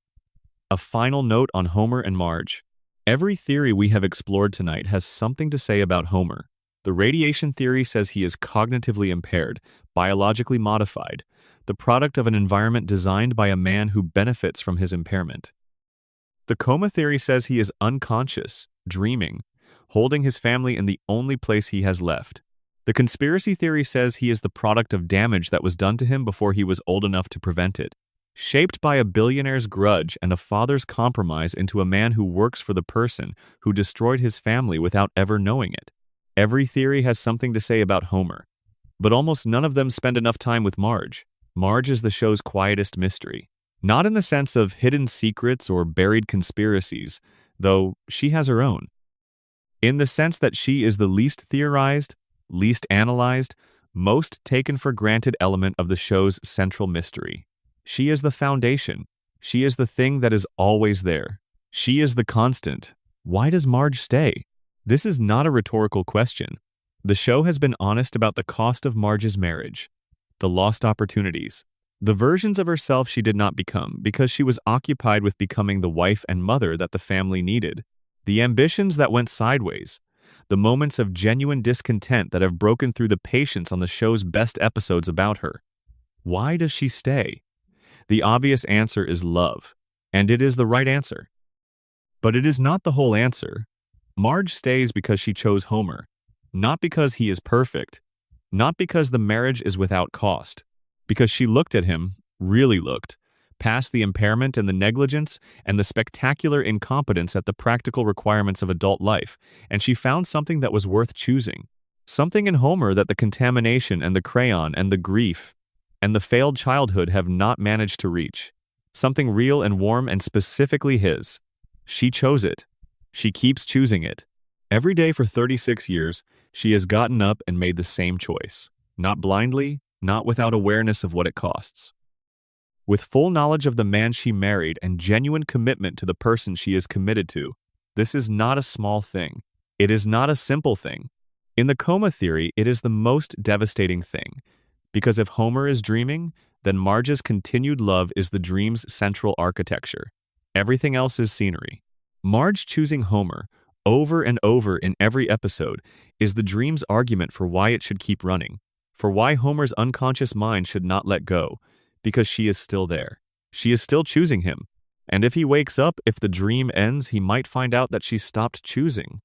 [SPEAKER 1] A final note on Homer and Marge. Every theory we have explored tonight has something to say about Homer. The radiation theory says he is cognitively impaired, biologically modified, the product of an environment designed by a man who benefits from his impairment. The coma theory says he is unconscious, dreaming, holding his family in the only place he has left. The conspiracy theory says he is the product of damage that was done to him before he was old enough to prevent it, shaped by a billionaire's grudge and a father's compromise into a man who works for the person who destroyed his family without ever knowing it. Every theory has something to say about Homer, but almost none of them spend enough time with Marge. Marge is the show's quietest mystery. Not in the sense of hidden secrets or buried conspiracies, though she has her own. In the sense that she is the least theorized, least analyzed, most taken for granted element of the show's central mystery. She is the foundation. She is the thing that is always there. She is the constant. Why does Marge stay? This is not a rhetorical question. The show has been honest about the cost of Marge's marriage, the lost opportunities, the versions of herself she did not become because she was occupied with becoming the wife and mother that the family needed, the ambitions that went sideways, the moments of genuine discontent that have broken through the patience on the show's best episodes about her. Why does she stay? The obvious answer is love, and it is the right answer. But it is not the whole answer. Marge stays because she chose Homer, not because he is perfect, not because the marriage is without cost, because she looked at him, really looked, past the impairment and the negligence and the spectacular incompetence at the practical requirements of adult life, and she found something that was worth choosing. Something in Homer that the contamination and the crayon and the grief and the failed childhood have not managed to reach. Something real and warm and specifically his. She chose it. She keeps choosing it. Every day for 36 years, she has gotten up and made the same choice. Not blindly, not without awareness of what it costs. With full knowledge of the man she married and genuine commitment to the person she is committed to, this is not a small thing. It is not a simple thing. In the coma theory, it is the most devastating thing. Because if Homer is dreaming, then Marge's continued love is the dream's central architecture. Everything else is scenery. Marge choosing Homer, Over and over in every episode is the dream's argument for why it should keep running, for why Homer's unconscious mind should not let go, because she is still there. She is still choosing him. And if he wakes up, if the dream ends, he might find out that she stopped choosing.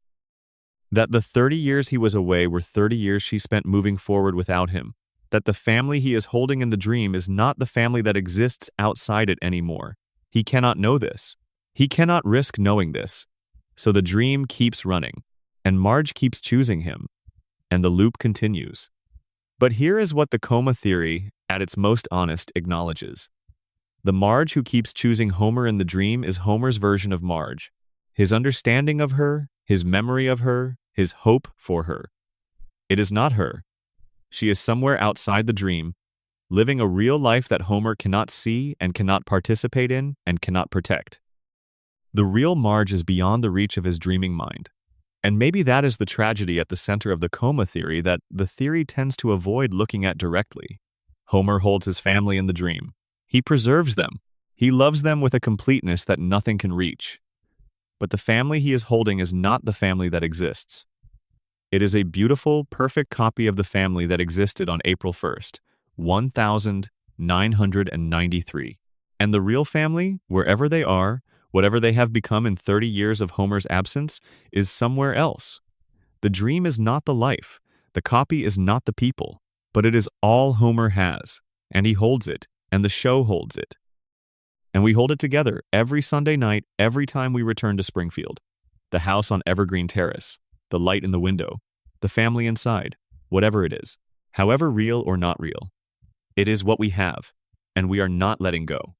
[SPEAKER 1] That the 30 years he was away were 30 years she spent moving forward without him. That the family he is holding in the dream is not the family that exists outside it anymore. He cannot know this. He cannot risk knowing this. So the dream keeps running, and Marge keeps choosing him, and the loop continues. But here is what the coma theory, at its most honest, acknowledges. The Marge who keeps choosing Homer in the dream is Homer's version of Marge. His understanding of her, his memory of her, his hope for her. It is not her. She is somewhere outside the dream, living a real life that Homer cannot see and cannot participate in and cannot protect. The real Marge is beyond the reach of his dreaming mind. And maybe that is the tragedy at the center of the coma theory that the theory tends to avoid looking at directly. Homer holds his family in the dream. He preserves them. He loves them with a completeness that nothing can reach. But the family he is holding is not the family that exists. It is a beautiful, perfect copy of the family that existed on April 1st, 1993. And the real family, wherever they are, whatever they have become in 30 years of Homer's absence, is somewhere else. The dream is not the life. The copy is not the people. But it is all Homer has. And he holds it. And the show holds it. And we hold it together every Sunday night, every time we return to Springfield. The house on Evergreen Terrace. The light in the window. The family inside. Whatever it is. However real or not real. It is what we have. And we are not letting go.